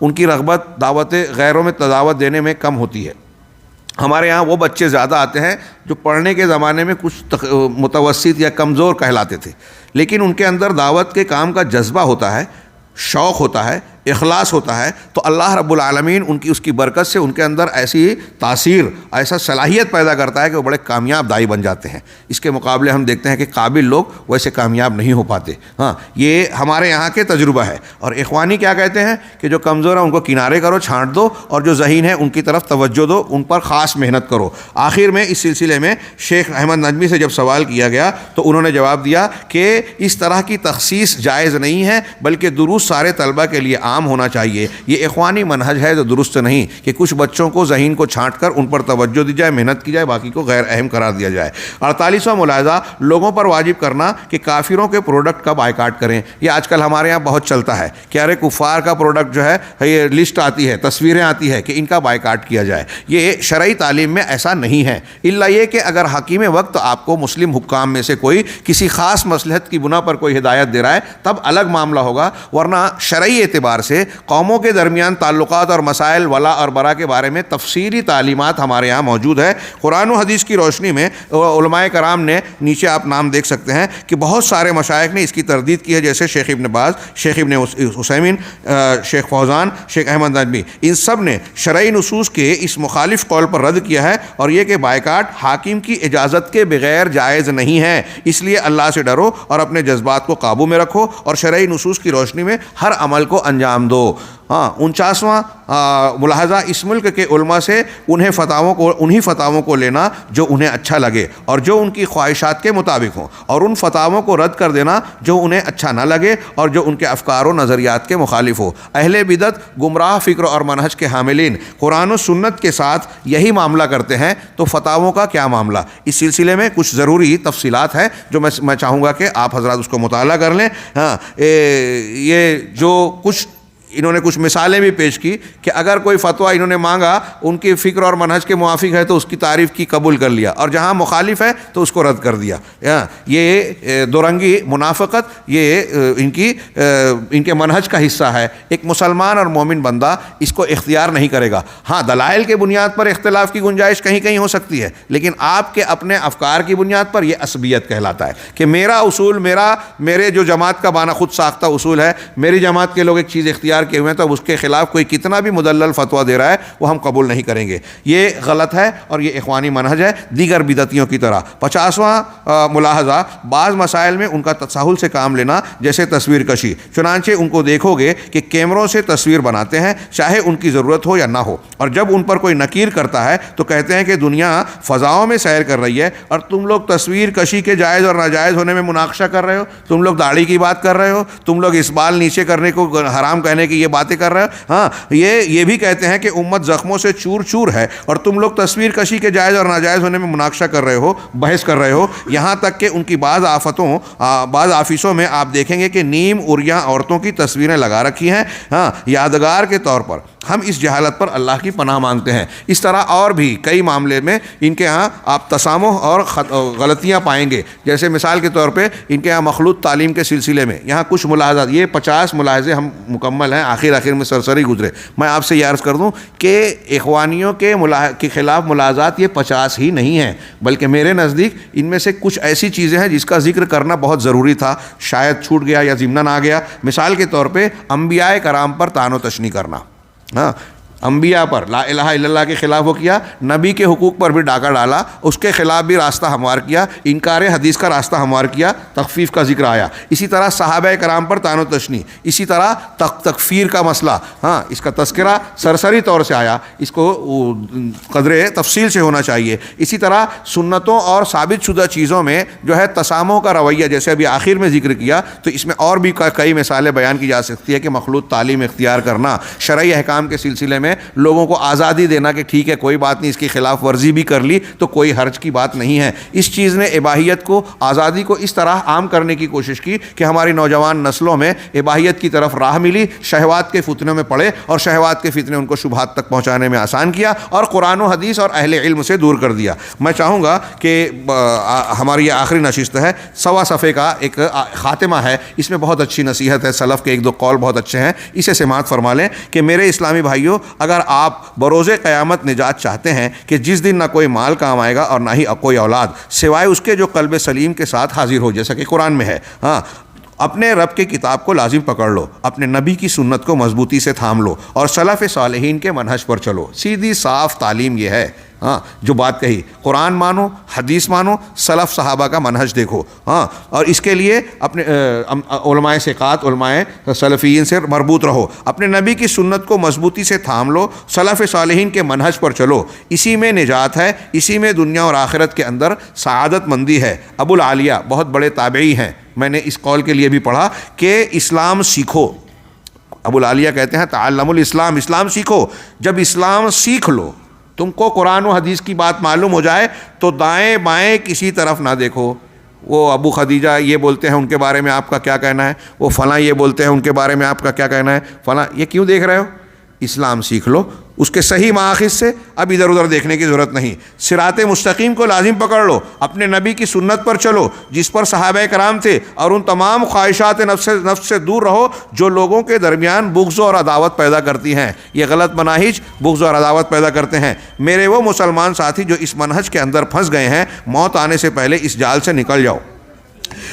ان کی رغبت دعوت غیروں میں دعوت دینے میں کم ہوتی ہے۔ ہمارے یہاں وہ بچے زیادہ آتے ہیں جو پڑھنے کے زمانے میں کچھ متوسط یا کمزور کہلاتے تھے، لیکن ان کے اندر دعوت کے کام کا جذبہ ہوتا ہے، شوق ہوتا ہے، اخلاص ہوتا ہے، تو اللہ رب العالمین ان کی اس کی برکت سے ان کے اندر ایسی تاثیر، ایسا صلاحیت پیدا کرتا ہے کہ وہ بڑے کامیاب داعی بن جاتے ہیں۔ اس کے مقابلے ہم دیکھتے ہیں کہ قابل لوگ ویسے کامیاب نہیں ہو پاتے۔ یہ ہمارے یہاں کے تجربہ ہے۔ اور اخوانی کیا کہتے ہیں کہ جو کمزور ہیں ان کو کنارے کرو، چھانٹ دو، اور جو ذہین ہیں ان کی طرف توجہ دو، ان پر خاص محنت کرو۔ آخر میں اس سلسلے میں شیخ احمد نجمی سے جب سوال کیا گیا تو انہوں نے جواب دیا کہ اس طرح کی تخصیص جائز نہیں ہے، بلکہ دروس سارے طلبہ کے لیے عام ہونا چاہیے۔ یہ اخوانی منہج ہے جو درست نہیں کہ کچھ بچوں کو ذہین کو چھانٹ کر ان پر توجہ دی جائے، محنت کی جائے، باقی کو غیر اہم قرار دیا جائے۔ 48واں ملاحظہ، لوگوں پر واجب کرنا کہ کافروں کے پروڈکٹ کا بائیکاٹ کریں۔ یہ آج کل ہمارے یہاں بہت چلتا ہے کہ ارے کفار کا پروڈکٹ جو ہے، یہ لسٹ آتی ہے، تصویریں آتی ہے کہ ان کا بائیکاٹ کیا جائے۔ یہ شرعی تعلیم میں ایسا نہیں ہے، الا یہ کہ اگر حکیم وقت آپ کو مسلم حکام میں سے کوئی کسی خاص مصلحت کی بنا پر کوئی ہدایت دے رہا ہے تب الگ معاملہ ہوگا، ورنہ شرعی اعتبار سے قوموں کے درمیان تعلقات اور مسائل ولا اور برا کے بارے میں تفصیلی تعلیمات ہمارے یہاں موجود ہے۔ قرآن و حدیث کی روشنی میں علماء کرام نے، نیچے آپ نام دیکھ سکتے ہیں کہ بہت سارے مشائخ نے اس کی تردید کی ہے، جیسے شیخ ابن باز، شیخ ابن عثیمین، شیخ فوزان، شیخ احمد نجمی، ان سب نے شرعی نصوص کے اس مخالف قول پر رد کیا ہے، اور یہ کہ بائیکاٹ حاکم کی اجازت کے بغیر جائز نہیں ہے۔ اس لیے اللہ سے ڈرو اور اپنے جذبات کو قابو میں رکھو اور شرعی نصوص کی روشنی میں ہر عمل کو انجام دو۔ 49واں ملاحظہ، اس ملک کے علماء سے انہی فتاووں کو لینا جو انہیں اچھا لگے اور جو ان کی خواہشات کے مطابق ہوں، اور ان فتاووں کو رد کر دینا جو انہیں اچھا نہ لگے اور جو ان کے افکار و نظریات کے مخالف ہو۔ اہل بدعت، گمراہ فکر اور منہج کے حاملین قرآن و سنت کے ساتھ یہی معاملہ کرتے ہیں، تو فتاووں کا کیا معاملہ؟ اس سلسلے میں کچھ ضروری تفصیلات ہیں جو میں چاہوں گا کہ آپ حضرات اس کو مطالعہ کر لیں۔ یہ جو انہوں نے کچھ مثالیں بھی پیش کی کہ اگر کوئی فتویٰ انہوں نے مانگا ان کی فکر اور منہج کے موافق ہے تو اس کی تعریف کی، قبول کر لیا، اور جہاں مخالف ہے تو اس کو رد کر دیا۔ یہ دورنگی منافقت یہ ان کے منہج کا حصہ ہے۔ ایک مسلمان اور مومن بندہ اس کو اختیار نہیں کرے گا۔ ہاں، دلائل کے بنیاد پر اختلاف کی گنجائش کہیں کہیں ہو سکتی ہے، لیکن آپ کے اپنے افکار کی بنیاد پر یہ عصبیت کہلاتا ہے کہ میرا اصول، میرے جو جماعت کا بانا خود ساختہ اصول ہے، میری جماعت کے لوگ ایک چیز اختیار کیے ہوئے ہیں، تو اب اس کے خلاف کوئی کتنا بھی مدلل فتویٰ دے رہا ہے وہ ہم قبول نہیں کریں گے۔ یہ غلط ہے اور یہ اخوانی منہج ہے دیگر بدعتیوں کی طرح۔ 50واں ملاحظہ، بعض مسائل میں ان کا تساہل سے کام لینا، جیسے تصویر کشی۔ چنانچہ ان کو دیکھو گے کہ کیمروں سے تصویر بناتے ہیں، چاہے ان کی ضرورت ہو یا نہ ہو، اور جب ان پر کوئی نکیر کرتا ہے تو کہتے ہیں کہ دنیا فضاؤں میں سیر کر رہی ہے اور تم لوگ تصویر کشی کے جائز اور ناجائز ہونے میں مناقشہ کر رہے ہو، تم لوگ داڑھی کی بات کر رہے ہو، تم لوگ اس بال نیچے کرنے کو حرام کہنے کی یہ باتیں کر رہے ہو۔ ہاں، یہ بھی کہتے ہیں کہ امت زخموں سے چور چور ہے، اور تم لوگ تصویر کشی کے جائز اور ناجائز ہونے میں مناقشہ کر رہے ہو، بحث کر رہے ہو، یہاں تک کہ ان کی بعض آفسوں میں آپ دیکھیں گے کہ نیم عریاں عورتوں کی تصویریں لگا رکھی ہیں، ہاں، یادگار کے طور پر۔ ہم اس جہالت پر اللہ کی پناہ مانگتے ہیں۔ اس طرح اور بھی کئی معاملے میں ان کے ہاں آپ تسامح اور غلطیاں پائیں گے، جیسے مثال کے طور پہ ان کے ہاں مخلوط تعلیم کے سلسلے میں یہاں کچھ ملاحظات، یہ 50 ملاحظے ہم مکمل ہیں، آخر میں سرسری گزرے۔ میں آپ سے یہ عرض کر دوں کہ اخوانیوں کے خلاف ملاحظات یہ 50 ہی نہیں ہیں، بلکہ میرے نزدیک ان میں سے کچھ ایسی چیزیں ہیں جس کا ذکر کرنا بہت ضروری تھا، شاید چھوٹ گیا یا ضمناً آ گیا۔ مثال کے طور پہ انبیاء کرام پر طعن و تشنیع کرنا، ہاں، انبیاء پر لا الہ الا اللہ کے خلاف وہ کیا، نبی کے حقوق پر بھی ڈاکہ ڈالا، اس کے خلاف بھی راستہ ہموار کیا، انکار حدیث کا راستہ ہموار کیا، تخفیف کا ذکر آیا. اسی طرح صحابہ کرام پر طعن و تشنیع، اسی طرح تکفیر کا مسئلہ، ہاں اس کا تذکرہ سرسری طور سے آیا، اس کو قدر تفصیل سے ہونا چاہیے. اسی طرح سنتوں اور ثابت شدہ چیزوں میں جو ہے تسامح کا رویہ، جیسے ابھی آخر میں ذکر کیا، تو اس میں اور بھی کئی مثالیں بیان کی جا سکتی ہے کہ مخلوط تعلیم اختیار کرنا، شرعی احکام کے سلسلے میں لوگوں کو آزادی دینا کہ ٹھیک ہے کوئی بات نہیں، اس کی خلاف ورزی بھی کر لی تو کوئی حرج کی بات نہیں ہے. اس چیز نے اباحیت کو، آزادی کو اس طرح عام کرنے کی کوشش کی کہ ہماری نوجوان نسلوں میں اباحیت کی طرف راہ ملی، شہوات کے فتنوں میں پڑے اور شہوات کے فتنے ان کو شبہات تک پہنچانے میں آسان کیا اور قرآن و حدیث اور اہل علم سے دور کر دیا. میں چاہوں گا کہ ہماری یہ آخری نشست ہے، 1.25 صفحے کا ایک خاتمہ ہے، اس میں بہت اچھی نصیحت ہے، سلف کے 1-2 قول بہت اچھے ہیں، اسے سماعت فرما لیں کہ میرے اسلامی بھائیوں، اگر آپ بروز قیامت نجات چاہتے ہیں کہ جس دن نہ کوئی مال کام آئے گا اور نہ ہی کوئی اولاد، سوائے اس کے جو قلب سلیم کے ساتھ حاضر ہو، جیسا کہ قرآن میں ہے، ہاں، اپنے رب کی کتاب کو لازم پکڑ لو، اپنے نبی کی سنت کو مضبوطی سے تھام لو اور سلف صالحین کے منہج پر چلو. سیدھی صاف تعلیم یہ ہے، ہاں، جو بات کہی، قرآن مانو، حدیث مانو، سلف صحابہ کا منہج دیکھو، ہاں، اور اس کے لیے اپنے علماء ثقات، علماء سلفیین سے مربوط رہو، اپنے نبی کی سنت کو مضبوطی سے تھام لو، سلف صالحین کے منہج پر چلو، اسی میں نجات ہے، اسی میں دنیا اور آخرت کے اندر سعادت مندی ہے. ابو العالیہ بہت بڑے تابعی ہیں، میں نے اس قول کے لیے بھی پڑھا کہ اسلام سیکھو. ابو العالیہ کہتے ہیں تعلم الاسلام، اسلام سیکھو. جب اسلام سیکھ لو، تم کو قرآن و حدیث کی بات معلوم ہو جائے تو دائیں بائیں کسی طرف نہ دیکھو. وہ ابو خدیجہ یہ بولتے ہیں، ان کے بارے میں آپ کا کیا کہنا ہے؟ وہ فلاں یہ بولتے ہیں، ان کے بارے میں آپ کا کیا کہنا ہے؟ فلاں. یہ کیوں دیکھ رہے ہو؟ اسلام سیکھ لو، اس کے صحیح مآخذ سے، اب ادھر ادھر دیکھنے کی ضرورت نہیں. صراط مستقیم کو لازم پکڑ لو، اپنے نبی کی سنت پر چلو جس پر صحابہ کرام تھے، اور ان تمام خواہشات نفس سے دور رہو جو لوگوں کے درمیان بغض اور عداوت پیدا کرتی ہیں. یہ غلط مناہج بغض اور عداوت پیدا کرتے ہیں. میرے وہ مسلمان ساتھی جو اس منہج کے اندر پھنس گئے ہیں، موت آنے سے پہلے اس جال سے نکل جاؤ.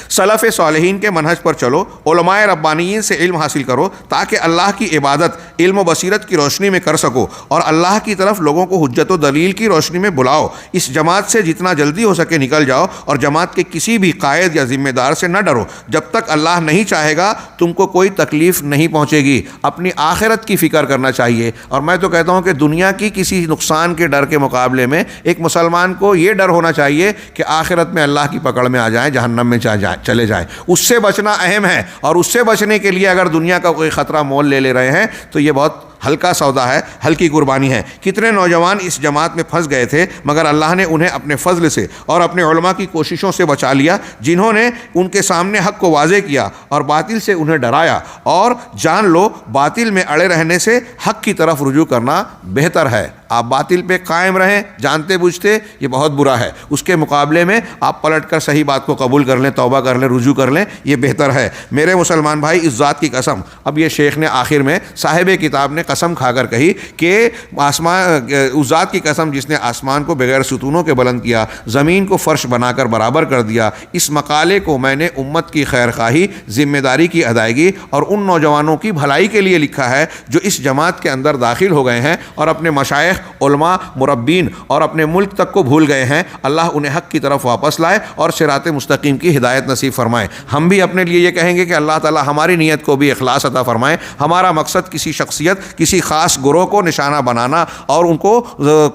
سلف صالحین کے منہج پر چلو، علماء ربانیین سے علم حاصل کرو تاکہ اللہ کی عبادت علم و بصیرت کی روشنی میں کر سکو، اور اللہ کی طرف لوگوں کو حجت و دلیل کی روشنی میں بلاؤ. اس جماعت سے جتنا جلدی ہو سکے نکل جاؤ، اور جماعت کے کسی بھی قائد یا ذمہ دار سے نہ ڈرو. جب تک اللہ نہیں چاہے گا تم کو کوئی تکلیف نہیں پہنچے گی. اپنی آخرت کی فکر کرنا چاہیے. اور میں تو کہتا ہوں کہ دنیا کی کسی نقصان کے ڈر کے مقابلے میں ایک مسلمان کو یہ ڈر ہونا چاہیے کہ آخرت میں اللہ کی پکڑ میں آ جائیں، جہنم میں چلے جائیں. اس سے بچنا اہم ہے، اور اس سے بچنے کے لیے اگر دنیا کا کوئی خطرہ مول لے رہے ہیں تو یہ بہت ہلکا سودا ہے، ہلکی قربانی ہے. کتنے نوجوان اس جماعت میں پھنس گئے تھے، مگر اللہ نے انہیں اپنے فضل سے اور اپنے علماء کی کوششوں سے بچا لیا، جنہوں نے ان کے سامنے حق کو واضح کیا اور باطل سے انہیں ڈرایا. اور جان لو، باطل میں اڑے رہنے سے حق کی طرف رجوع کرنا بہتر ہے. آپ باطل پہ قائم رہیں جانتے بوجھتے، یہ بہت برا ہے. اس کے مقابلے میں آپ پلٹ کر صحیح بات کو قبول کر لیں، توبہ کر لیں، رجوع کر لیں، یہ بہتر ہے. میرے مسلمان بھائی، اس ذات کی قسم، اب یہ شیخ نے آخر میں، صاحب کتاب نے قسم کھا کر کہی کہ اس ذات کی قسم جس نے آسمان کو بغیر ستونوں کے بلند کیا، زمین کو فرش بنا کر برابر کر دیا. اس مقالے کو میں نے امت کی خیر خواہی، ذمہ داری کی ادائیگی اور ان نوجوانوں کی بھلائی کے لیے لکھا ہے جو اس جماعت کے اندر داخل ہو گئے ہیں اور اپنے مشائخ، علماء، مربین اور اپنے ملک تک کو بھول گئے ہیں. اللہ انہیں حق کی طرف واپس لائے اور صراط مستقیم کی ہدایت نصیب فرمائے. ہم بھی اپنے لیے یہ کہیں گے کہ اللہ تعالی ہماری نیت کو بھی اخلاص عطا فرمائے. ہمارا مقصد کسی شخصیت، کسی خاص گروہ کو نشانہ بنانا اور ان کو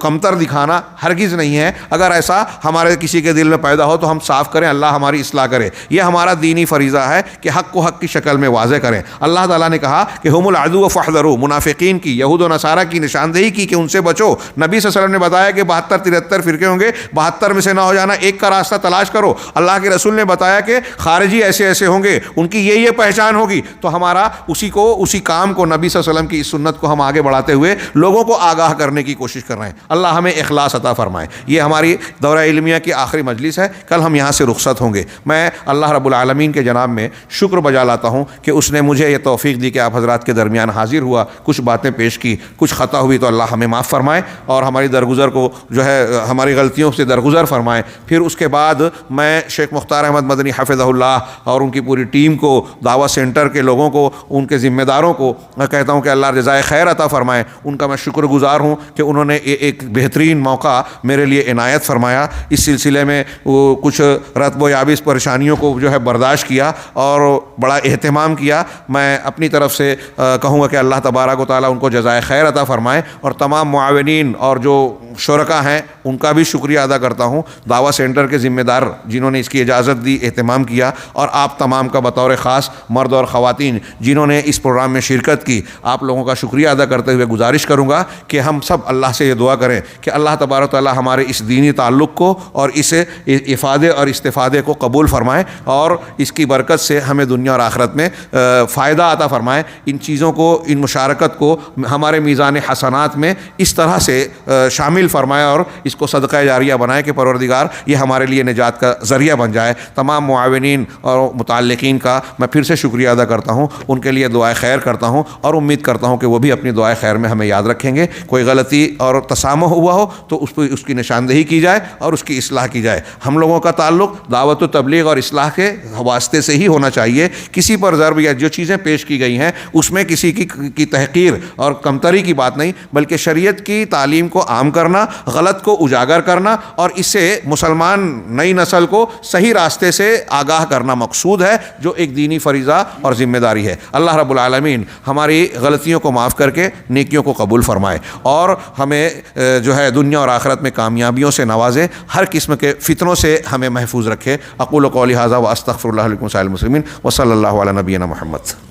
کمتر دکھانا ہرگز نہیں ہے. اگر ایسا ہمارے کسی کے دل میں پیدا ہو تو ہم صاف کریں، اللہ ہماری اصلاح کرے. یہ ہمارا دینی فریضہ ہے کہ حق کو حق کی شکل میں واضح کریں. اللہ تعالیٰ نے کہا کہ ہم العدو فاحذروا، منافقین کی، یہود و نصارہ کی نشاندہی کی کہ ان سے بچو. نبی صلی اللہ علیہ وسلم نے بتایا کہ 72-73 فرقے ہوں گے، 72 میں سے نہ ہو جانا، ایک کا راستہ تلاش کرو. اللہ کے رسول نے بتایا کہ خارجی ایسے ایسے ہوں گے، ان کی یہ پہچان ہوگی. تو ہمارا اسی کام کو، نبی صلی اللہ علیہ وسلم کی اس سنت کو ہم آگے بڑھاتے ہوئے لوگوں کو آگاہ کرنے کی کوشش کر رہے ہیں. اللہ ہمیں اخلاص عطا فرمائے. یہ ہماری دورہ علمیہ کی آخری مجلس ہے، کل ہم یہاں سے رخصت ہوں گے. میں اللہ رب العالمین کے جناب میں شکر بجا لاتا ہوں کہ اس نے مجھے یہ توفیق دی کہ آپ حضرات کے درمیان حاضر ہوا، کچھ باتیں پیش کی، کچھ خطا ہوئی تو اللہ ہمیں معاف فرمائے اور ہماری درگزر کو جو ہے ہماری غلطیوں سے درگزر فرمائے. پھر اس کے بعد میں شیخ مختار احمد مدنی حفظہ اللہ اور ان کی پوری ٹیم کو، دعوت سینٹر کے لوگوں کو، ان کے ذمہ داروں کو میں کہتا ہوں کہ اللہ جزائے جزائے خیر عطا فرمائے. ان کا میں شکر گزار ہوں کہ انہوں نے ایک بہترین موقع میرے لیے عنایت فرمایا. اس سلسلے میں وہ کچھ رطب و یابس پریشانیوں کو جو ہے برداشت کیا اور بڑا اہتمام کیا. میں اپنی طرف سے کہوں گا کہ اللہ تبارک و تعالیٰ ان کو جزائے خیر عطا فرمائے, اور تمام معاونین اور جو شرکا ہیں ان کا بھی شکریہ ادا کرتا ہوں. دعویٰ سینٹر کے ذمہ دار جنہوں نے اس کی اجازت دی, اہتمام کیا, اور آپ تمام کا بطور خاص مرد اور خواتین جنہوں نے اس پروگرام میں شرکت کی, آپ لوگوں کا شکریہ ادا کرتے ہوئے گزارش کروں گا کہ ہم سب اللہ سے یہ دعا کریں کہ اللہ تبارک و تعالیٰ ہمارے اس دینی تعلق کو اور اس افادے اور استفادے کو قبول فرمائے, اور اس کی برکت سے ہمیں دنیا اور آخرت میں فائدہ عطا فرمائے. ان چیزوں کو, ان مشارکت کو ہمارے میزان حسنات میں اس طرح سے شامل فرمائے اور اس کو صدقہ جاریہ بنائے کہ پروردگار یہ ہمارے لیے نجات کا ذریعہ بن جائے. تمام معاونین اور متعلقین کا میں پھر سے شکریہ ادا کرتا ہوں, ان کے لیے دعائے خیر کرتا ہوں, اور امید کرتا ہوں کہ وہ بھی اپنی دعائے خیر میں ہمیں یاد رکھیں گے. کوئی غلطی اور تسامح ہوا ہو تو اس کی نشاندہی کی جائے اور اس کی اصلاح کی جائے. ہم لوگوں کا تعلق دعوت و تبلیغ اور اصلاح کے واسطے سے ہی ہونا چاہیے. کسی پر ضرب یا جو چیزیں پیش کی گئی ہیں اس میں کسی کی تحقیر اور کمتری کی بات نہیں, بلکہ شریعت کی تعلیم کو عام کرنا, غلط کو اجاگر کرنا, اور اس سے مسلمان نئی نسل کو صحیح راستے سے آگاہ کرنا مقصود ہے, جو ایک دینی فریضہ اور ذمہ داری ہے. اللہ رب العالمین ہماری غلطیوں کو معاف کر کے نیکیوں کو قبول فرمائے, اور ہمیں جو ہے دنیا اور آخرت میں کامیابیوں سے نوازے, ہر قسم کے فتنوں سے ہمیں محفوظ رکھے. اقول قولی ھذا واستغفر اللہ لکم سائر المسلمین وصلی اللہ علی نبینا محمد.